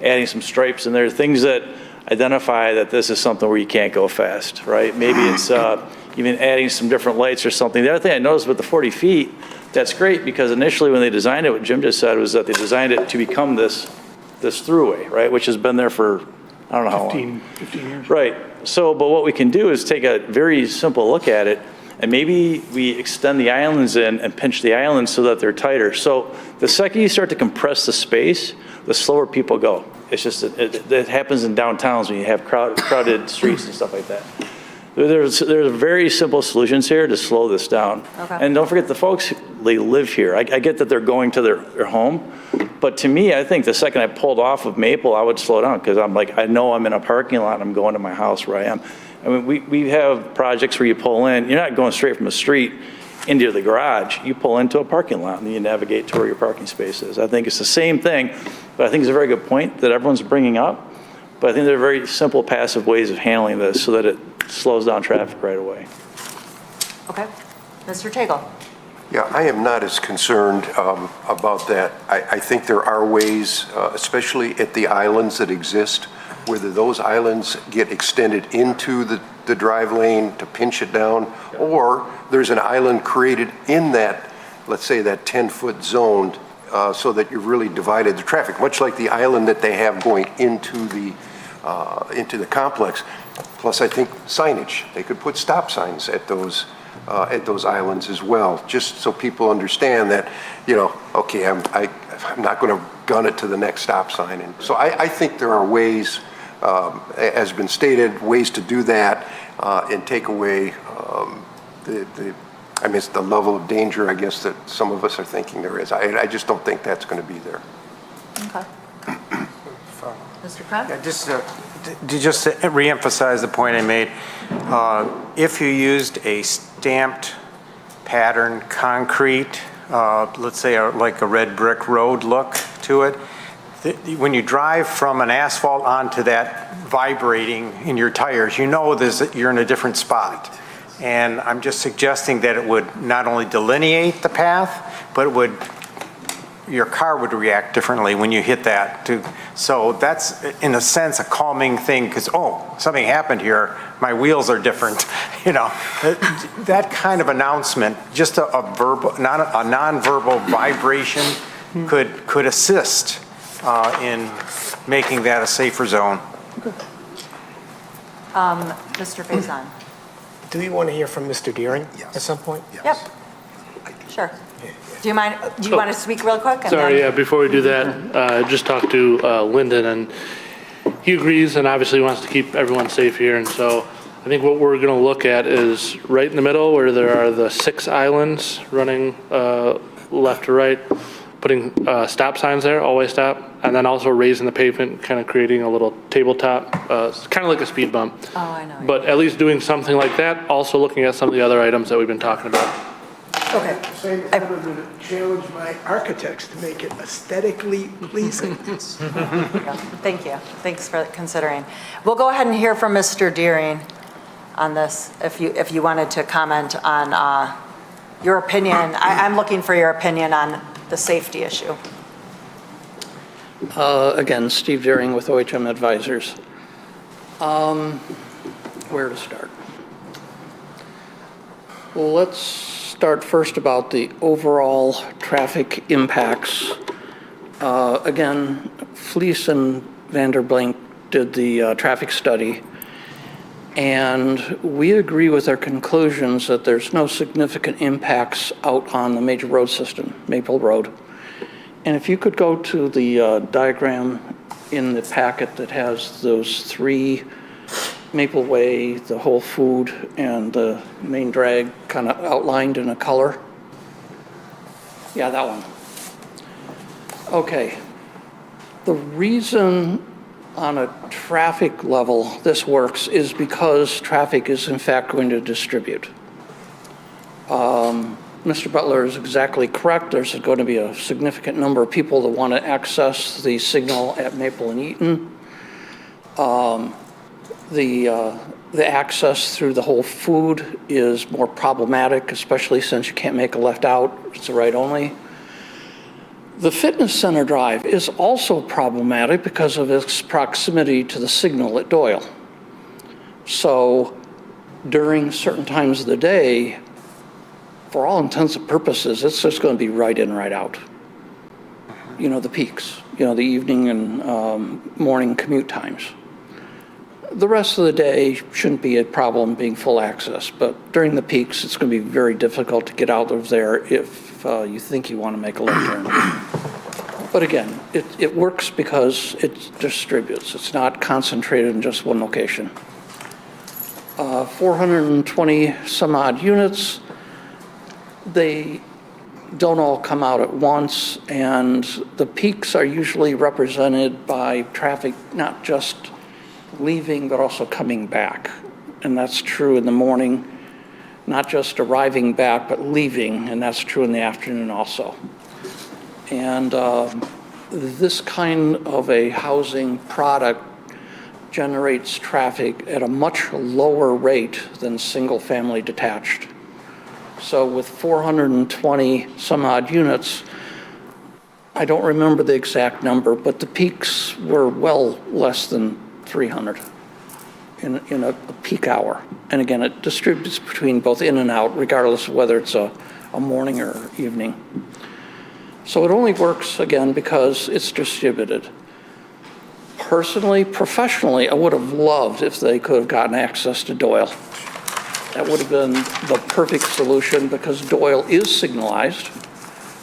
Speaker 21: adding some stripes, and there are things that identify that this is something where you can't go fast, right? Maybe it's even adding some different lights or something. The other thing I noticed with the 40 feet, that's great because initially when they designed it, what Jim just said was that they designed it to become this throughway, right? Which has been there for, I don't know how long.
Speaker 19: 15 years.
Speaker 21: Right. So, but what we can do is take a very simple look at it, and maybe we extend the islands in and pinch the islands so that they're tighter. So the second you start to compress the space, the slower people go. It's just, it happens in downtowns when you have crowded streets and stuff like that. There's very simple solutions here to slow this down.
Speaker 1: Okay.
Speaker 21: And don't forget the folks, they live here. I get that they're going to their home, but to me, I think the second I pulled off of Maple, I would slow down because I'm like, I know I'm in a parking lot and I'm going to my house where I am. I mean, we have projects where you pull in, you're not going straight from the street into the garage. You pull into a parking lot and then you navigate to where your parking space is. I think it's the same thing, but I think it's a very good point that everyone's bringing up. But I think there are very simple passive ways of handling this so that it slows down traffic right away.
Speaker 1: Okay. Mr. Tagle.
Speaker 11: Yeah, I am not as concerned about that. I think there are ways, especially at the islands that exist, whether those islands get extended into the drive lane to pinch it down, or there's an island created in that, let's say, that 10-foot zone so that you've really divided the traffic, much like the island that they have going into the complex. Plus, I think signage. They could put stop signs at those islands as well, just so people understand that, okay, I'm not going to gun it to the next stop sign. And so I think there are ways, as been stated, ways to do that and take away it's the level of danger, I guess, that some of us are thinking there is. I just don't think that's going to be there.
Speaker 1: Okay. Mr. Krebs?
Speaker 12: Yeah, just to reemphasize the point I made, if you used a stamped pattern concrete, let's say like a red brick road look to it, when you drive from an asphalt onto that vibrating in your tires, you're in a different spot. And I'm just suggesting that it would not only delineate the path, but your car would react differently when you hit that. So that's, in a sense, a calming thing because, something happened here. My wheels are different. That kind of announcement, just a nonverbal vibration could assist in making that a safer zone.
Speaker 1: Mr. Faison.
Speaker 14: Do we want to hear from Mr. Deering at some point?
Speaker 1: Yep. Sure. Do you want to speak real quick?
Speaker 18: Sorry, yeah, before we do that, I just talked to Lyndon, and he agrees and obviously wants to keep everyone safe here. And so I think what we're going to look at is right in the middle where there are the 6 islands running left to right, putting stop signs there, always stop, and then also raising the pavement, kind of creating a little tabletop, kind of like a speed bump.
Speaker 1: Oh, I know.
Speaker 18: But at least doing something like that, also looking at some of the other items that we've been talking about.
Speaker 1: Okay.
Speaker 16: Same time, I'm going to challenge my architects to make it aesthetically pleasing.
Speaker 1: Thank you. Thanks for considering. We'll go ahead and hear from Mr. Deering on this, if you wanted to comment on your opinion. I'm looking for your opinion on the safety issue.
Speaker 13: Again, Steve Deering with OHM Advisors. Where to start? Well, let's start first about the overall traffic impacts. Again, Fleece and Vanderblink did the traffic study, and we agree with their conclusions that there's no significant impacts out on the major road system, Maple Road. And if you could go to the diagram in the packet that has those 3, Maple Way, the Whole Food, and the main drag kind of outlined in a color. Yeah, that one. Okay. The reason on a traffic level this works is because traffic is in fact going to distribute. Mr. Butler is exactly correct. There's going to be a significant number of people that want to access the signal at Maple and Eaton. The access through the Whole Food is more problematic, especially since you can't make a left out. It's a right only. The Fitness Center Drive is also problematic because of its proximity to the signal at Doyle. So during certain times of the day, for all intents and purposes, it's just going to be right in, right out. You know, the peaks, you know, the evening and morning commute times. The rest of the day shouldn't be a problem being full access, but during the peaks, it's going to be very difficult to get out of there if you think you want to make a left turn. But again, it works because it distributes. It's not concentrated in just one location. 420 some odd units. They don't all come out at once, and the peaks are usually represented by traffic not just leaving but also coming back. And that's true in the morning, not just arriving back but leaving, and that's true in the afternoon also. And this kind of a housing product generates traffic at a much lower rate than single-family detached. So with 420 some odd units, I don't remember the exact number, but the peaks were well less than 300 in a peak hour. And again, it distributes between both in and out, regardless of whether it's a morning or evening. So it only works, again, because it's distributed. Personally, professionally, I would have loved if they could have gotten access to Doyle. That would have been the perfect solution because Doyle is signalized,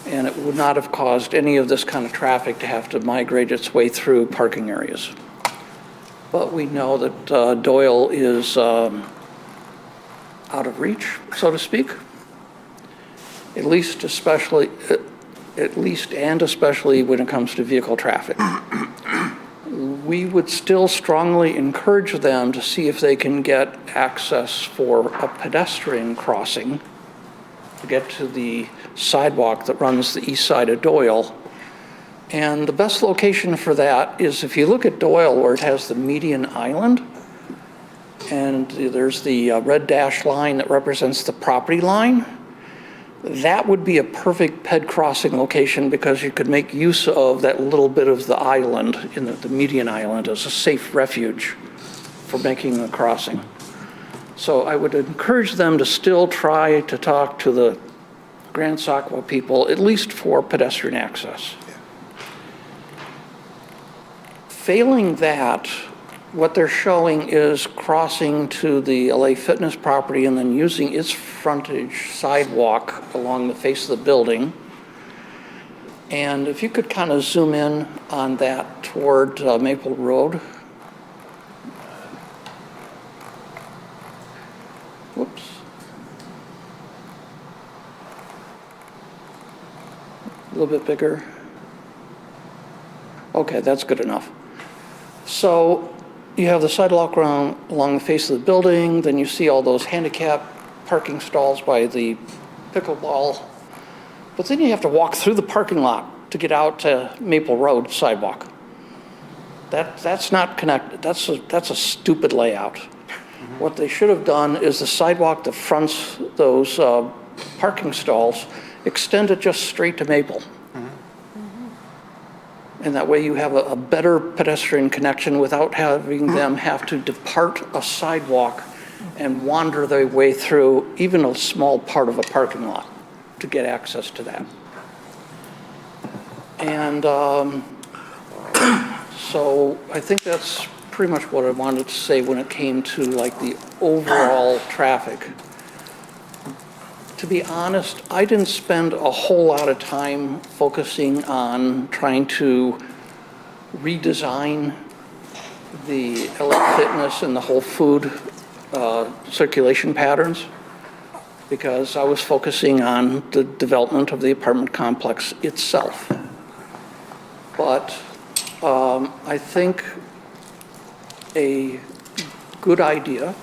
Speaker 13: and it would not have caused any of this kind of traffic to have to migrate its way through parking areas. But we know that Doyle is out of reach, so to speak, at least and especially when it comes to vehicle traffic. We would still strongly encourage them to see if they can get access for a pedestrian crossing to get to the sidewalk that runs the east side of Doyle. And the best location for that is if you look at Doyle where it has the median island, and there's the red dashed line that represents the property line. That would be a perfect ped crossing location because you could make use of that little bit of the island, in the median island, as a safe refuge for making the crossing. So I would encourage them to still try to talk to the Grand Saukwa people, at least for pedestrian access. Failing that, what they're showing is crossing to the LA Fitness property and then using its frontage sidewalk along the face of the building. And if you could kind of zoom in on that toward Maple Road. Whoops. A little bit bigger. Okay, that's good enough. So you have the sidewalk along the face of the building, then you see all those handicap parking stalls by the pickleball. But then you have to walk through the parking lot to get out to Maple Road sidewalk. That's not connected. That's a stupid layout. Mm-hmm. What they should have done is the sidewalk that fronts those parking stalls extended just straight to Maple. And that way you have a better pedestrian connection without having them have to depart a sidewalk and wander their way through even a small part of a parking lot to get access to that. And so I think that's pretty much what I wanted to say when it came to like the overall traffic. To be honest, I didn't spend a whole lot of time focusing on trying to redesign the LA Fitness and the Whole Food circulation patterns because I was focusing on the development of the apartment complex itself. But I think a good idea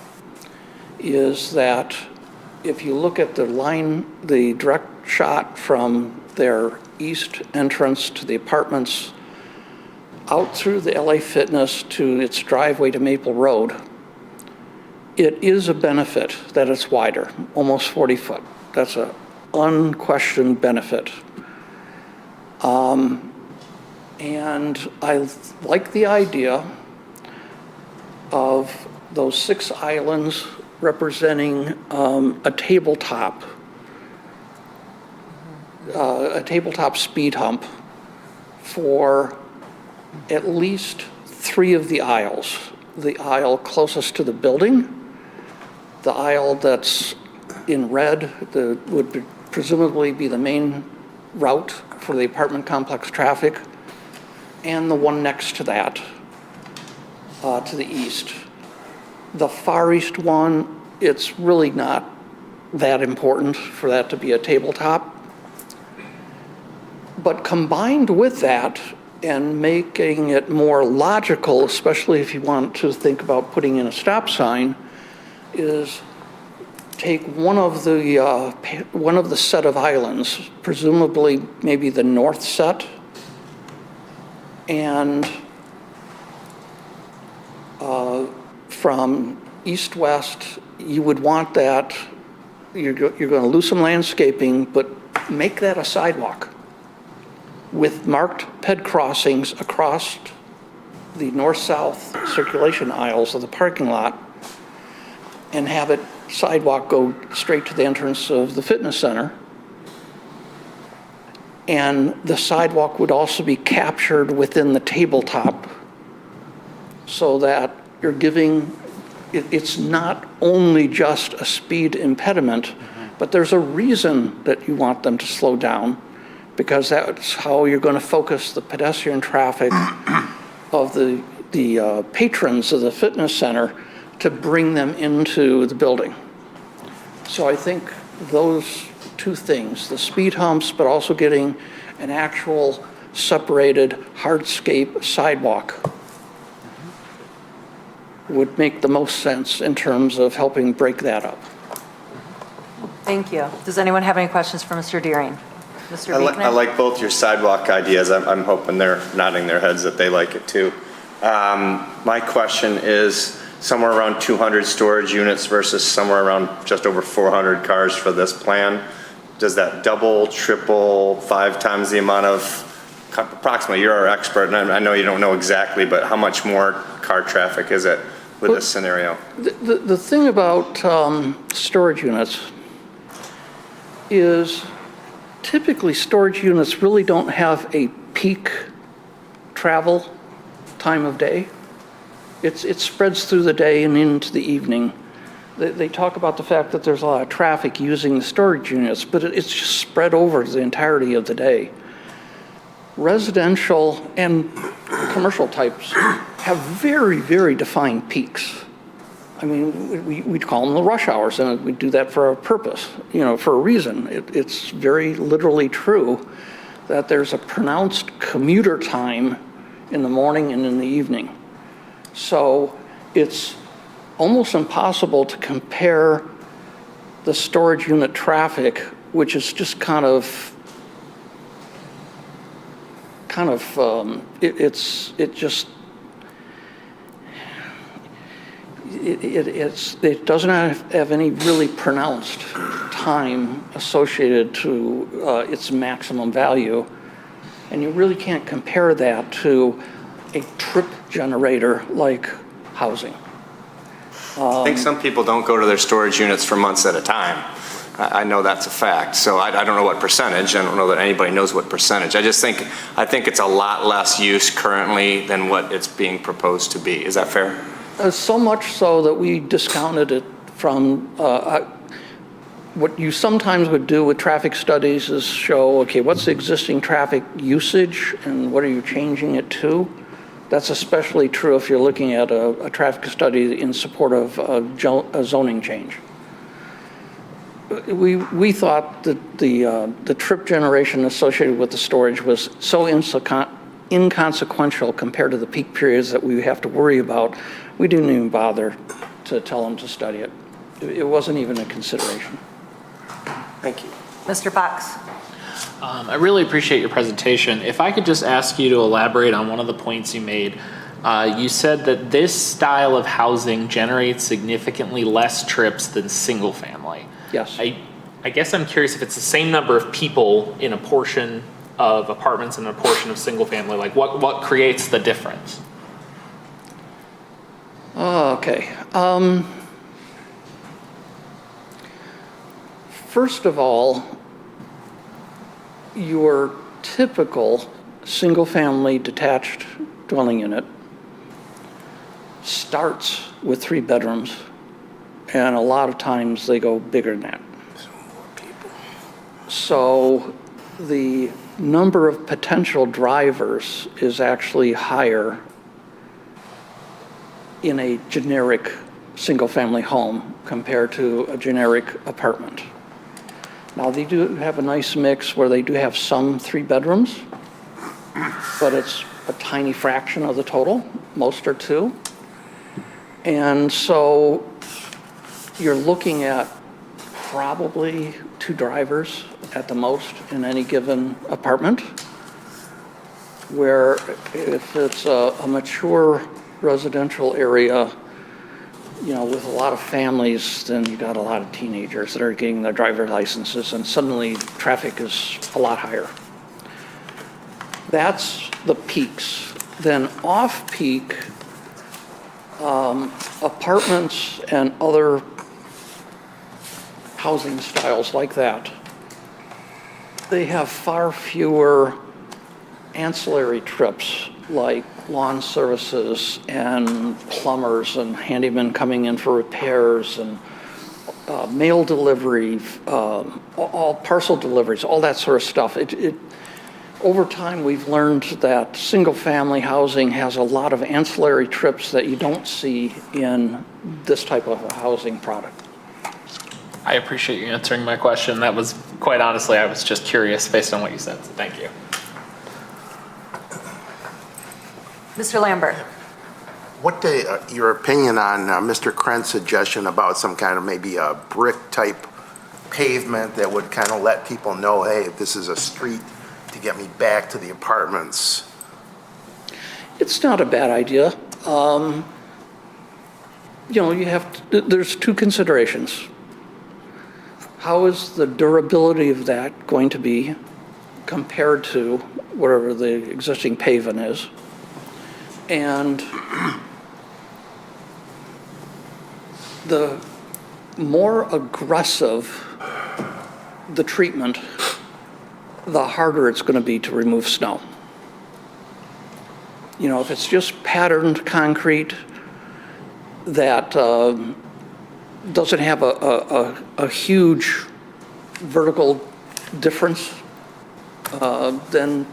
Speaker 13: is that if you look at the direct shot from their east entrance to the apartments out through the LA Fitness to its driveway to Maple Road, it is a benefit that it's wider, almost 40 foot. That's an unquestioned benefit. And I like the idea of those 6 islands representing a tabletop speed hump for at least 3 of the aisles. The aisle closest to the building, the aisle that's in red that would presumably be the main route for the apartment complex traffic, and the one next to that, to the east. The far east one, it's really not that important for that to be a tabletop. But combined with that and making it more logical, especially if you want to think about putting in a stop sign, is take one of the set of islands, presumably maybe the north set, and from east-west, you would want that, you're going to lose some landscaping, but make that a sidewalk with marked ped crossings across the north-south circulation aisles of the parking lot, and have it sidewalk go straight to the entrance of the fitness center. And the sidewalk would also be captured within the tabletop so that you're giving, it's not only just a speed impediment, but there's a reason that you want them to slow down, because that's how you're going to focus the pedestrian traffic of the patrons of the fitness center to bring them into the building. So I think those 2 things, the speed humps, but also getting an actual separated hardscape sidewalk, would make the most sense in terms of helping break that up.
Speaker 1: Thank you. Does anyone have any questions for Mr. Deering? Mr.
Speaker 10: I
Speaker 1: Buechner?
Speaker 10: like both your sidewalk ideas. I'm hoping they're nodding their heads that they like it too. My question is somewhere around 200 storage units versus somewhere around just over 400 cars for this plan. Does that double, triple, 5 times the amount of, approximately, you're our expert, and I know you don't know exactly, but how much more car traffic is it with this scenario?
Speaker 13: The thing about storage units is typically storage units really don't have a peak travel time of day. It spreads through the day and into the evening. They talk about the fact that there's a lot of traffic using the storage units, but it's just spread over the entirety of the day. Residential and commercial types have very, very defined peaks. I mean, we'd call them the rush hours, and we do that for a purpose, for a reason. It's very literally true that there's a pronounced commuter time in the morning and in the evening. So it's almost impossible to compare the storage unit traffic, which is just it doesn't have any really pronounced time associated to its maximum value, and you really can't compare that to a trip generator like housing.
Speaker 10: I think some people don't go to their storage units for months at a time. I know that's a fact. So I don't know what percentage. I don't know that anybody knows what percentage. I think it's a lot less use currently than what it's being proposed to be. Is that fair?
Speaker 13: So much so that we discounted it from what you sometimes would do with traffic studies is show, okay, what's the existing traffic usage and what are you changing it to? That's especially true if you're looking at a traffic study in support of a zoning change. We thought that the trip generation associated with the storage was so inconsequential compared to the peak periods that we have to worry about, we didn't even bother to tell them to study it. It wasn't even a consideration.
Speaker 15: Thank you.
Speaker 1: Mr. Fox?
Speaker 5: I really appreciate your presentation. If I could just ask you to elaborate on one of the points you made. You said that this style of housing generates significantly less trips than single family.
Speaker 13: Yes.
Speaker 5: I guess I'm curious if it's the same number of people in a portion of apartments and a portion of single family. Like what creates the difference?
Speaker 13: Okay. First of all, your typical single-family detached dwelling unit starts with 3 bedrooms, and a lot of times they go bigger than that. So the number of potential drivers is actually higher in a generic single-family home compared to a generic apartment. Now, they do have a nice mix where they do have some 3 bedrooms, but it's a tiny fraction of the total. Most are 2. And so you're looking at probably 2 drivers at the most in any given apartment, where if it's a mature residential area, you know, with a lot of families, then you got a lot of teenagers that are getting their driver's licenses, and suddenly traffic is a lot higher. That's the peaks. Then off-peak, apartments and other housing styles like that, they have far fewer ancillary trips like lawn services and plumbers and handymen coming in for repairs and mail delivery, all parcel deliveries, all that sort of stuff. Over time, we've learned that single-family housing has a lot of ancillary trips that you don't see in this type of a housing product.
Speaker 5: I appreciate you answering my question. That was, quite honestly, I was just curious based on what you said, so thank you.
Speaker 1: Mr. Lambert?
Speaker 7: What your opinion on Mr. Krent's suggestion about some kind of maybe a brick-type pavement that would kind of let people know, hey, this is a street to get me back to the apartments?
Speaker 13: It's not a bad idea. You know, there's 2 considerations. How is the durability of that going to be compared to whatever the existing pavement is? And the more aggressive the treatment, the harder it's going to be to remove snow. You know, if it's just patterned concrete that doesn't have a huge vertical difference, then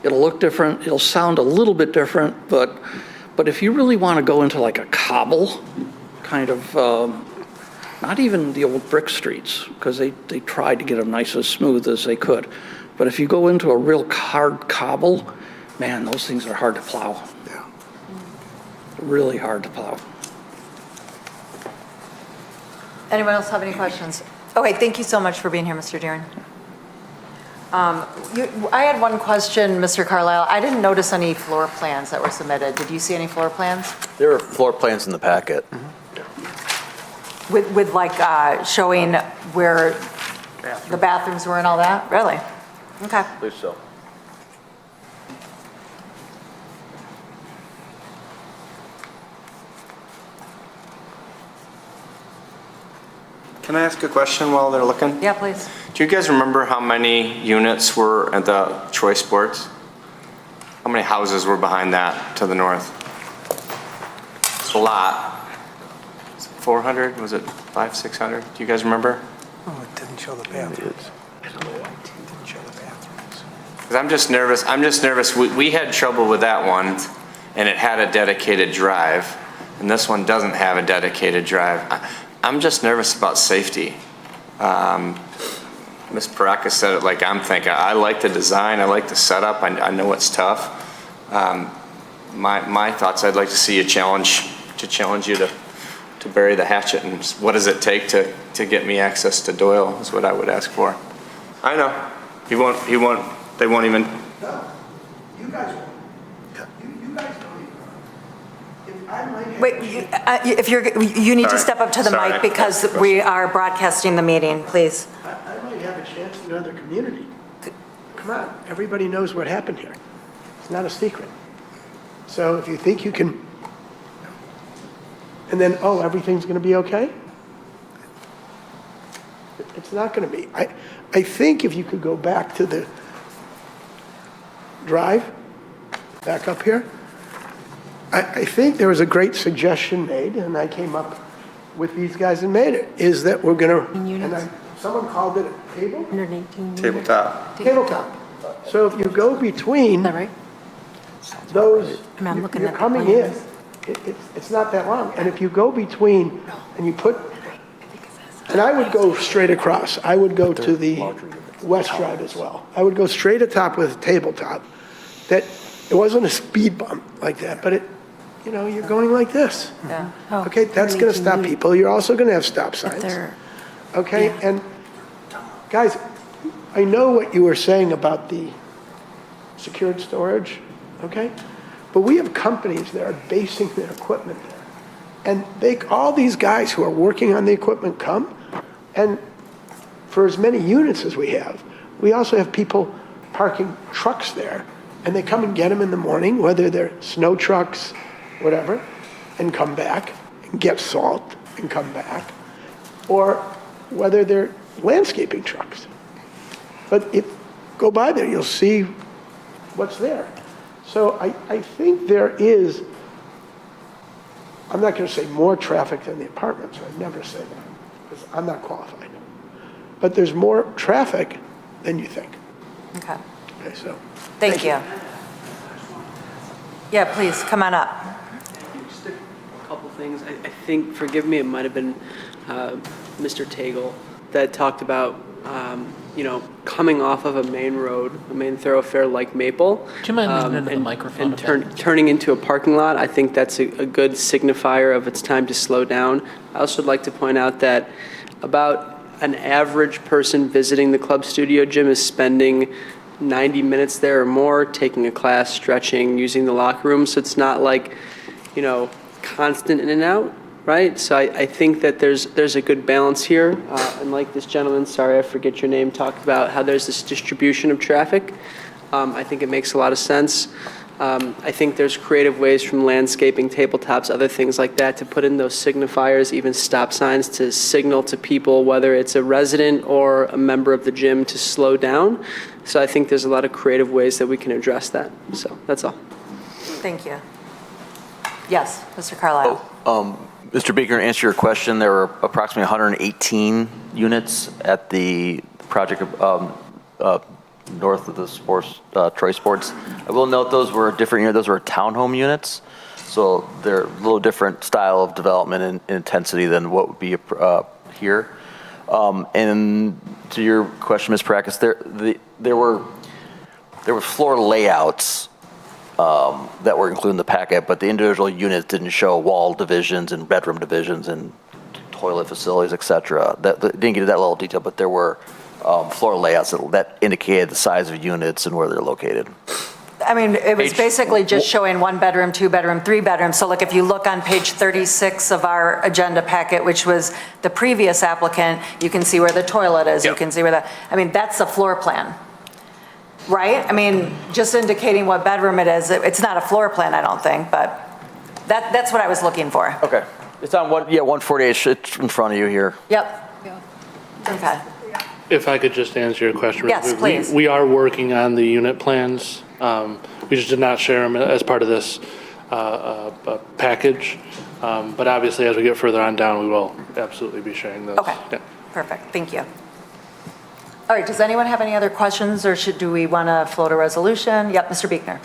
Speaker 13: it'll look different, it'll sound a little bit different, but if you really want to go into like a cobble kind of, not even the old brick streets, because they tried to get them nice as smooth as they could, but if you go into a real hard cobble, man, those things are hard to plow.
Speaker 7: Yeah.
Speaker 13: Really hard to plow.
Speaker 1: Anyone else have any questions? Okay, thank you so much for being here, Mr. Deering. I had one question, Mr. Carlisle. I didn't notice any floor plans that were submitted. Did you see any floor plans?
Speaker 4: There are floor plans in the packet.
Speaker 1: With like showing where the bathrooms were and all that? Really? Okay.
Speaker 4: I believe so.
Speaker 15: Can I ask a question while they're looking?
Speaker 1: Yeah, please.
Speaker 15: Do you guys remember how many units were at the Troy Sports? How many houses were behind that to the north? It's a lot. Is it 400? Was it 500, 600? Do you guys remember?
Speaker 14: Oh, it didn't show the bathrooms. It didn't show the bathrooms.
Speaker 15: Because I'm just nervous. We had trouble with that one, and it had a dedicated drive, and this one doesn't have a dedicated drive. I'm just nervous about safety. Ms. Paraka said it like I'm thinking. I like the design, I like the setup, I know it's tough. My thoughts, I'd like to see a challenge you to bury the hatchet, and what does it take to get me access to Doyle is what I would ask for. I know, they won't even.
Speaker 16: No, you guys won't. You guys don't even. If I might have
Speaker 1: Wait, if you need to
Speaker 15: Sorry.
Speaker 1: step up to the
Speaker 15: Sorry.
Speaker 1: mic because we are broadcasting the meeting, please.
Speaker 16: I might have a chance in another community. Come on, everybody knows what happened here. It's not a secret. So if you think you can, and then, oh, everything's going to be okay? It's not going to be. I think if you could go back to the drive, back up here, I think there was a great suggestion made, and I came up with these guys and made it, is that we're going to, someone called it a table?
Speaker 15: Tabletop.
Speaker 16: Tabletop. So if you go between those, you're coming in, it's not that long. And if you go between and you put, and I would go straight across. I would go to the West Drive as well. I would go straight atop with a tabletop. That it wasn't a speed bump like that, but you're going like this.
Speaker 1: Yeah.
Speaker 16: Okay, that's going to stop people. You're also going to have stop signs. Okay, and guys, I know what you were saying about the secured storage, okay? But we have companies that are basing their equipment there. And all these guys who are working on the equipment come, and for as many units as we have, we also have people parking trucks there, and they come and get them in the morning, whether they're snow trucks, whatever, and come back and get salt and come back, or whether they're landscaping trucks. But go by there, you'll see what's there. So I think there is, I'm not going to say more traffic than the apartments. I'd never say that, because I'm not qualified. But there's more traffic than you think.
Speaker 1: Okay.
Speaker 16: Okay, so.
Speaker 1: Thank you. Yeah, please, come on up.
Speaker 17: Just a couple things. I think, forgive me, it might have been Mr. Tagle that talked about, coming off of a main road, a main thoroughfare like Maple.
Speaker 5: Do you mind moving into the microphone?
Speaker 17: And turning into a parking lot. I think that's a good signifier of it's time to slow down. I also would like to point out that about an average person visiting the club studio gym is spending 90 minutes there or more, taking a class, stretching, using the locker room. So it's not like, constant in and out, right? So I think that there's a good balance here. And like this gentleman, sorry, I forget your name, talked about how there's this distribution of traffic. I think it makes a lot of sense. I think there's creative ways from landscaping, tabletops, other things like that to put in those signifiers, even stop signs to signal to people, whether it's a resident or a member of the gym, to slow down. So I think there's a lot of creative ways that we can address that. So that's all.
Speaker 1: Thank you. Yes, Mr. Carlisle.
Speaker 4: Mr. Beekner, to answer your question, there were approximately 118 units at the project north of the Troy Sports. I will note those were different units. Those were townhome units, so they're a little different style of development and intensity than what would be here. And to your question, Ms. Parakis, there were floor layouts that were included in the packet, but the individual units didn't show wall divisions and bedroom divisions and toilet facilities, et cetera. That didn't get into that level of detail, but there were floor layouts that indicated the size of units and where they're located.
Speaker 1: I mean, it was basically just showing 1 bedroom, 2 bedroom, 3 bedroom. So like if you look on page 36 of our agenda packet, which was the previous applicant, you can see where the toilet is.
Speaker 4: Yep.
Speaker 1: You can see where that's the floor plan, right? I mean, just indicating what bedroom it is. It's not a floor plan, I don't think, but that's what I was looking for.
Speaker 4: Okay. It's on 148. It's in front of you here.
Speaker 1: Yep. Okay.
Speaker 18: If I could just answer your question.
Speaker 1: Yes, please.
Speaker 18: We are working on the unit plans. We just did not share them as part of this package. But obviously, as we get further on down, we will absolutely be sharing those.
Speaker 1: Okay.
Speaker 18: Yeah.
Speaker 1: Perfect. Thank you. All right. Does anyone have any other questions, or do we want to float a resolution? Yep, Mr. Beekner.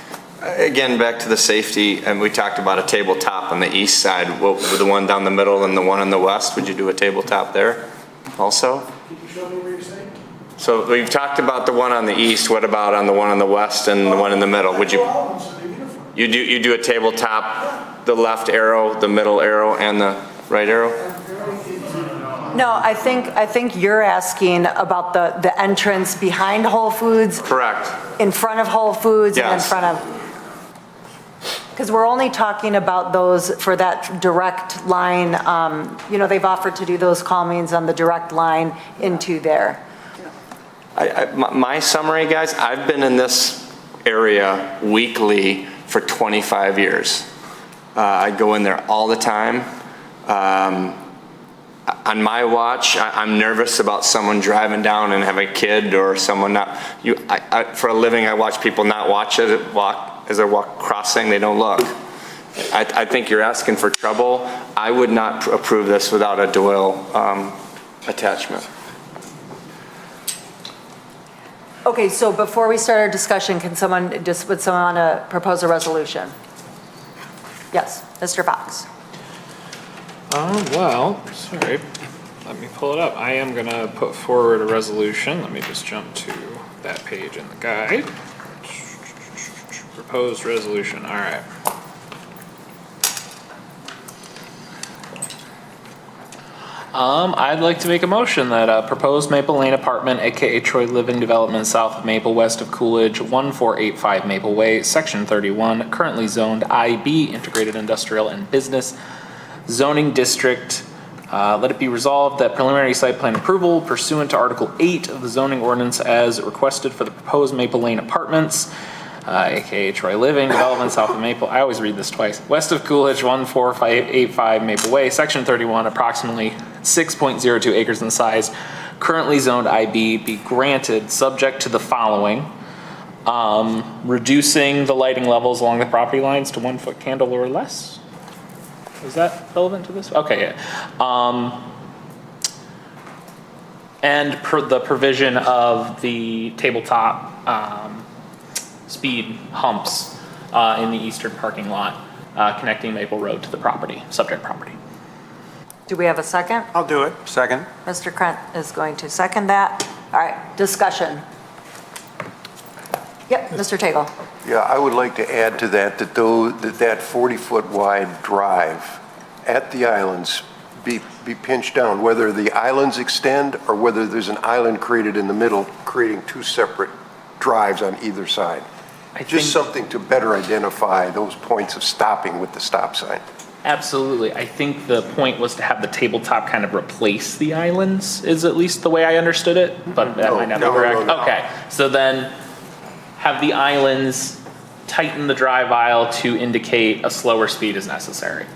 Speaker 15: Again, back to the safety, and we talked about a tabletop on the east side. What, with the one down the middle and the one on the west, would you do a tabletop there also?
Speaker 16: Can you show me where you're saying?
Speaker 15: So we've talked about the one on the east. What about on the one on the west and the one in the middle? Would you do a tabletop, the left arrow, the middle arrow, and the right arrow?
Speaker 1: No, I think you're asking about the entrance behind Whole Foods.
Speaker 15: Correct.
Speaker 1: In front of Whole Foods and in
Speaker 15: Yes.
Speaker 1: front of, because we're only talking about those for that direct line. They've offered to do those calmings on the direct line into there.
Speaker 15: My summary, guys, I've been in this area weekly for 25 years. I go in there all the time. On my watch, I'm nervous about someone driving down and have a kid or someone not. For a living, I watch people not watch it, as they're crossing, they don't look. I think you're asking for trouble. I would not approve this without a Doyle attachment.
Speaker 1: Okay, so before we start our discussion, would someone want to propose a resolution? Yes, Mr. Fox.
Speaker 5: Well, sorry, let me pull it up. I am going to put forward a resolution. Let me just jump to that page in the guide. Proposed resolution, all right. I'd like to make a motion that proposed Maple Lane apartment, aka Troy Living Development south of Maple, west of Coolidge, 1485 Maple Way, Section 31, currently zoned IB, Integrated Industrial and Business Zoning District. Let it be resolved that preliminary site plan approval pursuant to Article 8 of the zoning ordinance as requested for the proposed Maple Lane apartments, aka Troy Living Development south of Maple, I always read this twice, west of Coolidge, 1485 Maple Way, Section 31, approximately 6.02 acres in size, currently zoned IB, be granted subject to the following. Reducing the lighting levels along the property lines to 1 foot candle or less. Is that relevant to this? Okay, yeah. And the provision of the tabletop speed humps in the eastern parking lot connecting Maple Road to the property, subject property.
Speaker 1: Do we have a second?
Speaker 12: I'll do it. Second.
Speaker 1: Mr. Krent is going to second that. All right, discussion. Yep, Mr. Tagle.
Speaker 11: Yeah, I would like to add to that, that 40-foot wide drive at the islands be pinched down, whether the islands extend or whether there's an island created in the middle, creating two separate drives on either side. Just something to better identify those points of stopping with the stop sign.
Speaker 5: Absolutely. I think the point was to have the tabletop kind of replace the islands, is at least the way I understood it, but that might not be correct. No. Okay, so then have the islands tighten the drive aisle to indicate a slower speed is necessary.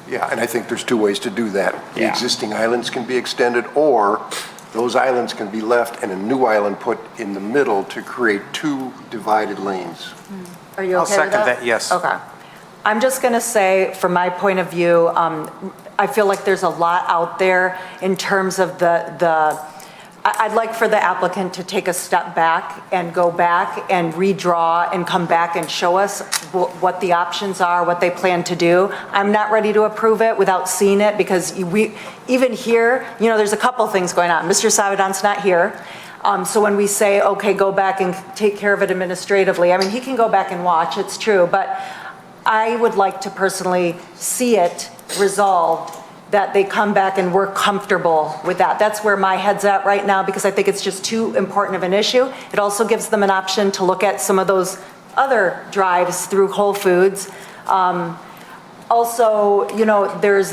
Speaker 11: Yeah, and I think there's two ways to do that. The existing islands can be extended, or those islands can be left and a new island put in the middle to create two divided lanes.
Speaker 1: Are you okay with that?
Speaker 12: I'll second that, yes.
Speaker 1: Okay. I'm just going to say, from my point of view, I feel like there's a lot out there in terms of I'd like for the applicant to take a step back and go back and redraw and come back and show us what the options are, what they plan to do. I'm not ready to approve it without seeing it, because even here, there's a couple things going on. Mr. Savidan's not here. So when we say, okay, go back and take care of it administratively, I mean, he can go back and watch, it's true, but I would like to personally see it resolved, that they come back and we're comfortable with that. That's where my head's at right now, because I think it's just too important of an issue. It also gives them an option to look at some of those other drives through Whole Foods. Also, there's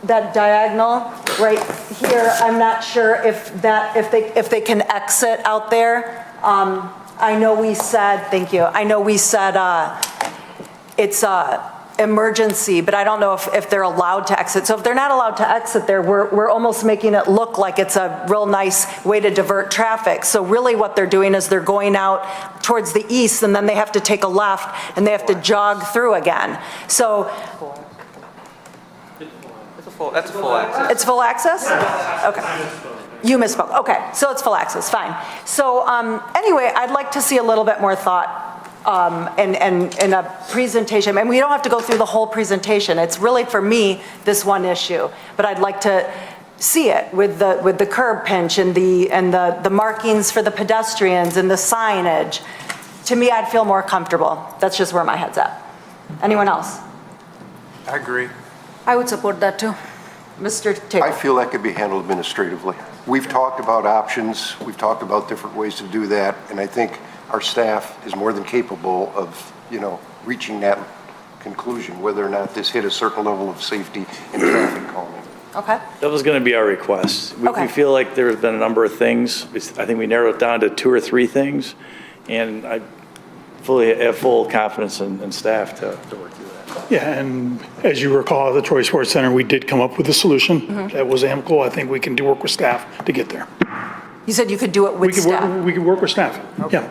Speaker 1: that diagonal right here. I'm not sure if they can exit out there. I know we said, thank you. I know we said it's emergency, but I don't know if they're allowed to exit. So if they're not allowed to exit there, we're almost making it look like it's a real nice way to divert traffic. So really what they're doing is they're going out towards the east, and then they have to take a left and they have to jog through again. So
Speaker 15: That's a full access.
Speaker 1: it's full access? Okay. You misspoke. Okay, so it's full access, fine. So anyway, I'd like to see a little bit more thought and a presentation. And we don't have to go through the whole presentation. It's really, for me, this one issue. But I'd like to see it with the curb pinch and the markings for the pedestrians and the signage, to me, I'd feel more comfortable. That's just where my head's at. Anyone else?
Speaker 11: I agree.
Speaker 2: I would support that too.
Speaker 1: Mr. Taylor?
Speaker 11: I feel that could be handled administratively. We've talked about options, we've talked about different ways to do that, and I think our staff is more than capable of, reaching that conclusion, whether or not this hit a certain level of safety and traffic calming.
Speaker 1: Okay.
Speaker 21: That was going to be our request.
Speaker 1: Okay.
Speaker 21: We feel like there's been a number of things. I think we narrowed it down to 2 or 3 things, and I fully have full confidence in staff to work through that.
Speaker 19: Yeah, and as you recall, at the Troy Sports Center, we did come up with a solution that was amicable. I think we can work with staff to get there.
Speaker 1: You said you could do it with staff?
Speaker 19: We could work with staff, yeah.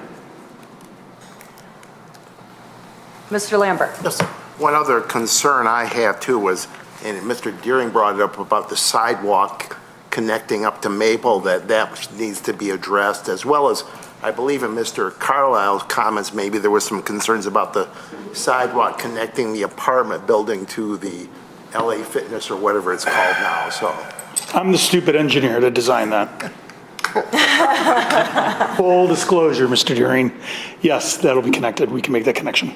Speaker 1: Mr. Lambert?
Speaker 7: Just one other concern I have too was, and Mr. Deering brought it up about the sidewalk connecting up to Maple, that needs to be addressed, as well as, I believe in Mr. Carlisle's comments, maybe there was some concerns about the sidewalk connecting the apartment building to the LA Fitness or whatever it's called now, so.
Speaker 19: I'm the stupid engineer that designed that. Full disclosure, Mr. Deering. Yes, that'll be connected. We can make that connection.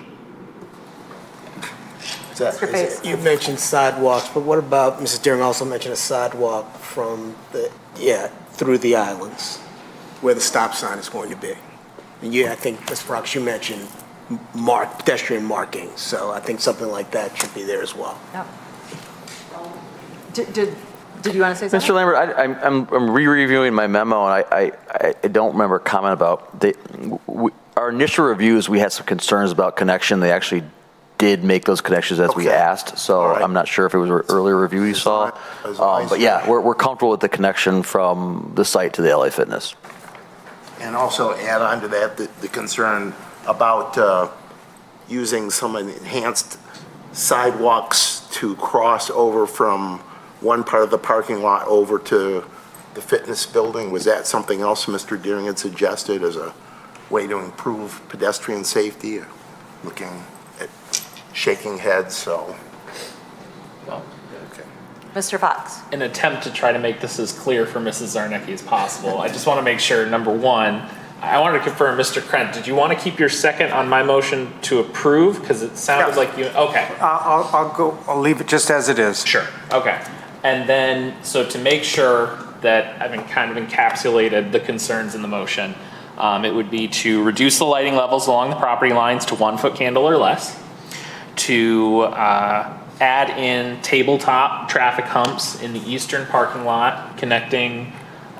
Speaker 14: You mentioned sidewalks, but what about, Mrs. Deering also mentioned a sidewalk from through the islands where the stop sign is going to be. And I think, Ms. Fox, you mentioned pedestrian markings, so I think something like that should be there as well.
Speaker 1: Yep. Did you want to say something?
Speaker 4: Mr. Lambert, I'm re-reviewing my memo, and I don't remember a comment about our initial reviews. We had some concerns about connection. They actually did make those connections as we asked, so I'm not sure if it was an earlier review you saw. But yeah, we're comfortable with the connection from the site to the LA Fitness.
Speaker 7: And also add on to that the concern about using some enhanced sidewalks to cross over from one part of the parking lot over to the fitness building. Was that something else Mr. Deering had suggested as a way to improve pedestrian safety? Looking at shaking heads, so.
Speaker 1: Mr. Fox?
Speaker 5: An attempt to try to make this as clear for Mrs. Zarnecki as possible. I just want to make sure, number one, I wanted to confirm, Mr. Krent, did you want to keep your second on my motion to approve? Because it sounded like you, okay.
Speaker 12: I'll leave it just as it is.
Speaker 5: Sure, okay. And then, so to make sure that I've kind of encapsulated the concerns in the motion, it would be to reduce the lighting levels along the property lines to 1-foot candle or less, to add in tabletop traffic humps in the eastern parking lot connecting,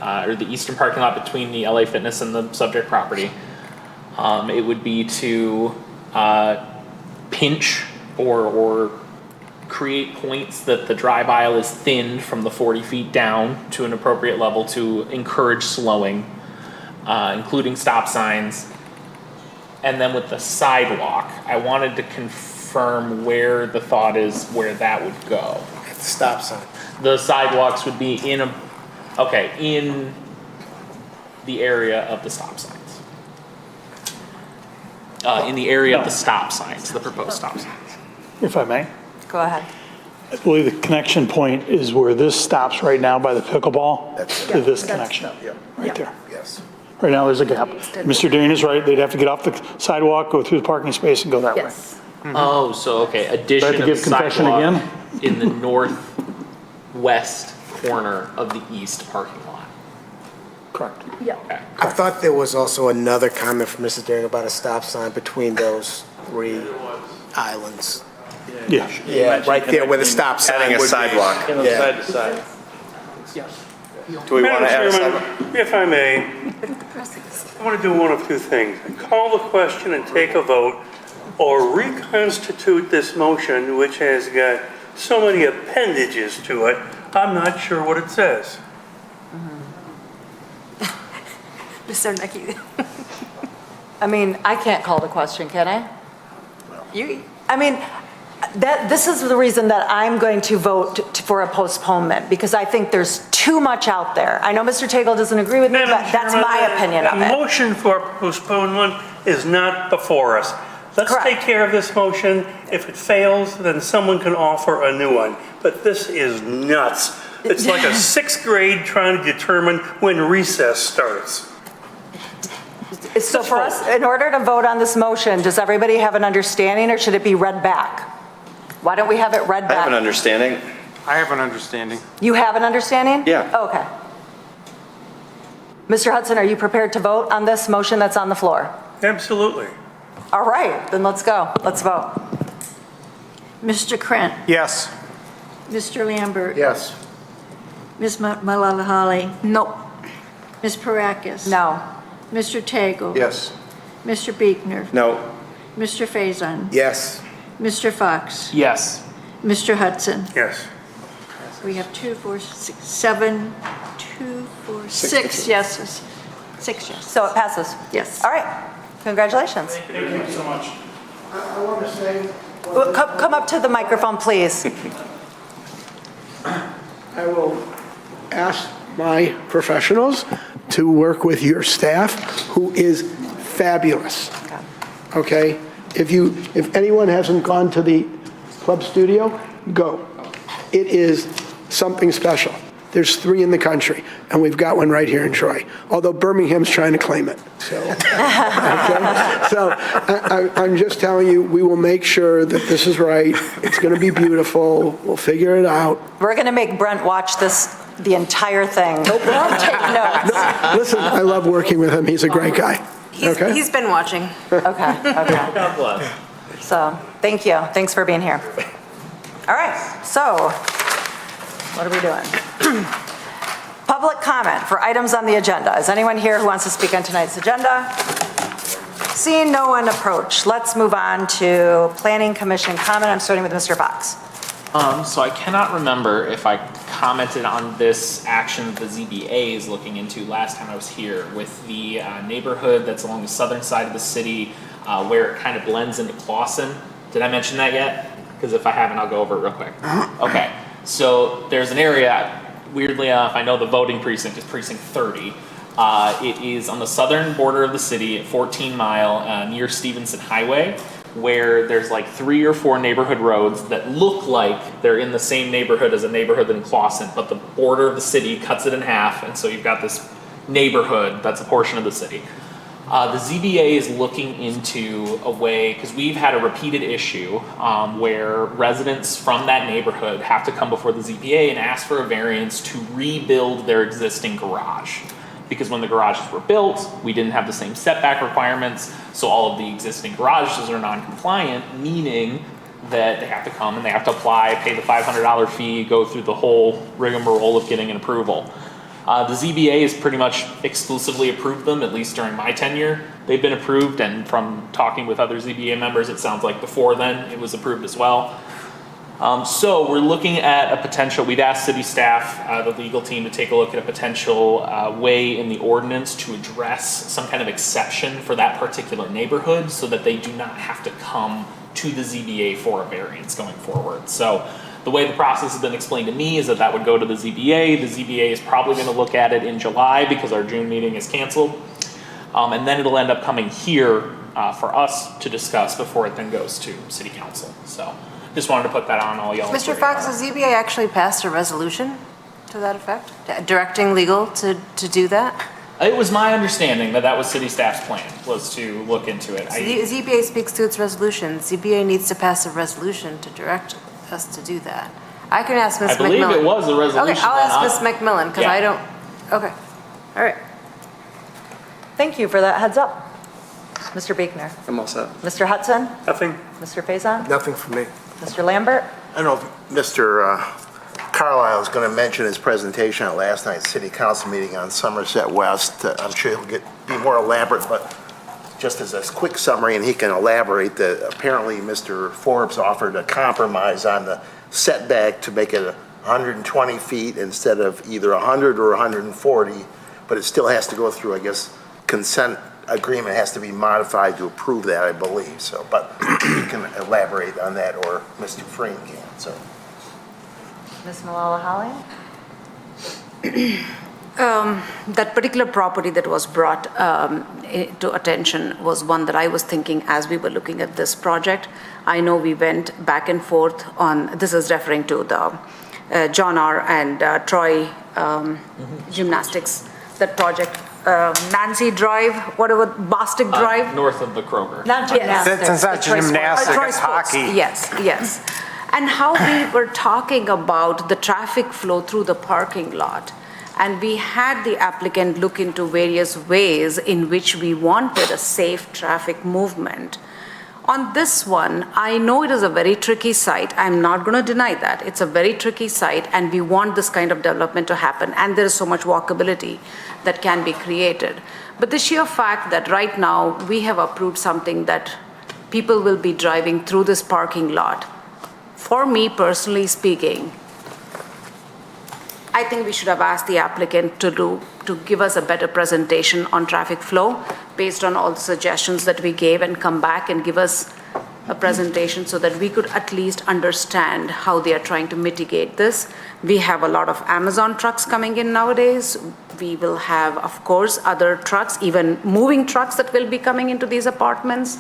Speaker 5: or the eastern parking lot between the LA Fitness and the subject property. It would be to pinch or create points that the drive aisle is thinned from the 40 feet down to an appropriate level to encourage slowing, including stop signs. And then with the sidewalk, I wanted to confirm where the thought is where that would go.
Speaker 14: At the stop sign.
Speaker 5: The sidewalks would be in the area of the stop signs. In the area of the stop signs, the proposed stop signs.
Speaker 19: If I may.
Speaker 1: Go ahead.
Speaker 19: I believe the connection point is where this stops right now by the pickleball to this connection, right there.
Speaker 7: Yes.
Speaker 19: Right now, there's a gap. Mr. Deering is right. They'd have to get off the sidewalk, go through the parking space, and go that way.
Speaker 5: Oh, so okay, addition
Speaker 19: Do I have to
Speaker 5: of
Speaker 19: give confession
Speaker 5: sidewalk
Speaker 19: again?
Speaker 5: in the northwest corner of the east parking lot.
Speaker 19: Correct.
Speaker 1: Yeah.
Speaker 5: Okay.
Speaker 14: I thought there was also another comment from Mrs. Deering about a stop sign between those 3 islands.
Speaker 19: Yeah.
Speaker 14: Yeah, right there where the stop sign
Speaker 10: Adding a
Speaker 14: would be.
Speaker 10: sidewalk.
Speaker 14: Yeah.
Speaker 21: Side to side.
Speaker 13: Yes.
Speaker 10: Do we want to add a
Speaker 6: Madam
Speaker 10: sidewalk?
Speaker 6: Chairman, if I may, I want to do one of 2 things. Call the question and take a vote, or reconstitute this motion, which has got so many appendages to it, I'm not sure what it says.
Speaker 20: Mr. Zarnecki.
Speaker 1: I mean, I can't call the question, can I? This is the reason that I'm going to vote for a postponement, because I think there's too much out there. I know Mr. Tagle doesn't agree with me, but that's my opinion of
Speaker 6: The
Speaker 1: it.
Speaker 6: motion for postponement is not before us. Let's take care of this motion. If it fails, then someone can offer a new one. But this is nuts. It's like a sixth grade trying to determine when recess starts.
Speaker 1: So for us, in order to vote on this motion, does everybody have an understanding, or should it be read back? Why don't we have it read
Speaker 10: I have an
Speaker 1: back?
Speaker 10: understanding.
Speaker 12: I have an understanding.
Speaker 1: You have an understanding?
Speaker 10: Yeah.
Speaker 1: Oh, okay. Mr. Hudson, are you prepared to vote on this motion that's on the floor?
Speaker 6: Absolutely.
Speaker 1: All right, then let's go. Let's vote.
Speaker 3: Mr. Krent,
Speaker 12: Yes.
Speaker 3: Mr. Lambert,
Speaker 7: Yes.
Speaker 3: Ms. Malala
Speaker 2: No.
Speaker 3: Ms. Parakis.
Speaker 1: No.
Speaker 3: Mr. Tagle.
Speaker 11: Yes.
Speaker 3: Mr. Biegner,
Speaker 10: No.
Speaker 3: Mr. Faison,
Speaker 7: Yes.
Speaker 3: Mr. Fox,
Speaker 5: Yes.
Speaker 3: Mr. Hudson.
Speaker 6: Yes.
Speaker 3: We have 2, 4, 6, 7, 2, 4, 6 yeses. 6 yeses.
Speaker 1: So it passes?
Speaker 3: Yes.
Speaker 1: All right, congratulations.
Speaker 19: Thank you so much.
Speaker 16: I want to say,
Speaker 1: Come up to the microphone, please.
Speaker 16: I will ask my professionals to work with your staff, who is fabulous. Okay? If anyone hasn't gone to the club studio, go. It is something special. There's 3 in the country, and we've got one right here in Troy, although Birmingham's trying to claim it. So, okay? So I'm just telling you, we will make sure that this is right. It's going to be beautiful. We'll figure it out.
Speaker 1: We're going to make Brent watch the entire thing. Take notes.
Speaker 16: Listen, I love working with him. He's a great guy. Okay?
Speaker 20: He's been watching.
Speaker 1: Okay.
Speaker 5: God bless.
Speaker 1: So, thank you. Thanks for being here. All right, so what are we doing? Public comment for items on the agenda. Is anyone here who wants to speak on tonight's agenda? Seeing no one approach, let's move on to Planning Commission comment. I'm starting with Mr. Fox.
Speaker 5: So I cannot remember if I commented on this action the ZBA is looking into last time I was here with the neighborhood that's along the southern side of the city where it kind of blends into Clawson. Did I mention that yet? Because if I haven't, I'll go over it real quick. Okay, so there's an area, weirdly enough, I know the voting precinct is precinct 30. It is on the southern border of the city at 14 Mile near Stevenson Highway, where there's like 3 or 4 neighborhood roads that look like they're in the same neighborhood as a neighborhood in Clawson, but the border of the city cuts it in half, and so you've got this neighborhood that's a portion of the city. The ZBA is looking into a way, because we've had a repeated issue where residents from that neighborhood have to come before the ZBA and ask for a variance to rebuild their existing garage. Because when the garages were built, we didn't have the same setback requirements, so all of the existing garages are non-compliant, meaning that they have to come and they have to apply, pay the $500 fee, go through the whole rigmarole of getting an approval. The ZBA has pretty much exclusively approved them, at least during my tenure. They've been approved, and from talking with other ZBA members, it sounds like before then it was approved as well. So we're looking at a potential, we'd asked city staff, the legal team, to take a look at a potential way in the ordinance to address some kind of exception for that particular neighborhood so that they do not have to come to the ZBA for a variance going forward. So the way the process has been explained to me is that that would go to the ZBA. The ZBA is probably going to look at it in July because our June meeting is canceled. And then it'll end up coming here for us to discuss before it then goes to city council. So just wanted to put that on all y'all.
Speaker 20: Mr. Fox, the ZBA actually passed a resolution to that effect, directing legal to do that?
Speaker 5: It was my understanding that that was city staff's plan, was to look into it.
Speaker 20: So the ZBA speaks to its resolution. ZBA needs to pass a resolution to direct us to do that. I can ask Ms. McMillan.
Speaker 5: I believe it was a resolution.
Speaker 20: Okay, I'll ask Ms. McMillan, because I don't, okay, all right.
Speaker 1: Thank you for that heads up. Mr. Biegner.
Speaker 10: I'm all set.
Speaker 1: Mr. Hudson?
Speaker 6: Nothing.
Speaker 1: Mr. Faison?
Speaker 7: Nothing from me.
Speaker 1: Mr. Lambert?
Speaker 7: I don't know if Mr. Carlisle is going to mention his presentation at last night's city council meeting on Somerset West. I'm sure he'll be more elaborate, but just as a quick summary, and he can elaborate, that apparently Mr. Forbes offered a compromise on the setback to make it 120 feet instead of either 100 or 140, but it still has to go through, I guess, consent agreement has to be modified to approve that, I believe. So, but you can elaborate on that, or Mr. Freen can. So,
Speaker 1: Ms. Malala Holly?
Speaker 2: That particular property that was brought to attention was one that I was thinking as we were looking at this project. I know we went back and forth on, this is referring to the John R. and Troy Gymnastics, that project, Nancy Drive, whatever, Bostic Drive.
Speaker 5: North of the Kroger.
Speaker 1: Not
Speaker 2: Yes.
Speaker 1: gymnastics.
Speaker 12: It's not
Speaker 1: the Troy
Speaker 12: gymnastics,
Speaker 2: Troy
Speaker 12: it's
Speaker 2: Sports.
Speaker 12: hockey.
Speaker 2: Yes, yes. And how we were talking about the traffic flow through the parking lot. And we had the applicant look into various ways in which we wanted a safe traffic movement. On this one, I know it is a very tricky site. I'm not going to deny that. It's a very tricky site, and we want this kind of development to happen. And there is so much walkability that can be created. But the sheer fact that right now we have approved something that people will be driving through this parking lot, for me personally speaking, I think we should have asked the applicant to give us a better presentation on traffic flow based on all the suggestions that we gave, and come back and give us a presentation so that we could at least understand how they are trying to mitigate this. We have a lot of Amazon trucks coming in nowadays. We will have, of course, other trucks, even moving trucks that will be coming into these apartments.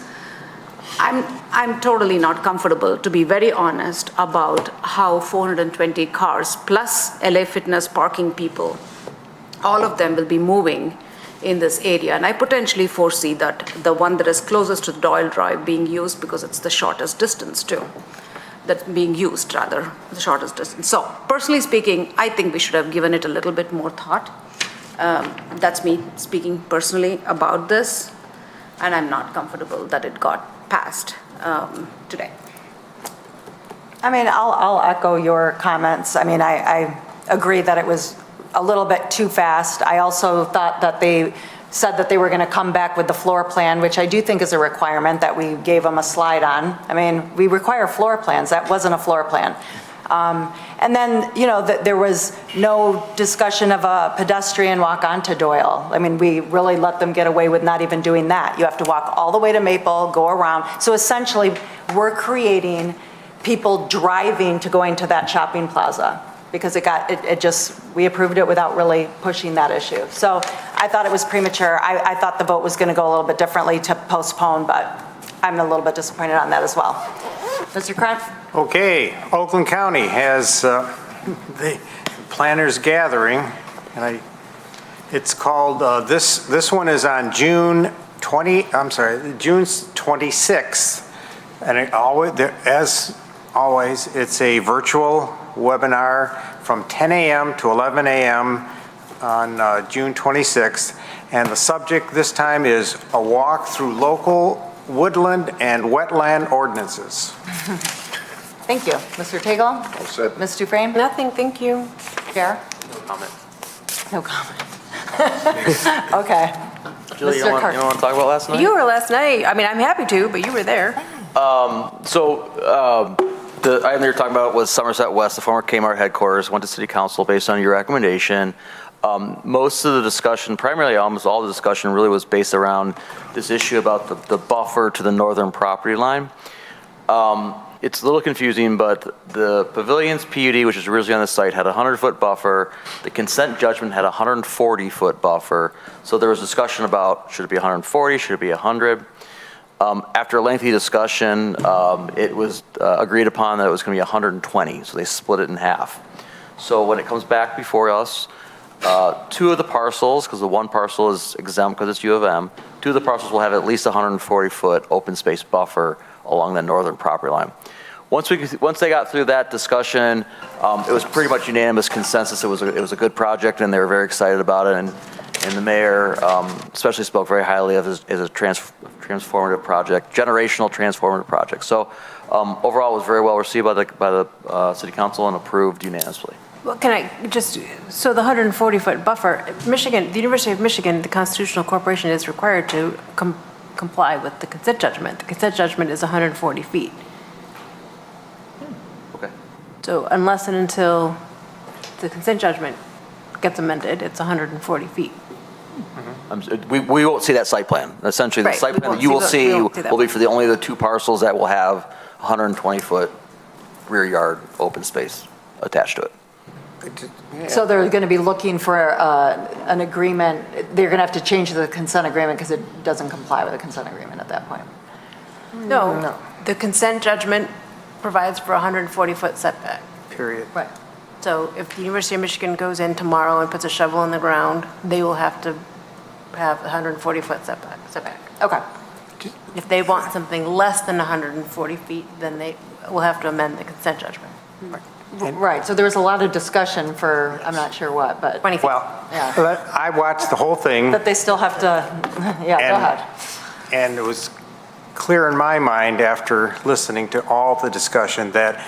Speaker 2: I'm totally not comfortable, to be very honest, about how 420 cars plus LA Fitness parking people, all of them will be moving in this area. And I potentially foresee that the one that is closest to Doyle Drive being used because it's the shortest distance too. That being used, rather, the shortest distance. So personally speaking, I think we should have given it a little bit more thought. That's me speaking personally about this, and I'm not comfortable that it got passed today.
Speaker 1: I mean, I'll echo your comments. I mean, I agree that it was a little bit too fast. I also thought that they said that they were going to come back with the floor plan, which I do think is a requirement that we gave them a slide on. I mean, we require floor plans. That wasn't a floor plan. And then, you know, there was no discussion of a pedestrian walk onto Doyle. I mean, we really let them get away with not even doing that. You have to walk all the way to Maple, go around. So essentially, we're creating people driving to going to that shopping plaza because we approved it without really pushing that issue. So I thought it was premature. I thought the vote was going to go a little bit differently to postpone, but I'm a little bit disappointed on that as well. Mr. Krantz?
Speaker 12: Okay, Oakland County has the planners gathering, and it's called, this one is on June 26th. And as always, it's a virtual webinar from 10 a.m. to 11 a.m. on June 26th. And the subject this time is a walk through local woodland and wetland ordinances.
Speaker 1: Thank you. Mr. Tagle?
Speaker 11: All set.
Speaker 1: Ms. Dufresne?
Speaker 20: Nothing, thank you.
Speaker 1: Chair?
Speaker 4: No comment.
Speaker 1: No comment. Okay.
Speaker 4: Julie, you
Speaker 1: Mr.
Speaker 4: want
Speaker 1: Carr.
Speaker 4: to talk about last night?
Speaker 20: You were last night. I mean, I'm happy to, but you were there.
Speaker 4: The item that you're talking about was Somerset West, the former Kmart headquarters, went to City Council based on your recommendation. Most of the discussion, primarily almost all the discussion, really was based around this issue about the buffer to the northern property line. It's a little confusing, but the Pavilion's PUD, which is originally on the site, had a 100-foot buffer. The consent judgment had a 140-foot buffer. So there was discussion about, should it be 140, should it be 100? After a lengthy discussion, it was agreed upon that it was going to be 120, so they split it in half. So when it comes back before us, two of the parcels, because the one parcel is exempt because it's U of M, two of the parcels will have at least a 140-foot open space buffer along the northern property line. Once they got through that discussion, it was pretty much unanimous consensus. It was a good project, and they were very excited about it. And the mayor especially spoke very highly of it as a transformative project, generational transformative project. So overall, it was very well received by the city council and approved unanimously.
Speaker 20: Well, can I just, so the 140-foot buffer, Michigan, the University of Michigan, the Constitutional Corporation is required to comply with the consent judgment. The consent judgment is 140 feet.
Speaker 4: Okay.
Speaker 20: So unless and until the consent judgment gets amended, it's 140 feet.
Speaker 4: We won't see that site plan. Essentially, the
Speaker 20: Right,
Speaker 4: site
Speaker 20: we
Speaker 4: plan that
Speaker 20: won't
Speaker 4: you will
Speaker 20: see
Speaker 4: see
Speaker 20: we won't see that
Speaker 4: will be
Speaker 20: one.
Speaker 4: for only the two parcels that will have 120-foot rear yard open space attached to it.
Speaker 1: So they're going to be looking for an agreement. They're going to have to change the consent agreement because it doesn't comply with the consent agreement at that point.
Speaker 20: No, the consent judgment provides for a 140-foot setback.
Speaker 12: Period.
Speaker 1: Right.
Speaker 20: So if the University of Michigan goes in tomorrow and puts a shovel in the ground, they will have to have 140-foot setback.
Speaker 1: Okay.
Speaker 20: If they want something less than 140 feet, then they will have to amend the consent judgment.
Speaker 1: Right, so there was a lot of discussion for, I'm not sure what, but.
Speaker 20: 20 feet.
Speaker 12: Well,
Speaker 1: Yeah.
Speaker 12: I watched the whole thing.
Speaker 1: That they still have to, yeah, go
Speaker 12: And-
Speaker 1: ahead.
Speaker 12: And it was clear in my mind after listening to all the discussion that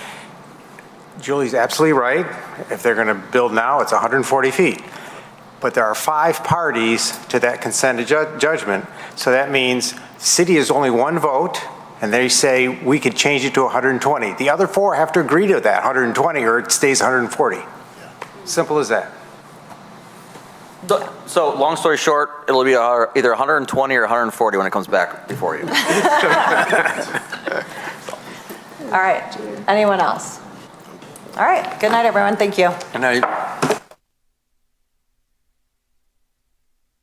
Speaker 12: Julie's absolutely right. If they're going to build now, it's 140 feet. But there are 5 parties to that consent judgment. So that means the city is only one vote, and they say we could change it to 120. The other 4 have to agree to that 120 or it stays 140. Simple as that.
Speaker 4: So, long story short, it'll be either 120 or 140 when it comes back before you.
Speaker 1: All right, anyone else? All right, good night, everyone, thank you.
Speaker 8: And